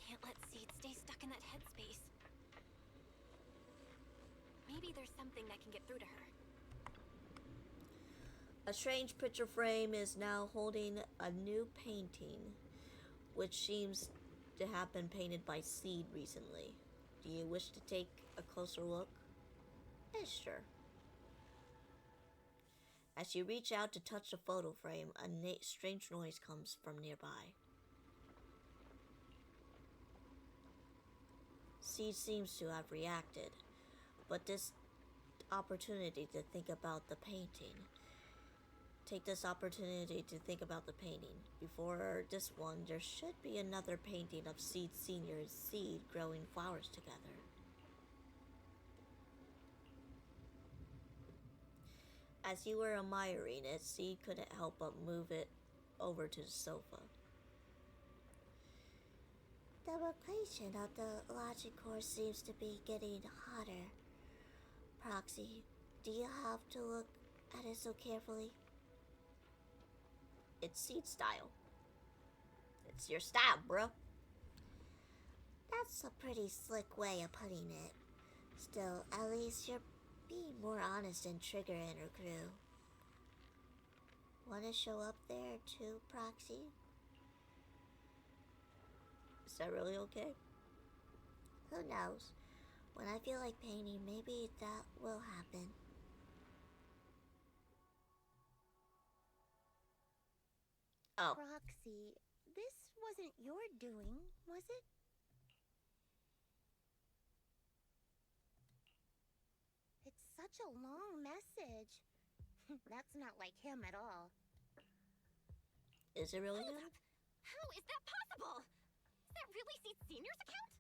Can't let Seed stay stuck in that headspace. Maybe there's something that can get through to her. A strange picture frame is now holding a new painting, which seems to have been painted by Seed recently. Do you wish to take a closer look? Sure. As you reach out to touch the photo frame, a strange noise comes from nearby. Seed seems to have reacted, but this opportunity to think about the painting. Take this opportunity to think about the painting. Before this one, there should be another painting of Seed Senior and Seed growing flowers together. As you were admiring it, Seed couldn't help but move it over to the sofa. The rotation of the logic core seems to be getting hotter. Proxy, do you have to look at it so carefully? It's Seed style. It's your style, bro. That's a pretty slick way of putting it. Still, at least you're being more honest than Trigger and her crew. Wanna show up there too, Proxy? Is that really okay? Who knows? When I feel like painting, maybe that will happen. Oh. Proxy, this wasn't your doing, was it? It's such a long message. That's not like him at all. Is it really Hold him? up. How is that possible? Is that really Seed Senior's account?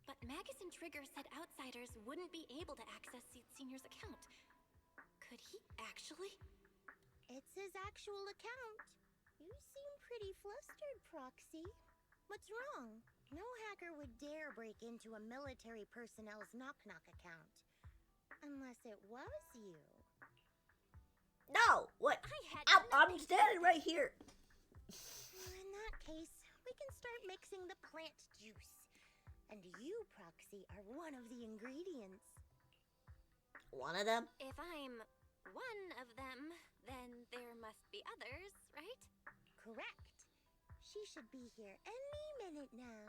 But Magus and Trigger said outsiders wouldn't be able to access Seed Senior's account. Could he actually? It's his actual account. You seem pretty flustered, Proxy. What's wrong? No hacker would dare break into a military personnel's knock-knock account. Unless it was you. No! What? I'm standing right here. In that case, we can start mixing the plant juice. And you, Proxy, are one of the ingredients. One of them? If I'm one of them, then there must be others, right? Correct. She should be here any minute now.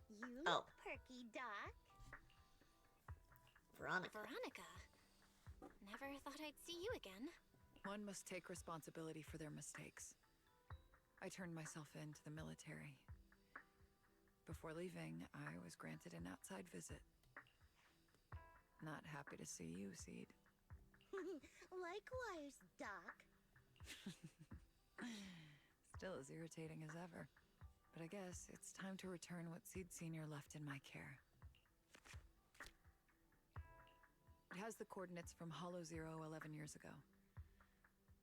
You look perky, Doc. Veronica. Never thought I'd see you again. One must take responsibility for their mistakes. I turned myself in to the military. Before leaving, I was granted an outside visit. Not happy to see you, Seed. Likewise, Doc. Still as irritating as ever. But I guess it's time to return what Seed Senior left in my care. It has the coordinates from Hollow Zero 11 years ago.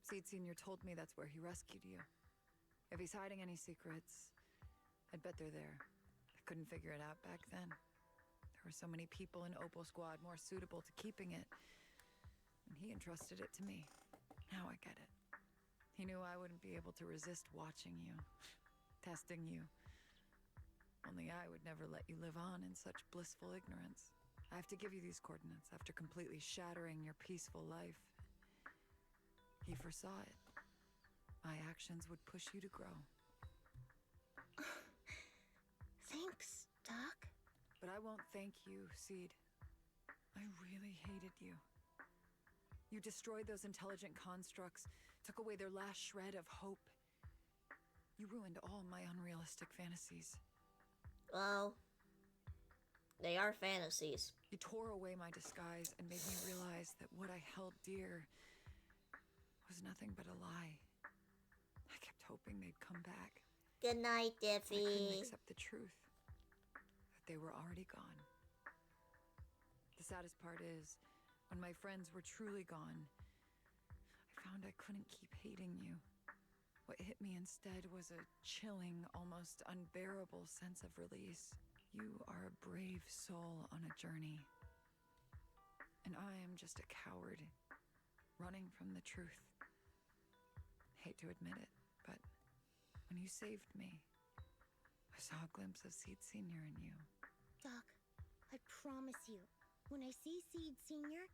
Seed Senior told me that's where he rescued you. If he's hiding any secrets, I'd bet they're there. I couldn't figure it out back then. There were so many people in Opal Squad more suitable to keeping it. And he entrusted it to me. Now I get it. He knew I wouldn't be able to resist watching you, testing you. Only I would never let you live on in such blissful ignorance. I have to give you these coordinates after completely shattering your peaceful life. He foresaw it. My actions would push you to grow. Thanks, Doc. But I won't thank you, Seed. I really hated you. You destroyed those intelligent constructs, took away their last shred of hope. You ruined all my unrealistic fantasies. Well, they are fantasies. You tore away my disguise and made me realize that what I held dear was nothing but a lie. I kept hoping they'd come back. Good night, I couldn't Diffie. accept the truth. That they were already gone. The saddest part is, when my friends were truly gone, I found I couldn't keep hating you. What hit me instead was a chilling, almost unbearable sense of release. You are a brave soul on a journey. And I am just a coward, running from the truth. Hate to admit it, but when you saved me, I saw a glimpse of Seed Senior in you. Doc, I promise you, when I see Seed Senior,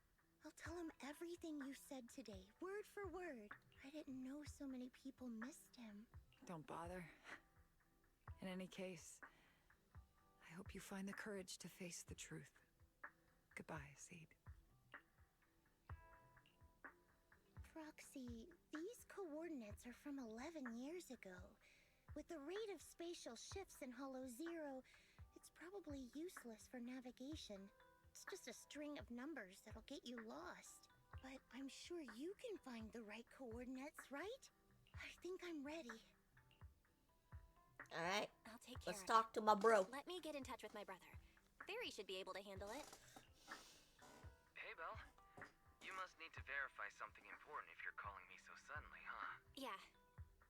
I'll tell him everything you said today, word for word. I didn't know so many people missed him. Don't bother. In any case, I hope you find the courage to face the truth. Goodbye, Seed. Proxy, these coordinates are from 11 years ago. With the rate of spatial shifts in Hollow Zero, it's probably useless for navigation. It's just a string of numbers that'll get you lost. But I'm sure you can find the right coordinates, right? I think I'm ready. Alright, I'll take care let's of talk to my bro. it. Let me get in touch with my brother. Fairy should be able to handle it. Hey, Belle. You must need to verify something important if you're calling me so suddenly, huh? Yeah.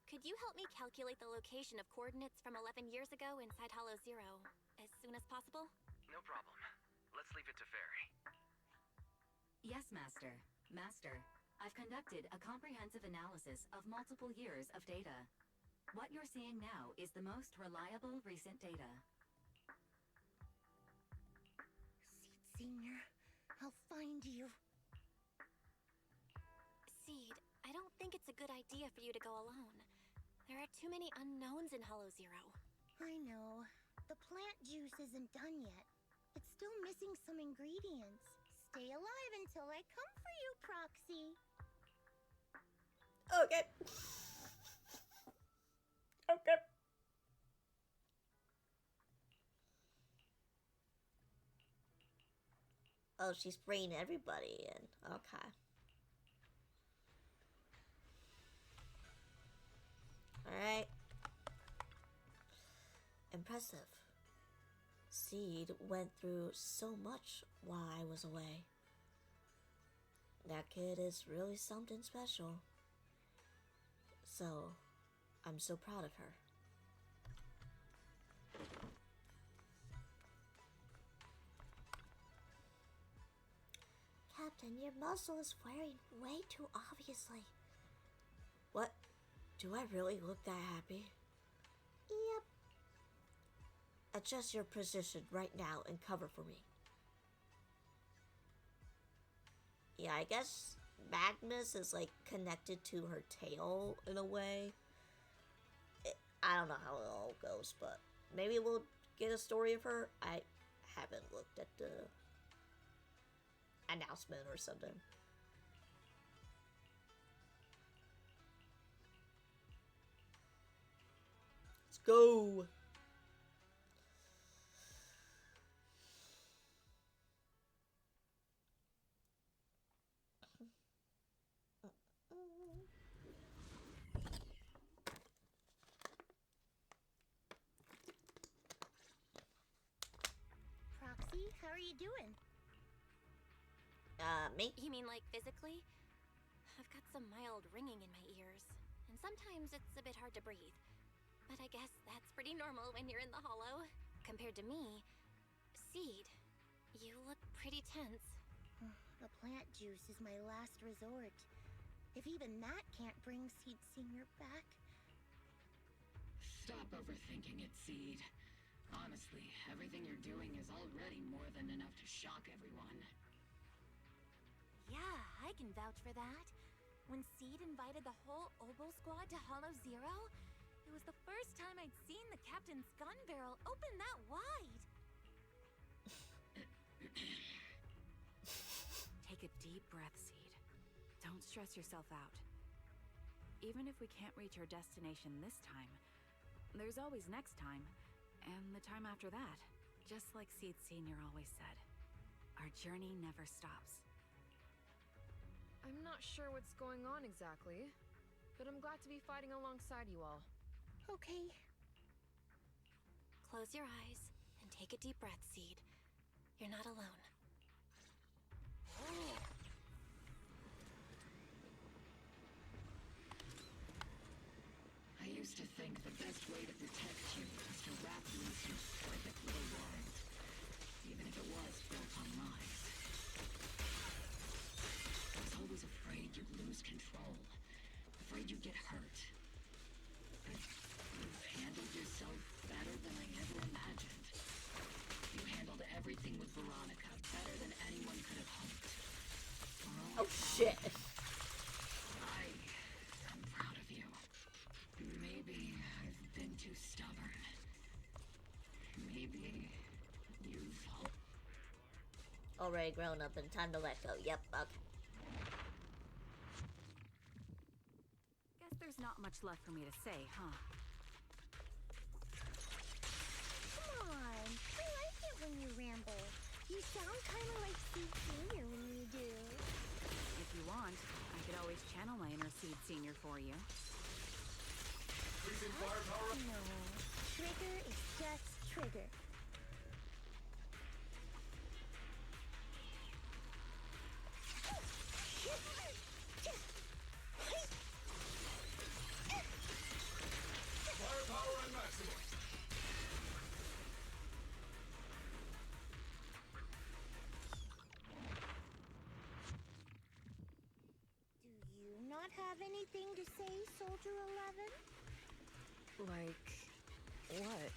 Could you help me calculate the location of coordinates from 11 years ago inside Hollow Zero as soon as possible? No problem. Let's leave it to Fairy. Yes, Master. Master, I've conducted a comprehensive analysis of multiple years of data. What you're seeing now is the most reliable recent data. Seed Senior, I'll find you. Seed, I don't think it's a good idea for you to go alone. There are too many unknowns in Hollow Zero. I know. The plant juice isn't done yet. It's still missing some ingredients. Stay alive until I come for you, Proxy. Okay. Okay. Oh, she's bringing everybody in. Okay. Alright. Impressive. Seed went through so much while I was away. That kid is really something special. So, I'm so proud of her. Captain, your muscle is wearing way too obviously. What? Do I really look that happy? Yep. Adjust your position right now and cover for me. Yeah, I guess Magnus is like connected to her tail in a way. I don't know how it all goes, but maybe we'll get a story of her. I haven't looked at the announcement or something. Let's go. Proxy, how are you doing? Me? You mean like physically? I've got some mild ringing in my ears, and sometimes it's a bit hard to breathe. But I guess that's pretty normal when you're in the hollow. Compared to me, Seed, you look pretty tense. The plant juice is my last resort. If even that can't bring Seed Senior back. Stop overthinking it, Seed. Honestly, everything you're doing is already more than enough to shock everyone. Yeah, I can vouch for that. When Seed invited the whole Obel squad to Hollow Zero, it was the first time I'd seen the captain's gun barrel open that wide. Take a deep breath, Seed. Don't stress yourself out. Even if we can't reach our destination this time, there's always next time, and the time after that. Just like Seed Senior always said, our journey never stops. I'm not sure what's going on exactly, but I'm glad to be fighting alongside you all. Okay. Close your eyes and take a deep breath, Seed. You're not alone. I used to think the best way to protect you was to wrap you in some perfect little world, even if it was built on lies. I was always afraid you'd lose control, afraid you'd get hurt. But you've handled yourself better than I ever imagined. You handled everything with Veronica better than anyone could have hoped. Oh shit. already grown up and time to let go. Yep, okay. Guess there's not much left for me to say, huh? Come on. I like it when you ramble. You sound kind of like Steve Sr. when you do. If you want, I could always channel my inner Seed Senior for you. Increasing firepower. No. Trigger is just Trigger. Firepower and maximum. Do you not have anything to say, Soldier 11? Like, what?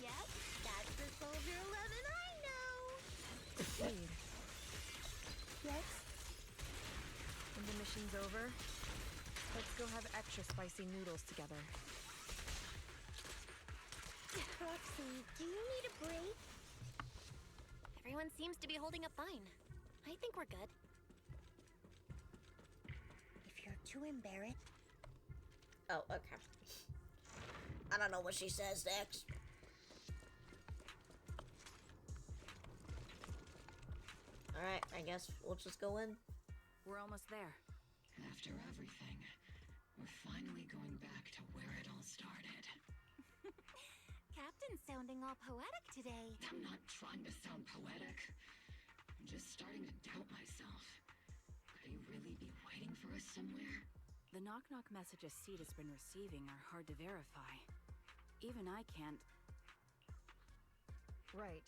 Yep, that's the Soldier 11 I know. Seed, Yes? when the mission's over, let's go have extra spicy noodles together. Proxy, do you need a break? Everyone seems to be holding up fine. I think we're good. If you're too embarrassed, Oh, okay. I don't know what she says next. Alright, I guess we'll just go in. We're almost there. After everything, we're finally going back to where it all started. Captain's sounding all poetic today. I'm not trying to sound poetic. I'm just starting to doubt myself. Could he really be waiting for us somewhere? The knock-knock messages Seed has been receiving are hard to verify. Even I can't... Right.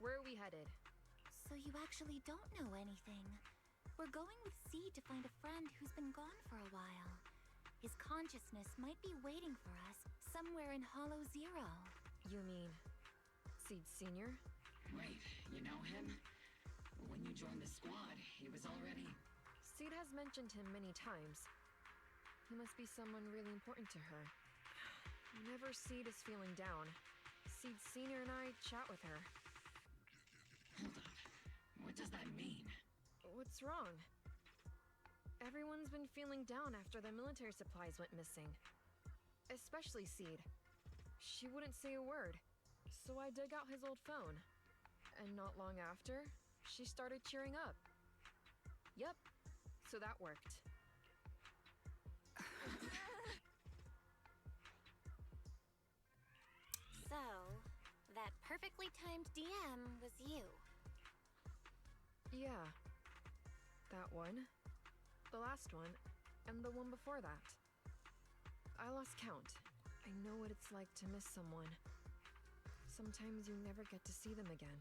Where are we headed? So you actually don't know anything. We're going with Seed to find a friend who's been gone for a while. His consciousness might be waiting for us somewhere in Hollow Zero. You mean Seed Senior? Wait, you know him? When you joined the squad, he was already... Seed has mentioned him many times. He must be someone really important to her. Whenever Seed is feeling down, Seed Senior and I chat with her. Hold up. What does that mean? What's wrong? Everyone's been feeling down after the military supplies went missing. Especially Seed. She wouldn't say a word, so I dug out his old phone. And not long after, she started cheering up. Yep, so that worked. So, that perfectly timed DM was you. Yeah. That one, the last one, and the one before that. I lost count. I know what it's like to miss someone. Sometimes you never get to see them again.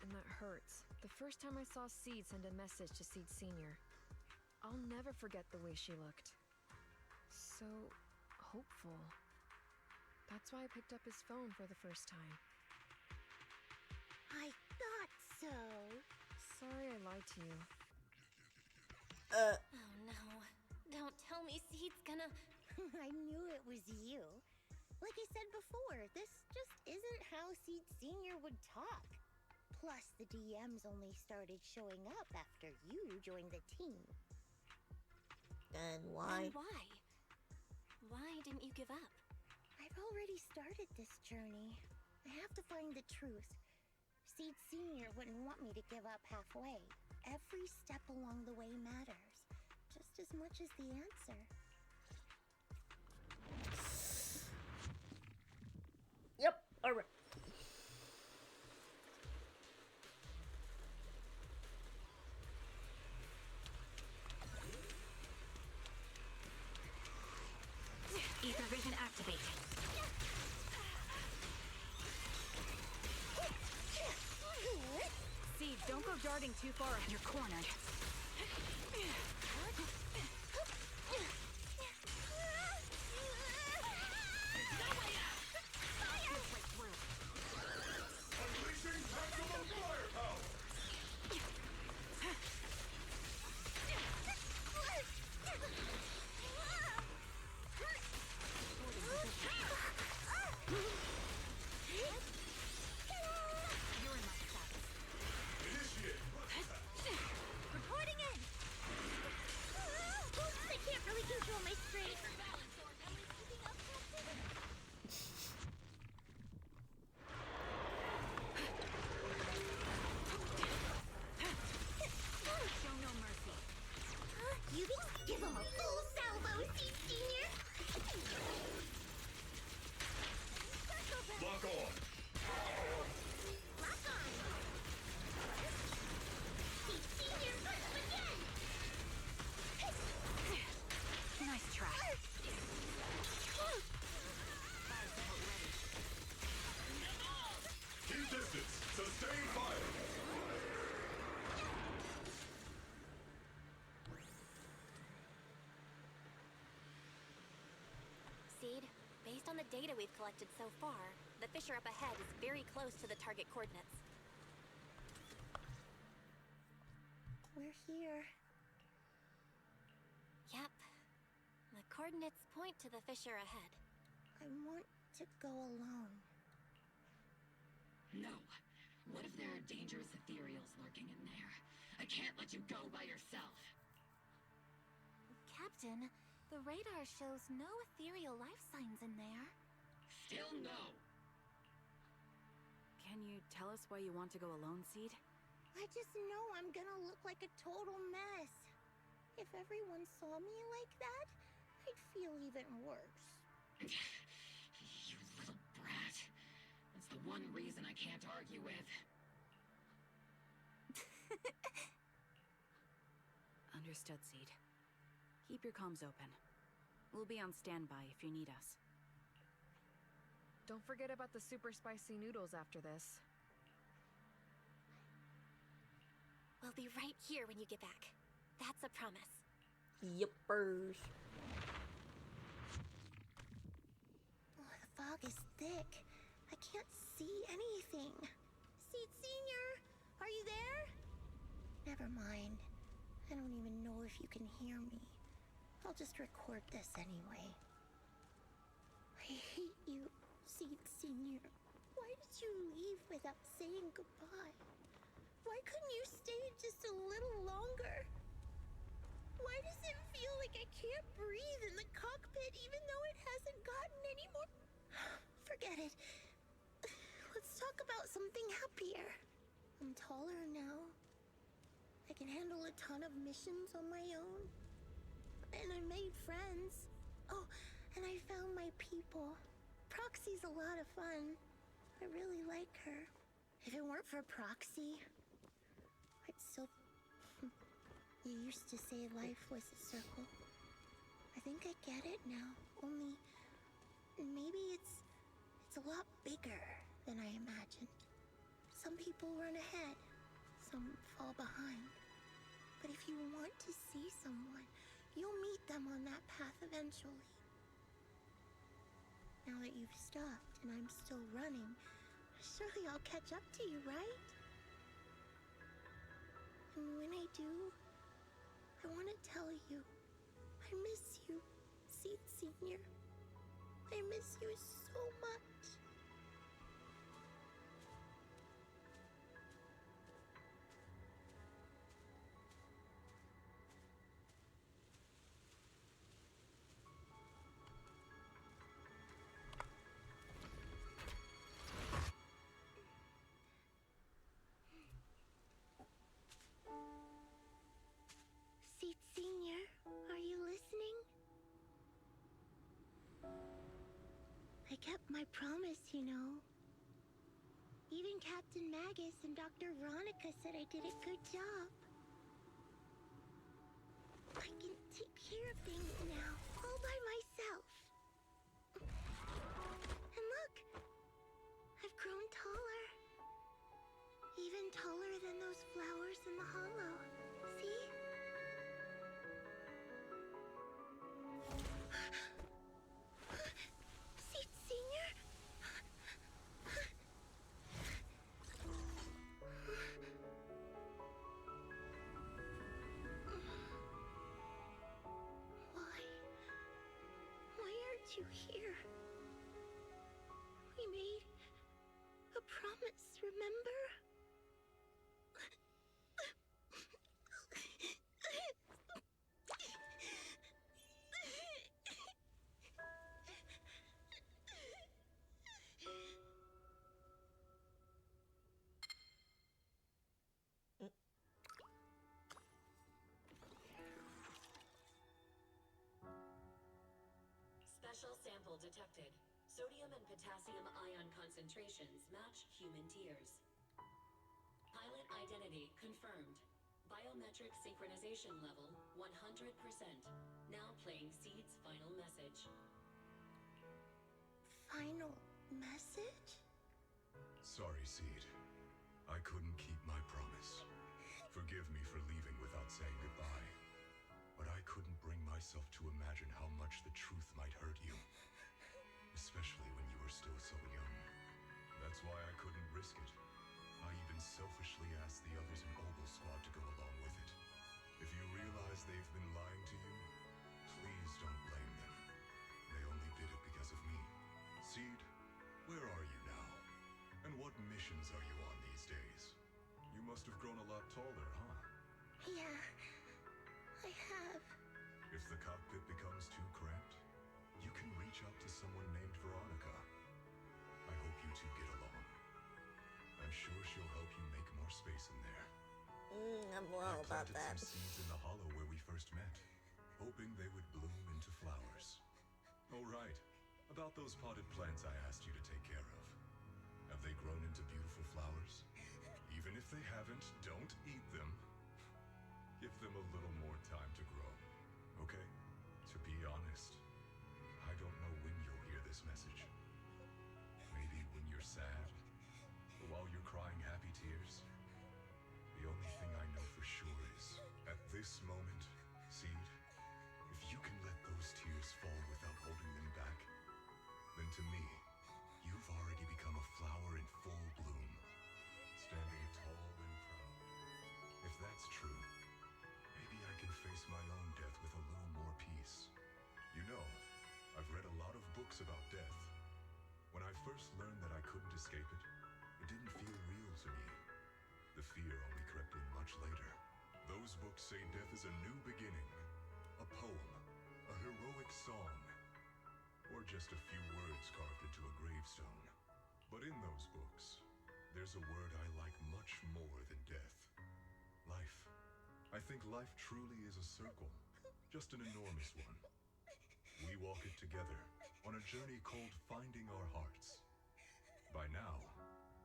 And that hurts. The first time I saw Seed send a message to Seed Senior, I'll never forget the way she looked. So hopeful. That's why I picked up his phone for the first time. I thought so. Sorry I lied to you. Oh no. Don't tell me Seed's gonna... I knew it was you. Like I said before, this just isn't how Seed Senior would talk. Plus, the DMs only started showing up after you joined the team. And why? Then why? Why didn't you give up? I've already started this journey. I have to find the truth. Seed Senior wouldn't want me to give up halfway. Every step along the way matters, just as much as the answer. Yep, alright. Ether vision activate. Seed, don't go darting too far. You're cornered. Unleashing maximum firepower. You're in my sight. You give him a full salvo, Seed Senior! Lock on! Lock on! Seed Senior, push again! Nice try. Keep distance! Sustain fire! Seed, based on the data we've collected so far, the fissure up ahead is very close to the target coordinates. We're here. Yep. The coordinates point to the fissure ahead. I want to go alone. No. What if there are dangerous ethereals lurking in there? I can't let you go by yourself. Captain, the radar shows no ethereal life signs in there. Still no. Can you tell us why you want to go alone, Seed? I just know I'm gonna look like a total mess. If everyone saw me like that, I'd feel even worse. You little brat. That's the one reason I can't argue with. Understood, Seed. Keep your comms open. We'll be on standby if you need us. Don't forget about the super spicy noodles after this. We'll be right here when you get back. That's a promise. Yippers. Oh, the fog is thick. I can't see anything. Seed Senior, are you there? Never mind. I don't even know if you can hear me. I'll just record this anyway. I hate you, Seed Senior. Why did you leave without saying goodbye? Why couldn't you stay just a little longer? Why does it feel like I can't breathe in the cockpit even though it hasn't gotten any more... Forget it. Let's talk about something happier. I'm taller now. I can handle a ton of missions on my own. And I made friends. Oh, and I found my people. Proxy's a lot of fun. I really like her. If it weren't for Proxy, I'd still... You used to say life was a circle. I think I get it now. Only... maybe it's a lot bigger than I imagined. Some people run ahead. Some fall behind. But if you want to see someone, you'll meet them on that path eventually. Now that you've stopped and I'm still running, surely I'll catch up to you, right? And when I do, I want to tell you, I miss you, Seed Senior. I miss you so much. Seed Senior, are you listening? I kept my promise, you know. Even Captain Magus and Dr. Veronica said I did a good job. I can take care of things now, all by myself. And look, I've grown taller. Even taller than those flowers in the hollow. See? Seed Senior? Why aren't you here? We made a promise, remember? Partial sample detected. Sodium and potassium ion concentrations match human tears. Pilot identity confirmed. Biometric synchronization level 100%. Now playing Seed's final message. Final message? Sorry, Seed. I couldn't keep my promise. Forgive me for leaving without saying goodbye. But I couldn't bring myself to imagine how much the truth might hurt you. Especially when you were still so young. That's why I couldn't risk it. I even selfishly asked the others in Ogle Squad to go along with it. If you realize they've been lying to you, please don't blame them. They only did it because of me. Seed, where are you now? And what missions are you on these days? You must have grown a lot taller, huh? Yeah, I have. If the cockpit becomes too cramped, you can reach out to someone named Veronica. I hope you two get along. I'm sure she'll help you make more space in there. I'm wrong about I planted that. some seeds in the hollow where we first met, hoping they would bloom into flowers. Oh, right. About those potted plants I asked you to take care of. Have they grown into beautiful flowers? Even if they haven't, don't eat them. Give them a little more time to grow, okay? To be honest, I don't know when you'll hear this message. Maybe when you're sad, or while you're crying happy tears. The only thing I know for sure is, at this moment, Seed, if you can let those tears fall without holding them back, then to me, you've already become a flower in full bloom, standing tall and proud. If that's true, maybe I can face my own death with a little more peace. You know, I've read a lot of books about death. When I first learned that I couldn't escape it, it didn't feel real to me. The fear only crept in much later. Those books say death is a new beginning, a poem, a heroic song, or just a few words carved into a gravestone. But in those books, there's a word I like much more than death. Life. I think life truly is a circle, just an enormous one. We walk it together on a journey called finding our hearts. By now,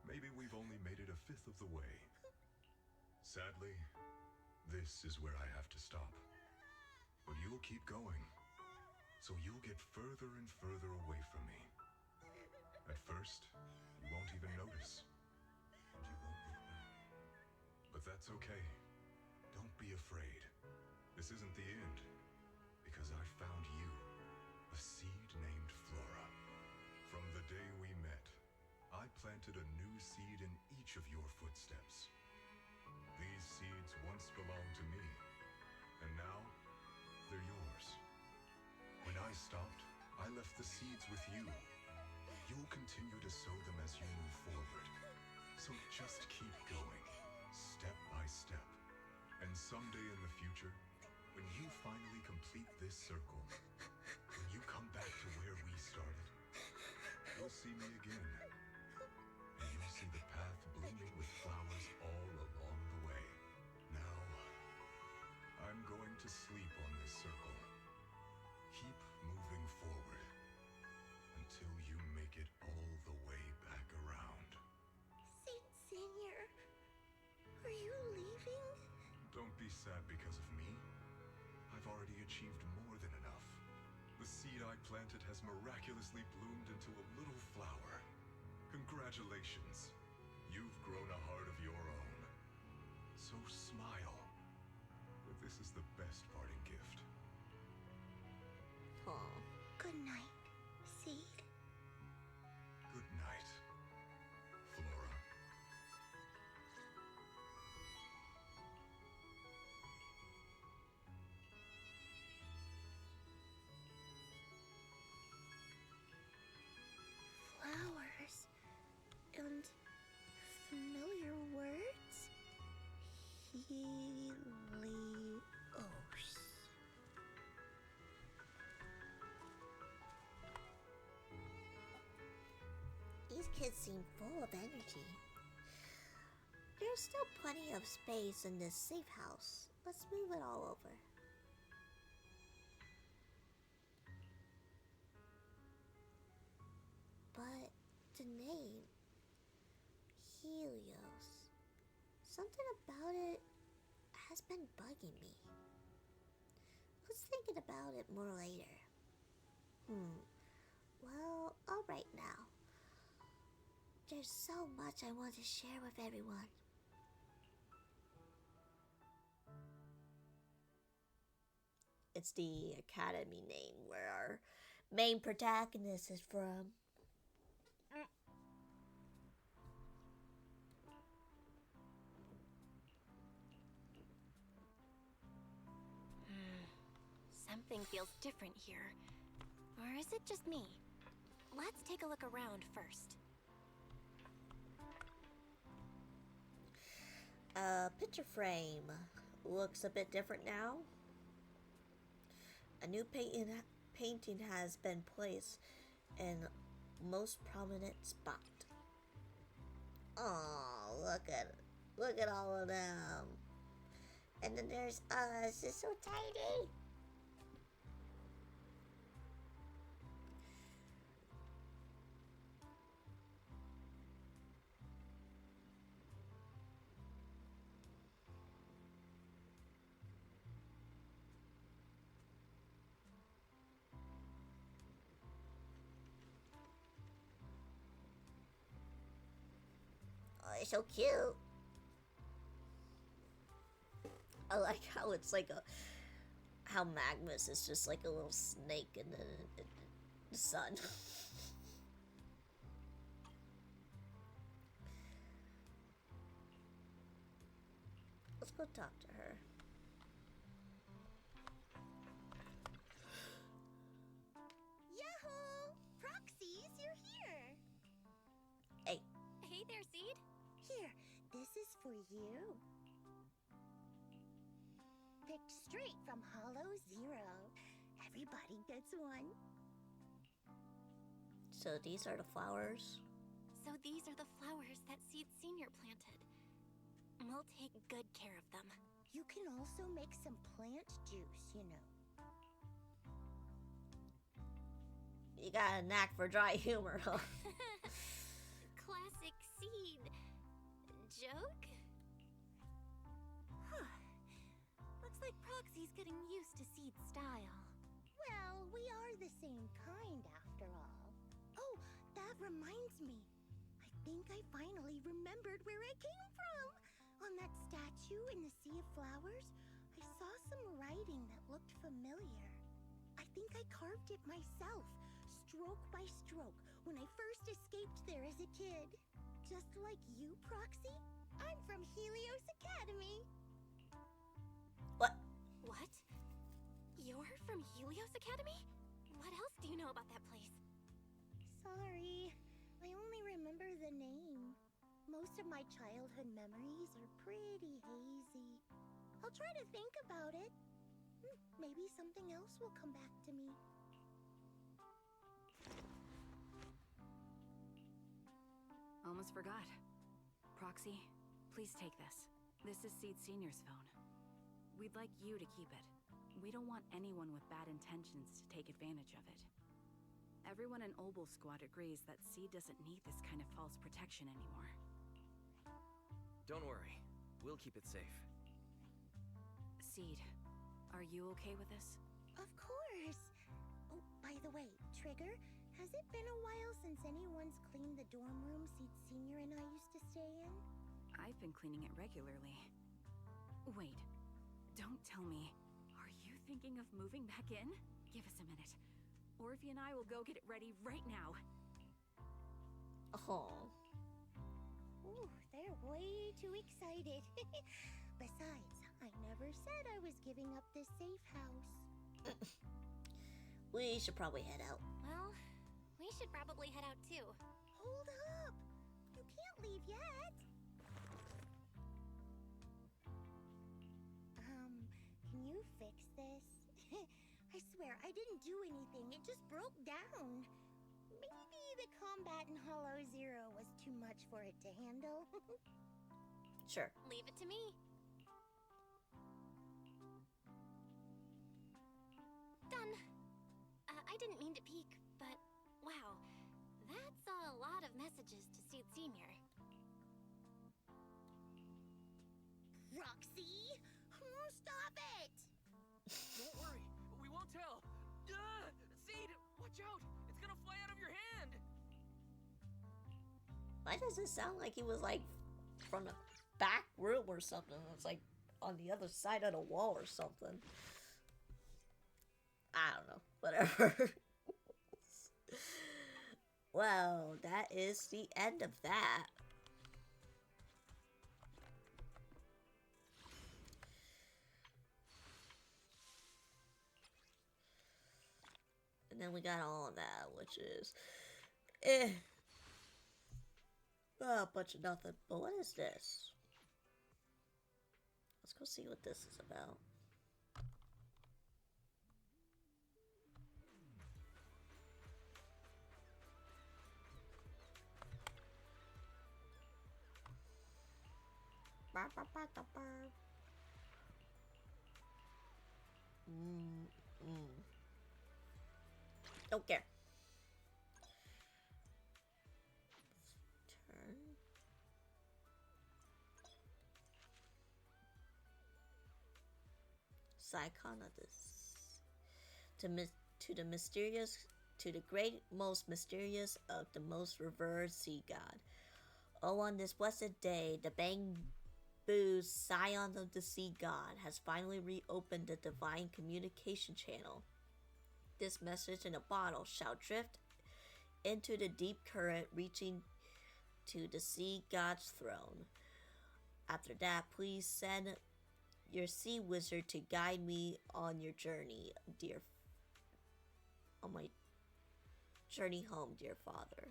maybe we've only made it a fifth of the way. Sadly, this is where I have to stop. But you'll keep going, so you'll get further and further away from me. At first, you won't even notice, and you won't look back. But that's okay. Don't be afraid. This isn't the end, because I found you, a seed named Flora. From the day we met, I planted a new seed in each of your footsteps. These seeds once belonged to me, and now they're yours. When I stopped, I left the seeds with you. You'll continue to sow them as you move forward. So just keep going, step by step. And someday in the future, when you finally complete this circle, when you come back to where we started, you'll see me again. And you'll see the path blooming with flowers all along the way. Now, I'm going to sleep on this circle. Keep moving forward until you make it all the way back around. Saint Senior, are you leaving? Don't be sad because of me. I've already achieved more than enough. The seed I planted has miraculously bloomed into a little flower. Congratulations. You've grown a heart of your own. So smile. For this is the best parting gift. Aw. Good night, Seed. Good night, Flora. Flowers and familiar words. Helios. These kids seem full of energy. There's still plenty of space in this safe house. Let's move it all over. the name. Helios. Something about it has been bugging me. Was thinking about it more later. Well, alright now. There's so much I want to share with everyone. It's the academy name where our main protagonist is from. Something feels different here. Or is it just me? Let's take a look around first. Picture frame looks a bit different now. A new painting has been placed in most prominent spot. Oh, look at all of them. And then there's us. It's so tiny. Oh, it's so cute. I like how it's like how Magnus is just like a little snake in the sun. Let's go talk to her. Yahoo! Proxies, you're here! Hey. Hey there, Seed. Here, this is for you. Picked straight from Hollow Zero. Everybody gets one. So these are the flowers? So these are the flowers that Seed Senior planted. We'll take good care of them. You can also make some plant juice, you know. You got a knack for dry humor, huh? Classic Seed. Joke? Huh. Looks like Proxy's getting used to Seed's style. Well, we are the same kind after all. Oh, that reminds me. I think I finally remembered where I came from. On that statue in the Sea of Flowers, I saw some writing that looked familiar. I think I carved it myself, stroke by stroke, when I first escaped there as a kid. Just like you, Proxy, I'm from Helios Academy. What? What? You're from Helios Academy? What else do you know about that place? Sorry, I only remember the name. Most of my childhood memories are pretty hazy. I'll try to think about it. Maybe something else will come back to me. Almost forgot. Proxy, please take this. This is Seed Senior's phone. We'd like you to keep it. We don't want anyone with bad intentions to take advantage of it. Everyone in Obel Squad agrees that Seed doesn't need this kind of false protection anymore. Don't worry. We'll keep it safe. Seed, are you okay with this? Of course. Oh, by the way, Trigger, has it been a while since anyone's cleaned the dorm room Seed Senior and I used to stay in? I've been cleaning it regularly. Wait, don't tell me. Are you thinking of moving back in? Give us a minute. Orphe and I will go get it ready right now. Oh. Ooh, they're way too excited. Besides, I never said I was giving up this safe house. We should probably head out. Well, we should probably head out too. Hold up! You can't leave yet! Can you fix this? I swear, I didn't do anything. It just broke down. Maybe the combat in Hollow Zero was too much for it to handle. Sure. Leave it to me. Done. I didn't mean to peek, but wow, that's a lot lot of messages to Seed Senior. Roxy? Stop it! Don't worry, we won't tell. Seed, watch out! It's gonna fly out of your hand! Why does it sound like he was like from the back room or something? It's like on the other side of the wall or something. I don't know. Whatever. Well, that is the end of that. And then we got all of that, which is a bunch of nothing. But what is this? Let's go see what this is about. Don't care. Turn. Psychon of this. To the great, most mysterious of the most revered sea god. Oh, on this blessed day, the Bamboo Scion of the Sea God has finally reopened the divine communication channel. This message in a bottle shall drift into the deep current, reaching to the sea god's throne. After that, please send your sea wizard to guide me on your journey, on my journey home, dear father.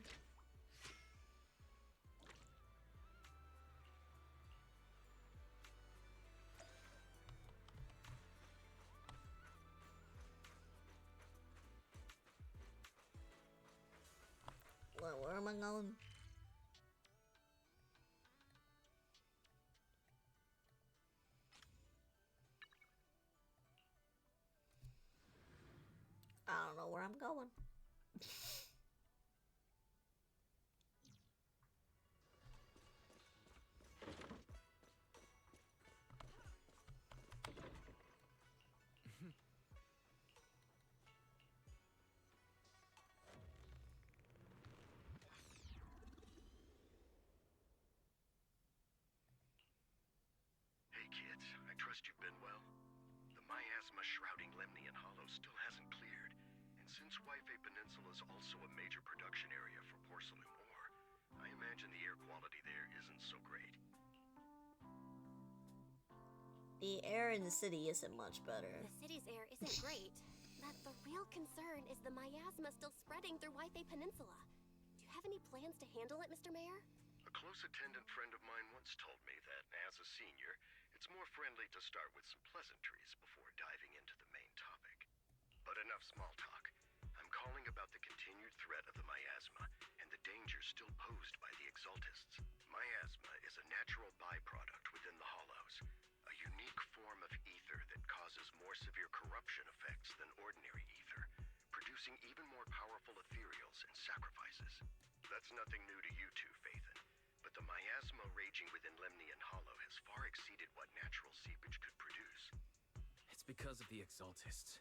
Where am I going? I don't know where I'm going. Hey kids, I trust you've been well. The miasma shrouding Lemnian Hollow still hasn't cleared, and since Waifei Peninsula is also a major production area for porcelain ore, I imagine the air quality there isn't so great. The air in the city isn't much better. The city's air isn't great, but the real concern is the miasma still spreading through Waifei Peninsula. Do you have any plans to handle it, Mr. Mayor? A close attendant friend of mine once told me that, as a senior, it's more friendly to start with some pleasantries before diving into the main topic. But enough small talk. I'm calling about the continued threat of the miasma and the danger still posed by the Exaltists. Miasma is a natural byproduct within the Hollows, a unique form of ether that causes more severe corruption effects than ordinary ether, producing even more powerful ethereals and sacrifices. That's nothing new to you two, Phaethon, but the miasma raging within Lemnian Hollow has far exceeded what natural seepage could produce. It's because of the Exaltists.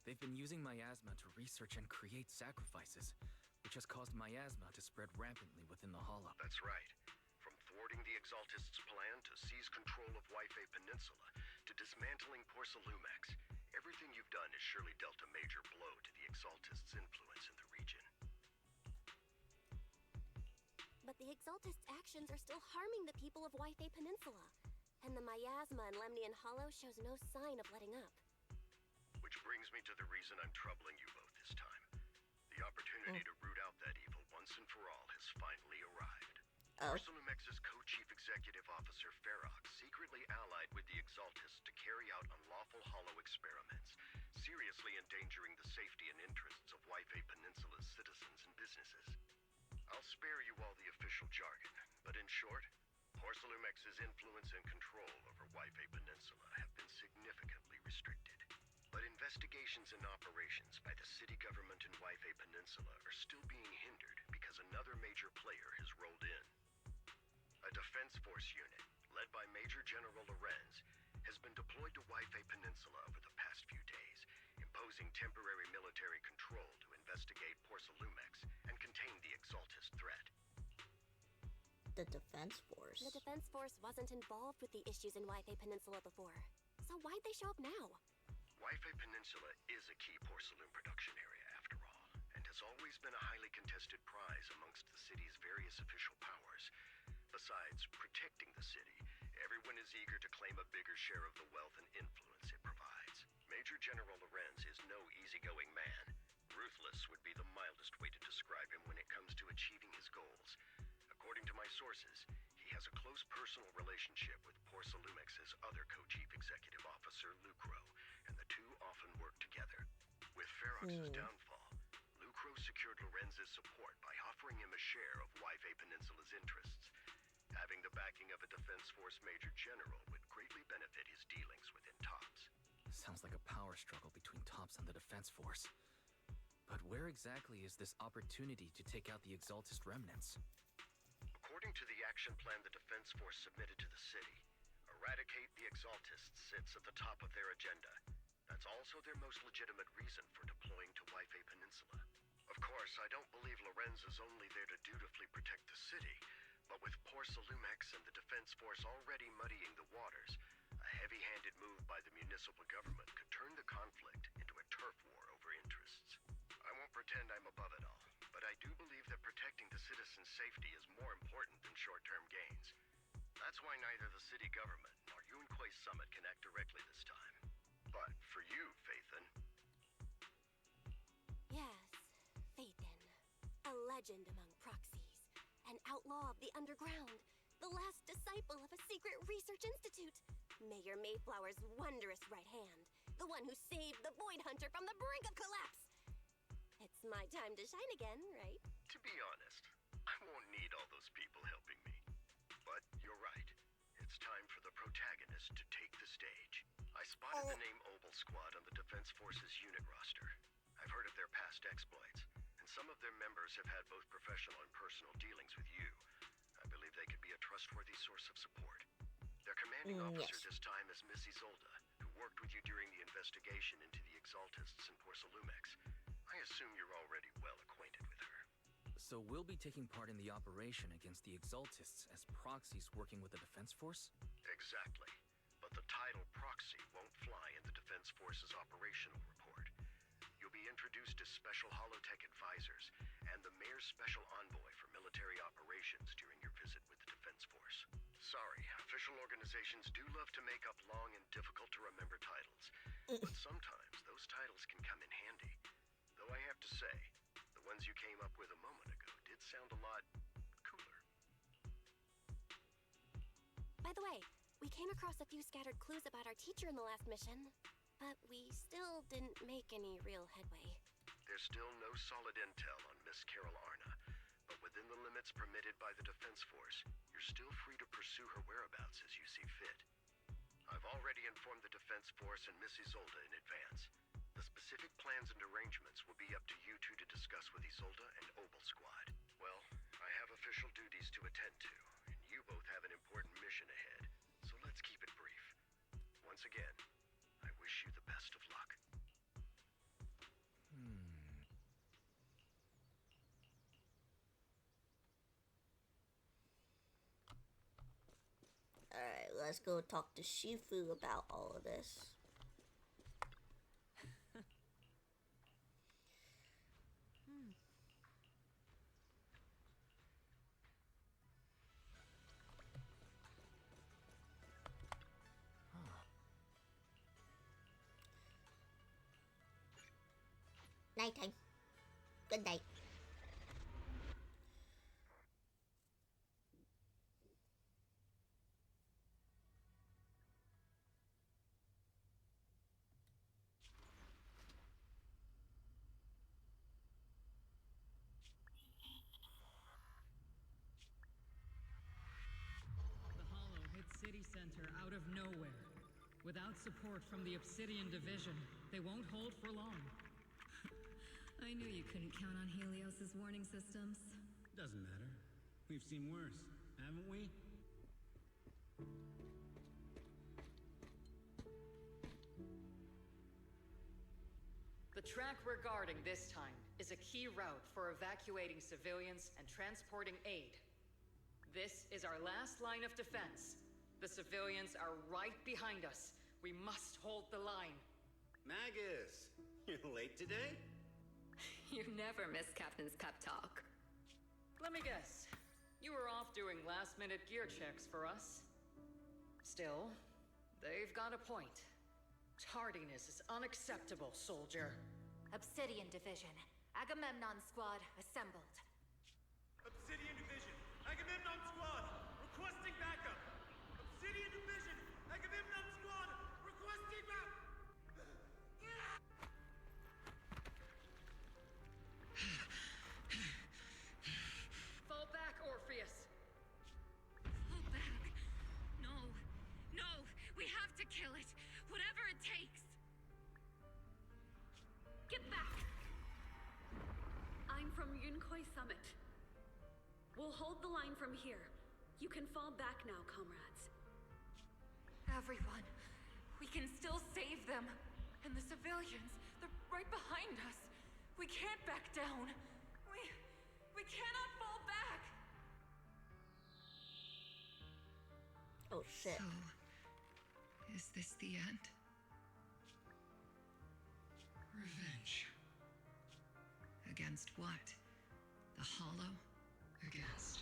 They've been using miasma to research and create sacrifices, which has caused miasma to spread rampantly within the Hollow. That's right. From thwarting the Exaltists' plan to seize control of Waifei Peninsula to dismantling Porcelumex, everything you've done has surely dealt a major blow to the Exaltists' influence in the region. But the Exaltists' actions are still harming the people of Waifei Peninsula, and the miasma in Lemnian Hollow shows no sign of letting up. Which brings me to the reason I'm troubling you both this time. The opportunity to root out that evil once and for all has finally arrived. Porcelumex's co-chief executive officer Ferox secretly allied with the Exaltists to carry out unlawful hollow experiments, seriously endangering the safety and interests of Waifei Peninsula's citizens and businesses. I'll spare you all the official jargon, but in short, Porcelumex's influence and control over Waifei Peninsula have been significantly restricted. But investigations and operations by the city government in Waifei Peninsula are still being hindered because another major player has rolled in. A defense force unit, led by Major General Lorenz, has been deployed to Waifei Peninsula over the past few days, imposing temporary military control to investigate Porcelumex and contain the Exaltist threat. The Defense Force? The Defense Force wasn't involved with the issues in Waifei Peninsula before. So why'd they show up now? Waifei Peninsula is a key porcelain production area, after all, and has always been a highly contested prize amongst the city's various official powers. Besides protecting the city, everyone is eager to claim a bigger share of the wealth and influence it provides. Major General Lorenz is no easygoing man. Ruthless would be the mildest way to describe him when it comes to achieving his goals. According to my sources, he has a close personal relationship with Porcelumex's other co-chief executive officer, Lucro, and the two often work together. With Ferox's downfall, Lucro secured Lorenz's support by offering him a share of Waifei Peninsula's interests. Having the backing of a Defense Force Major General would greatly benefit his dealings within TOPS. Sounds like a power struggle between TOPS and the Defense Force. But where exactly is this opportunity to take out the Exaltist remnants? According to the action plan the Defense Force submitted to the city, eradicate the Exaltists sits at the top of their agenda. That's also their most legitimate reason for deploying to Waifei Peninsula. Of course, I don't believe Lorenz is only there to dutifully protect the city, but with Porcelumex and the Defense Force already muddying the waters, a heavy-handed move by the municipal government could turn the conflict into a turf war over interests. I won't pretend I'm above it all, but I do believe that protecting the citizens' safety is more important than short-term gains. That's why neither the city government nor Yunque's summit can act directly this time. But for you, Phaethon... Yes, Phaethon. A legend among proxies. An outlaw of the underground. The last disciple of a secret research institute. Mayor Mayflower's wondrous right hand. The one who saved the Void Hunter from the brink of collapse. It's my time to shine again, right? To be honest, I won't need all those people helping me. But you're right. It's time for the protagonist to take the stage. I spotted the name Obel Squad on the Defense Force's unit roster. I've heard of their past exploits, and some of their members have had both professional and personal dealings with you. I believe they could be a trustworthy source of support. Their commanding officer this time is Miss Isolde, who worked with you during the investigation into the Exaltists and Porcelumex. I assume you're already well acquainted with her. So we'll be taking part in the operation against the Exaltists as proxies working with the Defense Force? Exactly. But the title proxy won't fly in the Defense Force's operational report. You'll be introduced as Special Holotech Advisors and the Mayor's Special Envoy for Military Operations during your visit with the Defense Force. Sorry, official organizations do love to make up long and difficult-to-remember titles, but sometimes those titles can come in handy. Though I have to say, the ones you came up with a moment ago did sound a lot cooler. By the way, we came across a few scattered clues about our teacher in the last mission, but we still didn't make any real headway. There's still no solid intel on Miss Carol Arna, but within the limits permitted by the Defense Force, you're still free to pursue her whereabouts as you see fit. I've already informed the Defense Force and Miss Isolde in advance. The specific plans and arrangements will be up to you two to discuss with Isolde and Obel Squad. Well, I have official duties to attend to, and you both have an important mission ahead, so let's keep it brief. Once again, I wish you the best of luck. Alright, let's go talk to Shifu about all of this. Nighttime. Good night. The Hollow hit city center out of nowhere. Without support from the Obsidian Division, they won't hold for long. I knew you couldn't count on Helios's warning systems. Doesn't matter. We've seen worse, haven't we? The track we're guarding this time is a key route for evacuating civilians and transporting aid. This is our last line of defense. The civilians are right behind us. We must hold the line. Magus, you're late today? You never miss Captain's pep talk. Let me guess. You were off doing last-minute gear checks for us. Still, they've got a point. Tardiness is unacceptable, soldier. Obsidian Division. Agamemnon Squad assembled. Obsidian Division, Agamemnon Squad, requesting backup. Obsidian Division, Agamemnon Squad, requesting backup. Fall back, Orpheus. Fall back. No. No. We have to kill it. Whatever it takes. Get back. I'm from Yunkoi Summit. We'll hold the line from here. You can fall back now, comrades. Everyone. We can still save them. And the civilians, they're right behind us. We can't back down. We cannot fall back. Oh shit. So, is this the end? Revenge. Against what? The Hollow? Against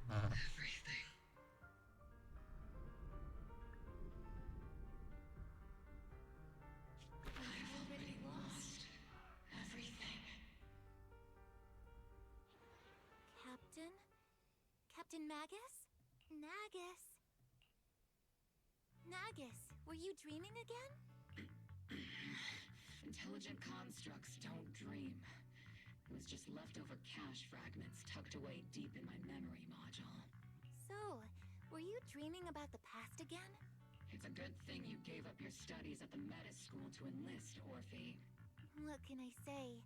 everything. I've already lost everything. Captain? Captain Magus? Nagus? Nagus, were you dreaming again? Intelligent constructs don't dream. It was just leftover cache fragments tucked away deep in my memory module. So, were you dreaming about the past again? It's a good thing you gave up your studies at the Meta School to enlist, Orphe. What can I say?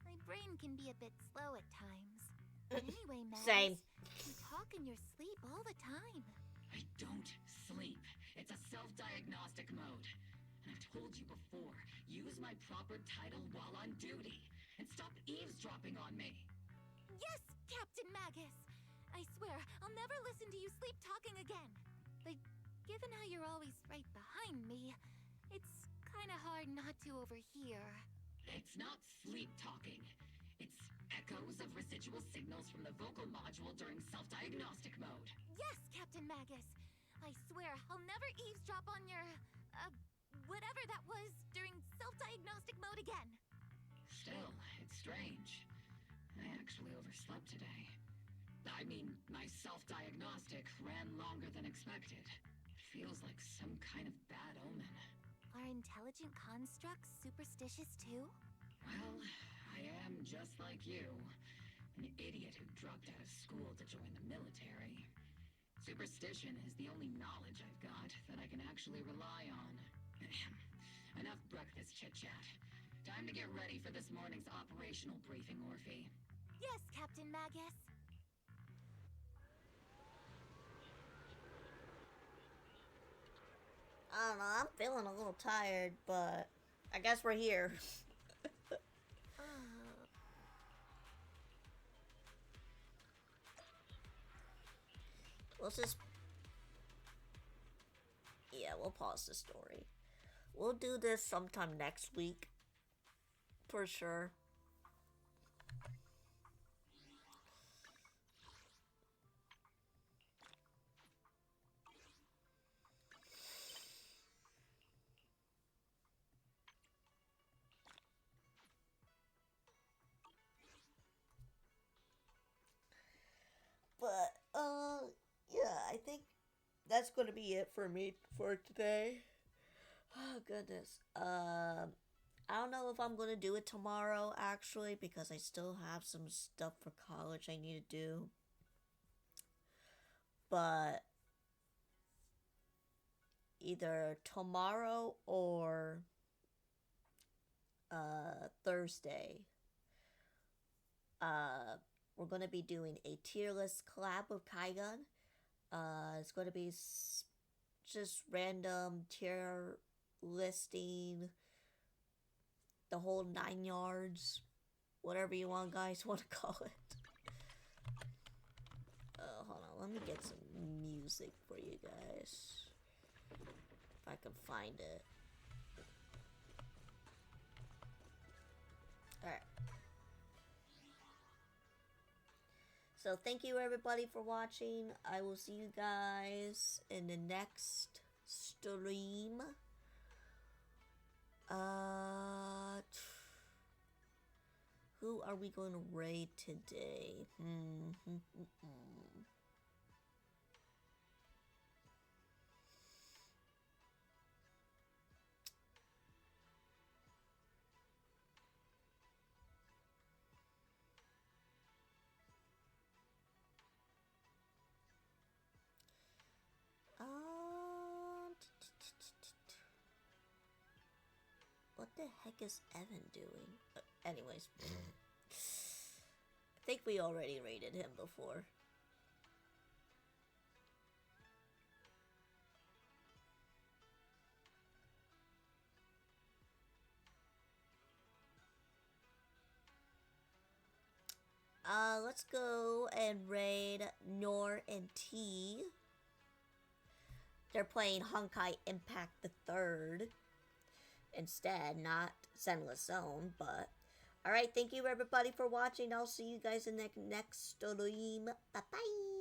My brain can be a bit slow at times. But anyway, Magus, Same. you talk in your sleep all the time. I don't sleep. It's a self-diagnostic mode. And I've told you before, use my proper title while on duty. And stop eavesdropping on me. Yes, Captain Magus! I swear, I'll never listen to you sleep talking again. But given how you're always right behind me, it's kinda hard not to overhear. It's not sleep talking. It's echoes of residual signals from the vocal module during self-diagnostic mode. Yes, Captain Magus! I swear, I'll never eavesdrop on your, whatever that was during self-diagnostic mode again. Still, it's strange. I actually overslept today. I mean, my self-diagnostic ran longer than expected. It feels like some kind of bad omen. Are intelligent constructs superstitious too? Well, I am just like you. An idiot who dropped out of school to join the military. Superstition is the only knowledge I've got that I can actually rely on. Enough breakfast chit-chat. Time to get ready for this morning's operational briefing, Orphe. Yes, Captain Magus. I don't know, I'm feeling a little tired, but I guess we're here. Let's just... Yeah, we'll pause the story. We'll do this sometime next week. For sure. But, yeah, I think that's going to be it for me for today. Oh, goodness. I don't know if I'm going to do it tomorrow, actually, because I still have some stuff for college I need to do. But, either tomorrow or Thursday. We're gonna be doing a tier list collab with Kaigun. It's gonna be just random tier listing, the whole 9 yards, whatever you want, guys, want to call it. Hold on, let me get some music for you guys, if I can find it. Alright. So thank you everybody for watching. I will see you guys in the next stream. Who are we going to raid today? What the heck is Evan doing? Anyways. I think we already rated him before. Let's go and raid Nor and T. They're playing Honkai Impact the 3rd instead, not Zenless Zone, but alright, thank you everybody for watching. I'll see you guys in the next stream. Bye-bye.